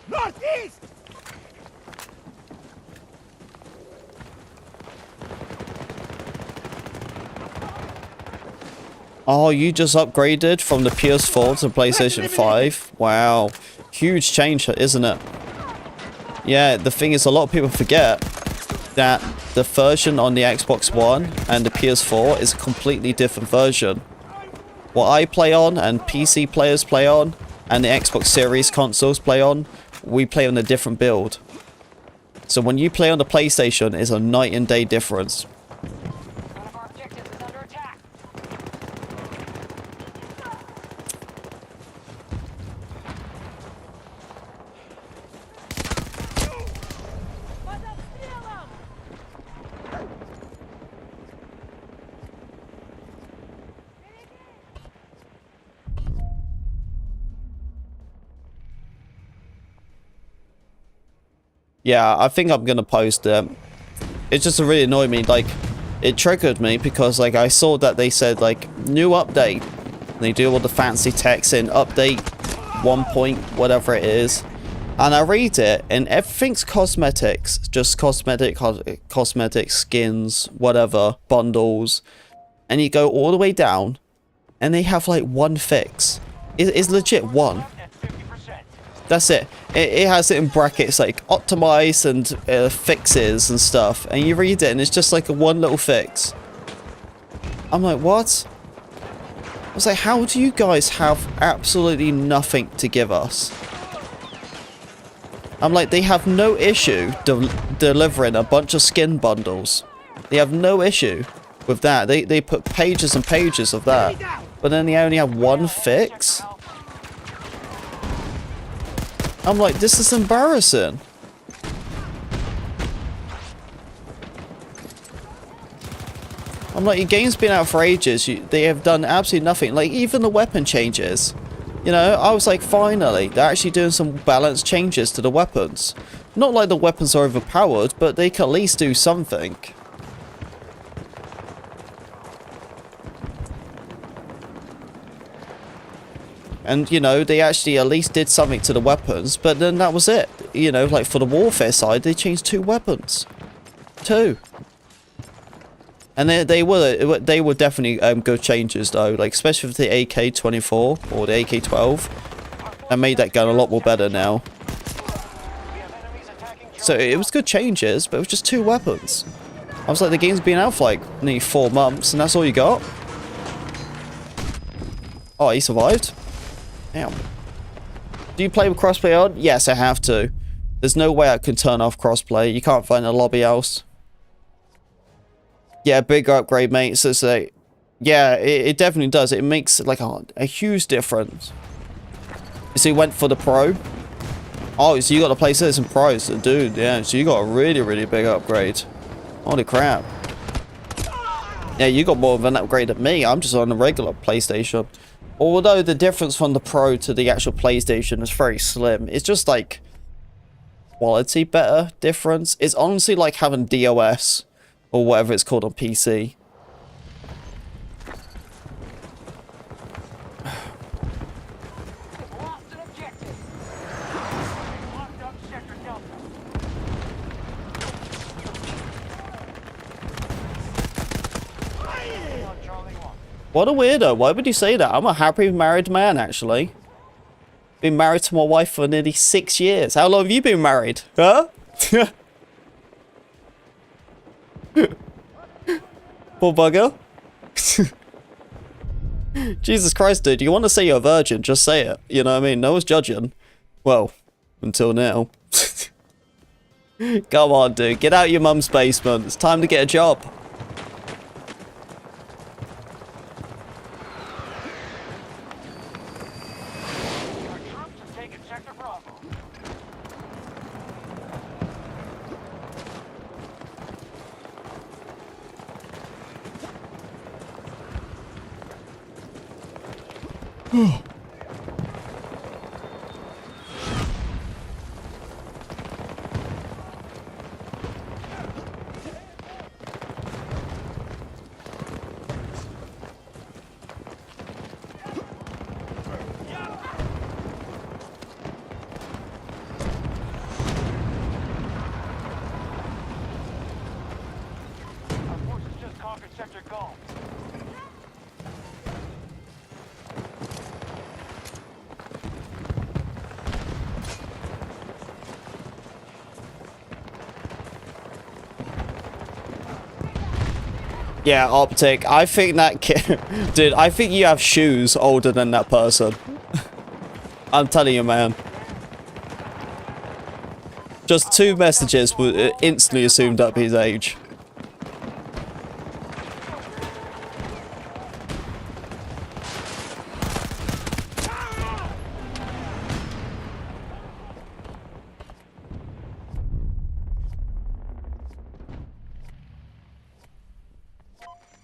Northeast! Oh, you just upgraded from the PS4 to PlayStation 5? Wow. Huge change, isn't it? Yeah, the thing is, a lot of people forget that the version on the Xbox One and the PS4 is a completely different version. What I play on, and PC players play on, and the Xbox Series consoles play on, we play on a different build. So when you play on the PlayStation, it's a night and day difference. One of our objectives is under attack. Yeah, I think I'm gonna post it. It just really annoyed me, like, it triggered me because, like, I saw that they said, like, new update. They do all the fancy text in update 1 point, whatever it is. And I read it, and everything's cosmetics. Just cosmetic skins, whatever, bundles. And you go all the way down, and they have, like, one fix. It's legit one. At 50%. That's it. It has it in brackets like optimize and fixes and stuff. And you read it and it's just like a one little fix. I'm like, what? I was like, how do you guys have absolutely nothing to give us? I'm like, they have no issue delivering a bunch of skin bundles. They have no issue with that. They put pages and pages of that. But then they only have one fix? I'm like, this is embarrassing. I'm like, your game's been out for ages. They have done absolutely nothing. Like, even the weapon changes. You know, I was like, finally, they're actually doing some balance changes to the weapons. Not like the weapons are overpowered, but they can at least do something. And, you know, they actually at least did something to the weapons, but then that was it. You know, like for the warfare side, they changed 2 weapons. 2. And they were definitely good changes though, like especially for the AK-24 or the AK-12. That made that gun a lot more better now. So it was good changes, but it was just 2 weapons. I was like, the game's been out for like nearly 4 months, and that's all you got? Oh, he survived? Damn. Do you play with crossplay on? Yes, I have to. There's no way I can turn off crossplay. You can't find a lobby else. Yeah, big upgrade, mate. So it's like, yeah, it definitely does. It makes like a huge difference. So he went for the Pro. Oh, so you got the PlayStation Pros, dude. Yeah, so you got a really, really big upgrade. Holy crap. Yeah, you got more of an upgrade than me. I'm just on a regular PlayStation. Although the difference from the Pro to the actual PlayStation is very slim. It's just like quality better difference. It's honestly like having DOS or whatever it's called on PC. Lost an objective. Locked up sector Delta. On Charlie 1. What a weirdo. Why would you say that? I'm a happy married man, actually. Been married to my wife for nearly 6 years. How long have you been married? Huh? Poor bugger. Jesus Christ, dude. You want to say you're a virgin, just say it. You know what I mean? No one's judging. Well, until now. Come on, dude. Get out of your mum's basement. It's time to get a job. Our troops have taken sector Bravo. Our forces just conquered sector Golf. Yeah, Optic. I think that kid... Dude, I think you have shoes older than that person. I'm telling you, man. Just 2 messages were instantly assumed up his age.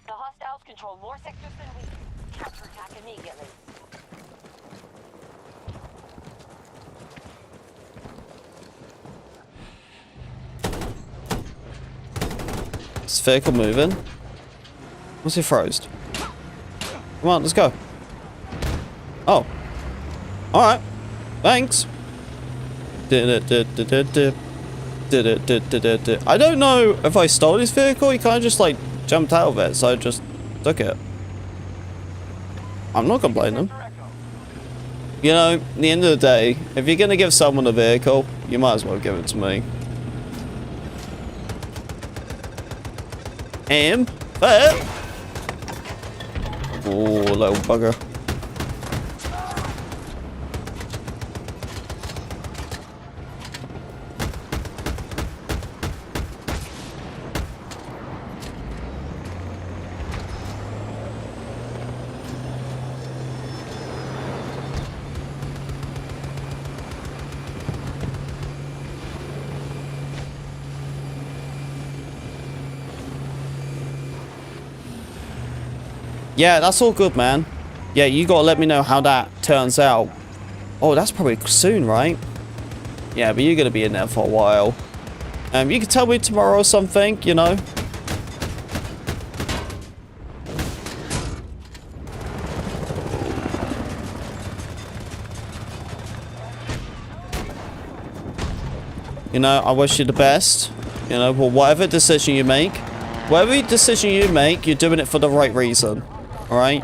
The hostiles control more sectors than we do. Counterattack immediately. Is the vehicle moving? What's it frozen? Come on, let's go. Oh. Alright. Thanks. I don't know if I stole his vehicle. He kind of just like jumped out of it, so I just took it. I'm not gonna blame him. You know, at the end of the day, if you're gonna give someone a vehicle, you might as well give it to me. Oh, little bugger. Yeah, that's all good, man. Yeah, you gotta let me know how that turns out. Oh, that's probably soon, right? Yeah, but you're gonna be in there for a while. You can tell me tomorrow or something, you know? You know, I wish you the best. You know, well, whatever decision you make, you're doing it for the right reason. Alright?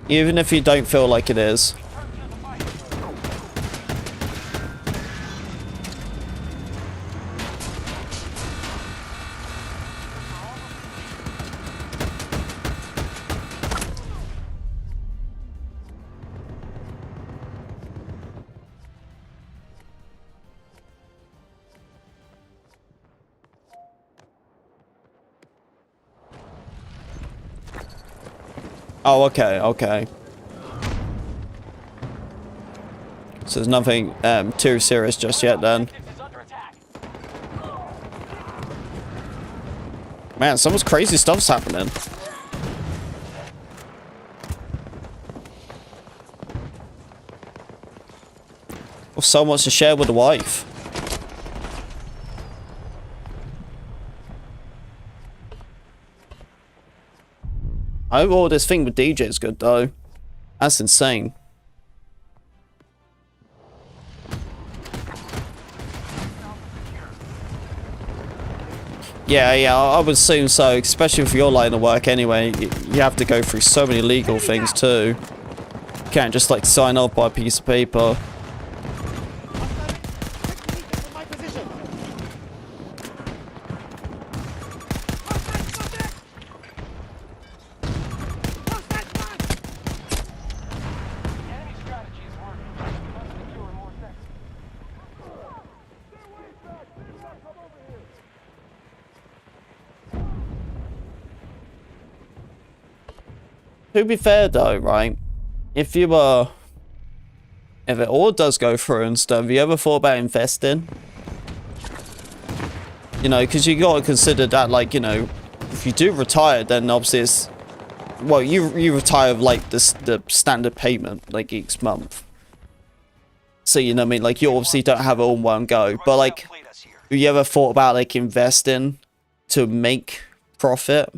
Even if you don't feel like it is. Oh, okay, okay. So there's nothing too serious just yet then. Objective is under attack. Man, so much crazy stuff's happening. Well, so much to share with the wife. I hope all this thing with DJ is good though. That's insane. Yeah, I would assume so, especially if you're line of work anyway. You have to go through so many legal things too. You can't just like sign off by a piece of paper. Enemy strategy is working. We must secure more sectors. To be fair though, right? If it all does go through and stuff, have you ever thought about investing? You know, because you got to consider that, like, you know, if you do retire, then obviously it's, well, you retire with, like, the standard payment, like, each month. So, you know what I mean? Like, you obviously don't have it all in one go. But, like, have you ever thought about, like, investing to make profit?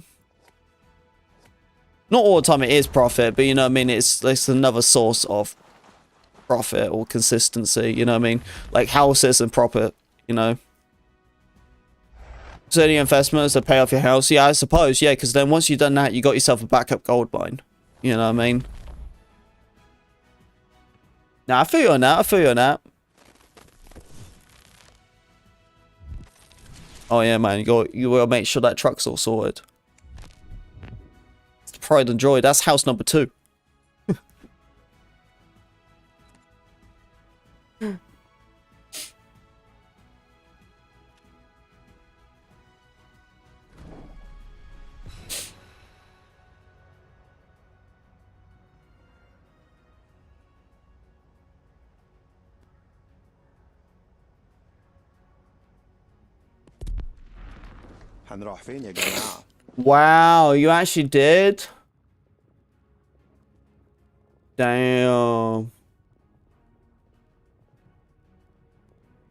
Not all the time it is profit, but, you know what I mean? It's another source of profit or consistency, you know what I mean? Like, houses and profit, you know? So any investments that pay off your house? Yeah, I suppose, yeah, because then once you've done that, you got yourself a backup gold mine. You know what I mean? Nah, I feel you on that, I feel you on that. Oh yeah, man, you gotta make sure that truck's all sorted. It's the pride and joy, that's house number 2. هنروح فين يا جماعة؟ Wow, you actually did? Damn.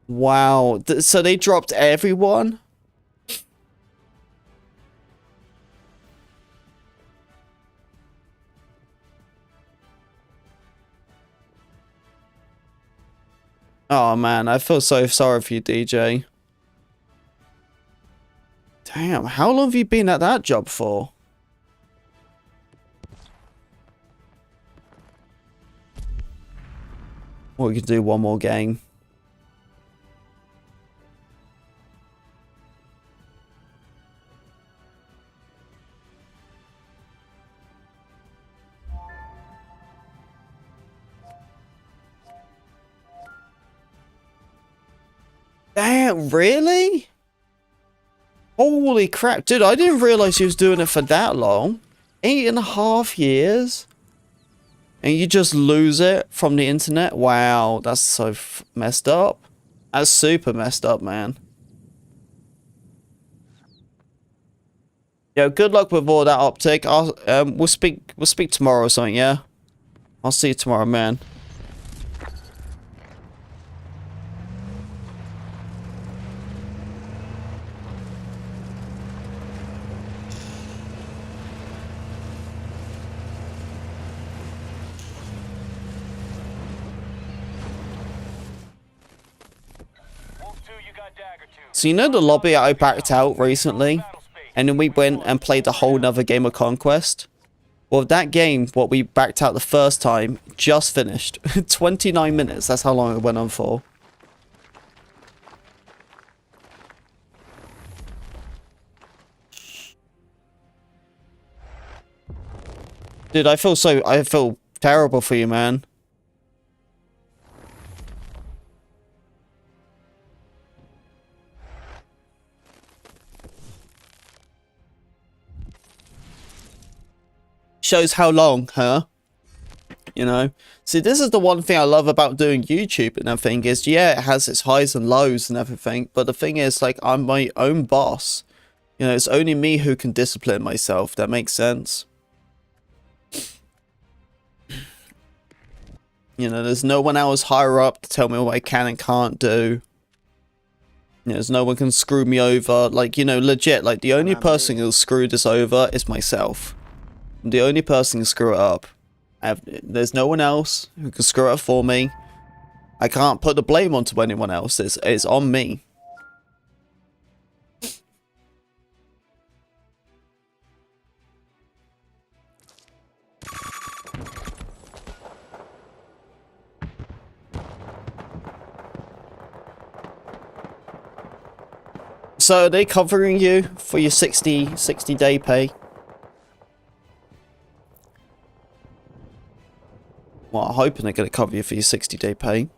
Wow. So they dropped everyone? Oh man, I feel so sorry for you, DJ. Damn, how long have you been at that job for? Well, we can do one more game. Damn, really? Holy crap, dude, I didn't realize he was doing it for that long. 8.5 years? And you just lose it from the internet? Wow, that's so messed up. That's super messed up, man. Yo, good luck with all that, Optic. We'll speak tomorrow or something, yeah? I'll see you tomorrow, man. So you know the lobby I backed out recently? And then we went and played a whole nother game of Conquest? Well, that game, what we backed out the first time, just finished. 29 minutes, that's how long it went on for. Dude, I feel terrible for you, man. Shows how long, huh? You know? See, this is the one thing I love about doing YouTube and everything is, yeah, it has its highs and lows and everything, but the thing is, like, I'm my own boss. You know, it's only me who can discipline myself. That makes sense. You know, there's no one else higher up to tell me what I can and can't do. You know, there's no one can screw me over. Like, you know, legit, like, the only person who'll screw this over is myself. I'm the only person who screw it up. There's no one else who can screw it up for me. I can't put the blame onto anyone else. It's on me. So are they covering you for your 60 day pay? Well, I'm hoping they're going to cover you for your 60-day pay.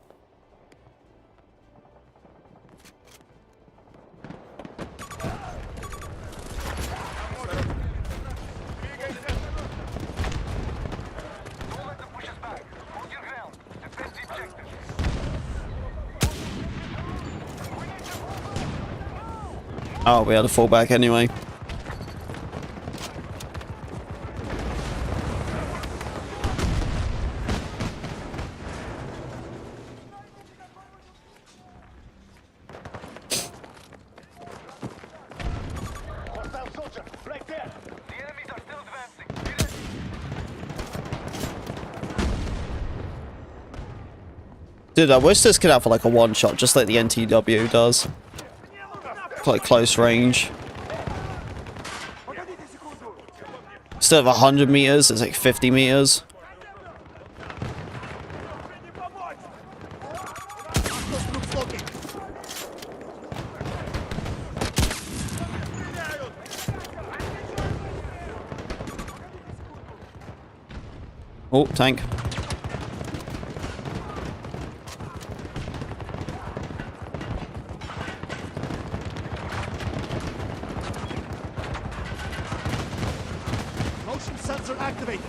Oh, we had a fallback anyway. Dude, I wish this could have like a one-shot, just like the NTW does. Like close range. Instead of 100 meters, it's like 50 meters. Oh, tank. Motion sensor activated.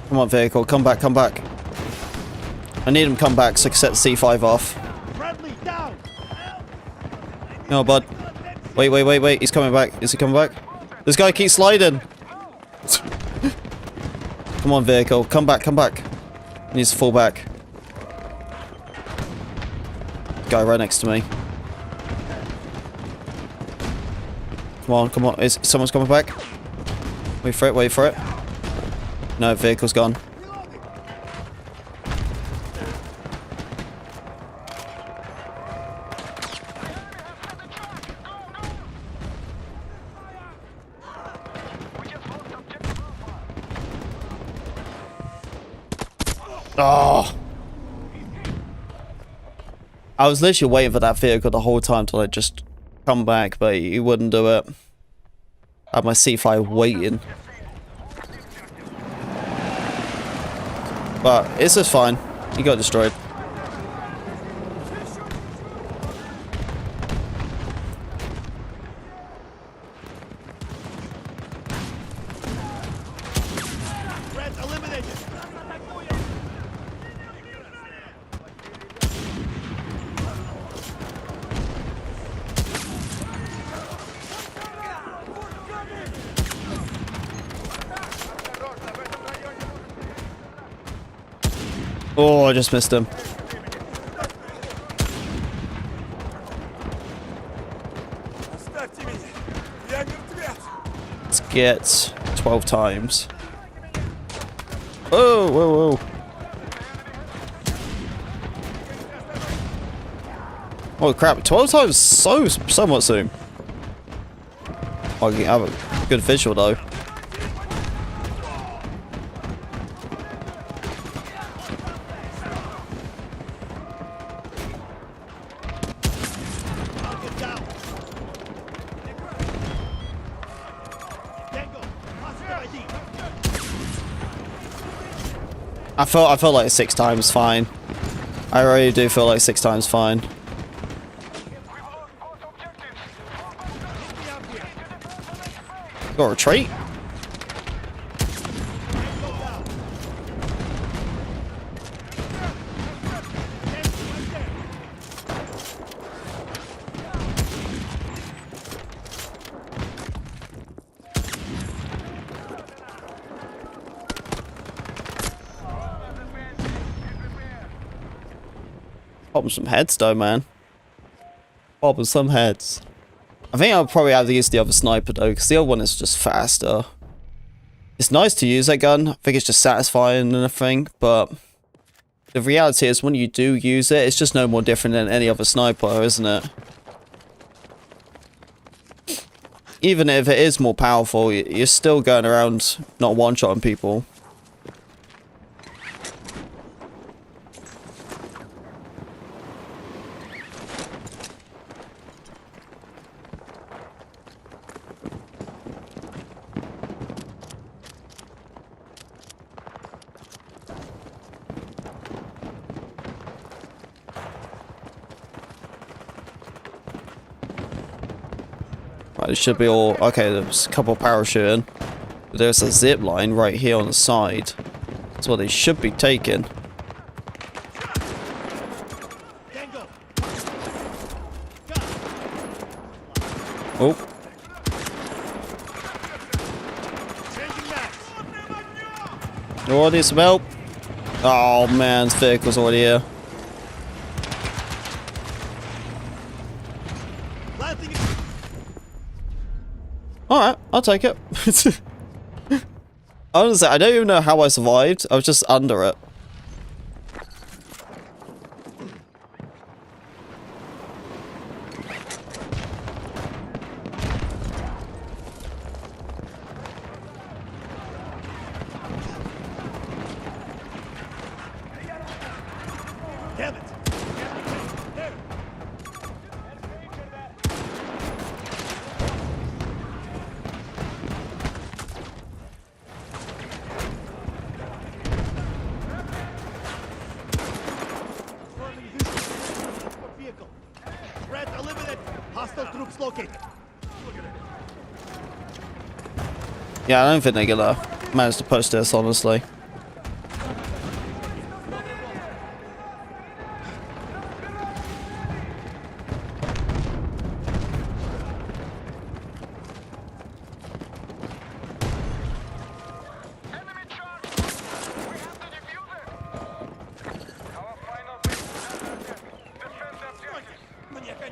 Come on, vehicle. Come back, come back. I need him to come back so I can set the C5 off. Bradley down. No, bud. Wait, wait, wait, wait. He's coming back. Is he coming back? This guy keeps sliding. Come on, vehicle. Come back, come back. He needs to fall back. Guy right next to me. Come on, come on. Is someone's coming back? Wait for it, wait for it. No, vehicle's gone. Oh! I was literally waiting for that vehicle the whole time till I just come back, but he wouldn't do it. I had my C5 waiting. But it's just fine. He got destroyed. Threat eliminated. Oh, I just missed him. Let's get 12 times. Oh, whoa, whoa. Oh crap, 12 times somewhat soon. I can have a good visual though. I felt like 6 times fine. I really do feel like 6 times fine. Got a retreat? Pop some heads though, man. Pop some heads. I think I'll probably have to use the other sniper though, because the other one is just faster. It's nice to use that gun. I think it's just satisfying and everything, but the reality is when you do use it, it's just no more different than any other sniper, isn't it? Even if it is more powerful, you're still going around not one-shotting people. Right, it should be all... Okay, there's a couple parachuting. But there's a zip line right here on the side. That's what they should be taking. Oh. Oh, need some help. Oh man, this vehicle's already here. Alright, I'll take it. Honestly, I don't even know how I survived. I was just under it. Damn it! Vehicle. Rant eliminated. Hostile troops located. Yeah, I don't think they're gonna manage to push this, honestly.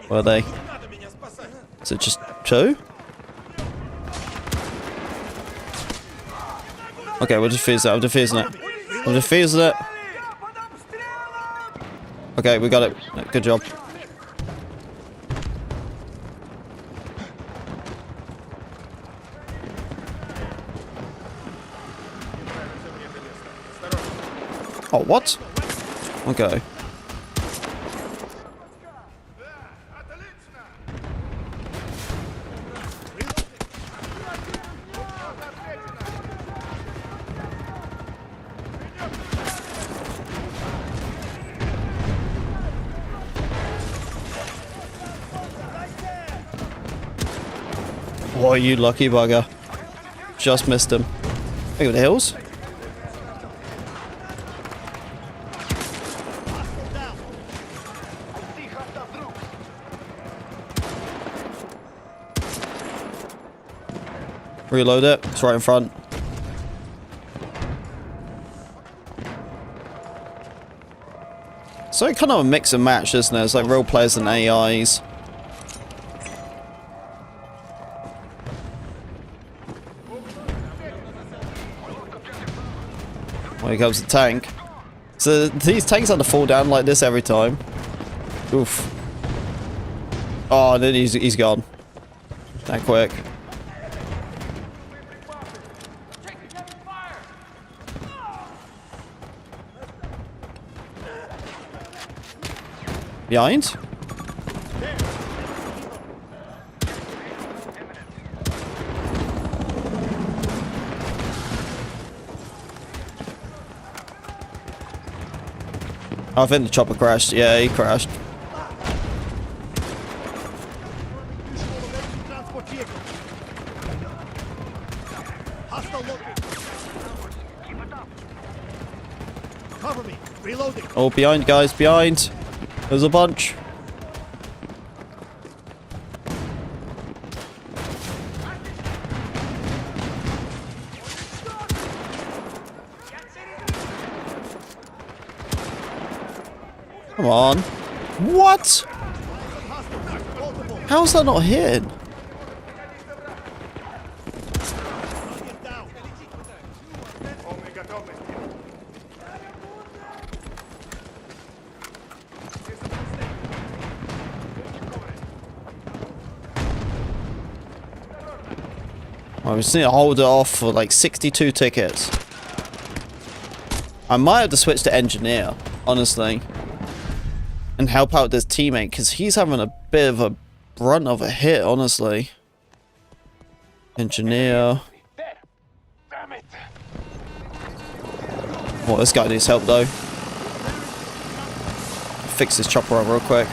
Were they? Is it just two? Okay, we'll defuse it. I'm defusing it. I'm defusing it. Okay, we got it. Good job. Oh, what? Okay. Oh, you lucky bugger. Just missed him. Look at the hills. Reload it. It's right in front. So kind of a mix and match, isn't it? It's like real players and AIs. Here comes the tank. So these tanks have to fall down like this every time. Oof. Oh, and then he's gone. That quick. Behind? I think the chopper crashed. Yeah, he crashed. Cover me. Reloading. Oh, behind, guys, behind. There's a bunch. Come on. What? How's that not hitting? I just need to hold it off for like 62 tickets. I might have to switch to engineer, honestly. And help out this teammate, because he's having a bit of a brunt of a hit, honestly. Engineer. Oh, this guy needs help, though. Fix this chopper up real quick.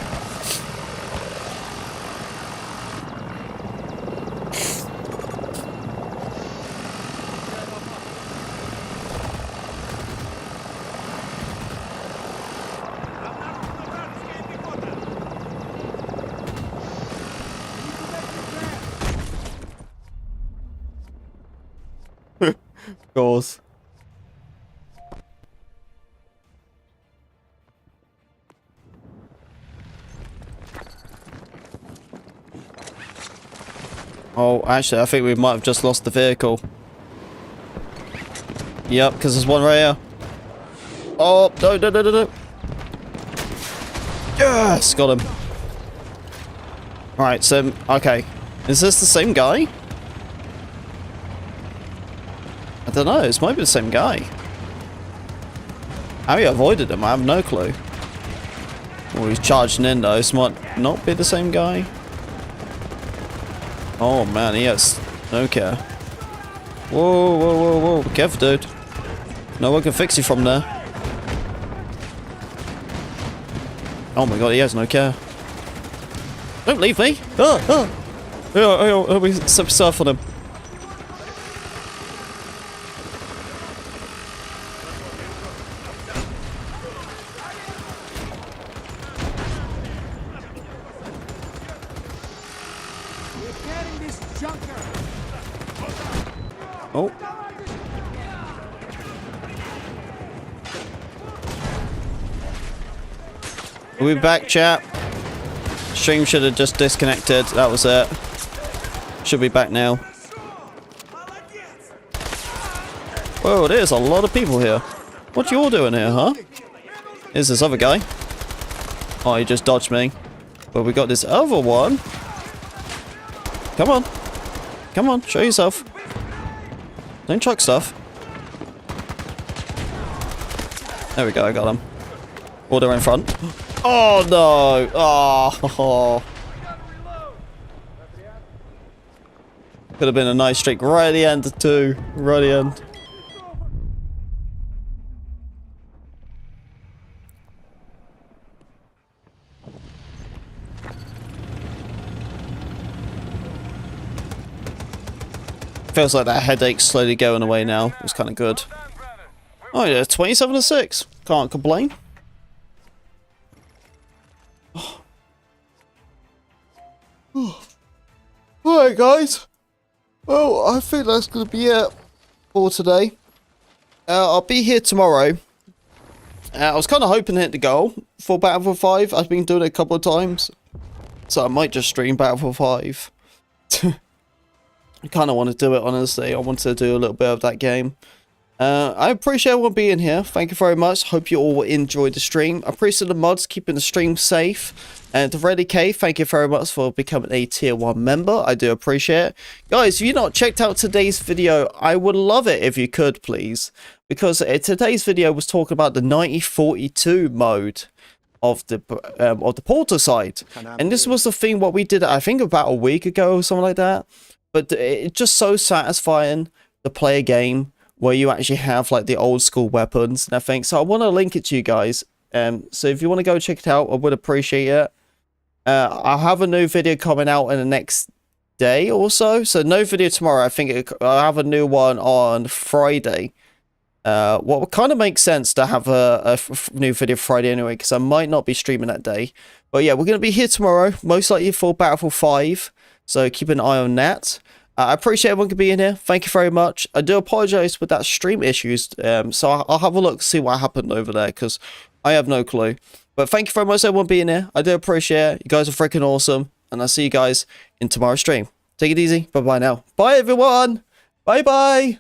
Of course. Oh, actually, I think we might have just lost the vehicle. Yep, because there's one right here. Oh, no, no, no, no, no. Yes, got him. Alright, so, okay. Is this the same guy? I don't know, this might be the same guy. How he avoided him, I have no clue. Oh, he's charging in though, this might not be the same guy. Oh man, he has no care. Whoa, whoa, whoa, whoa, be careful dude. No one can fix you from there. Oh my god, he has no care. Don't leave me! We surf on him. Oh. We're back, chat. Stream should have just disconnected. That was it. Should be back now. Whoa, there's a lot of people here. What you all doing here, huh? Here's this other guy. Oh, he just dodged me. But we got this other one. Come on. Come on, show yourself. Don't chuck stuff. There we go, I got him. Order in front. Oh no! Oh. Could have been a nice streak right at the end too. Right at the end. Feels like that headache's slowly going away now. It's kind of good. Oh yeah, 27-6. Can't complain. Alright guys. Well, I think that's going to be it for today. I'll be here tomorrow. I was kind of hoping to hit the goal for Battlefield 5. I've been doing it a couple of times. So I might just stream Battlefield 5. I kind of want to do it, honestly. I want to do a little bit of that game. I appreciate everyone being here. Thank you very much. Hope you all enjoyed the stream. I appreciate the mods keeping the stream safe. And to Reddy K, thank you very much for becoming a tier 1 member. I do appreciate it. Guys, if you've not checked out today's video, I would love it if you could, please. Because today's video was talking about the 9042 mode of the Porter side. And this was the thing what we did, I think, about a week ago or something like that. But it's just so satisfying to play a game where you actually have like the old school weapons and everything. So I want to link it to you guys. So if you want to go check it out, I would appreciate it. I'll have a new video coming out in the next day or so. So no video tomorrow. I think I'll have a new one on Friday. What kind of makes sense to have a new video Friday anyway, because I might not be streaming that day. But yeah, we're going to be here tomorrow, most likely for Battlefield 5. So keep an eye on that. I appreciate everyone being here. Thank you very much. I do apologize with that stream issues. So I'll have a look, see what happened over there, because I have no clue. But thank you very much everyone being here. I do appreciate it. You guys are freaking awesome. And I'll see you guys in tomorrow's stream. Take it easy. Bye-bye now. Bye, everyone. Bye-bye.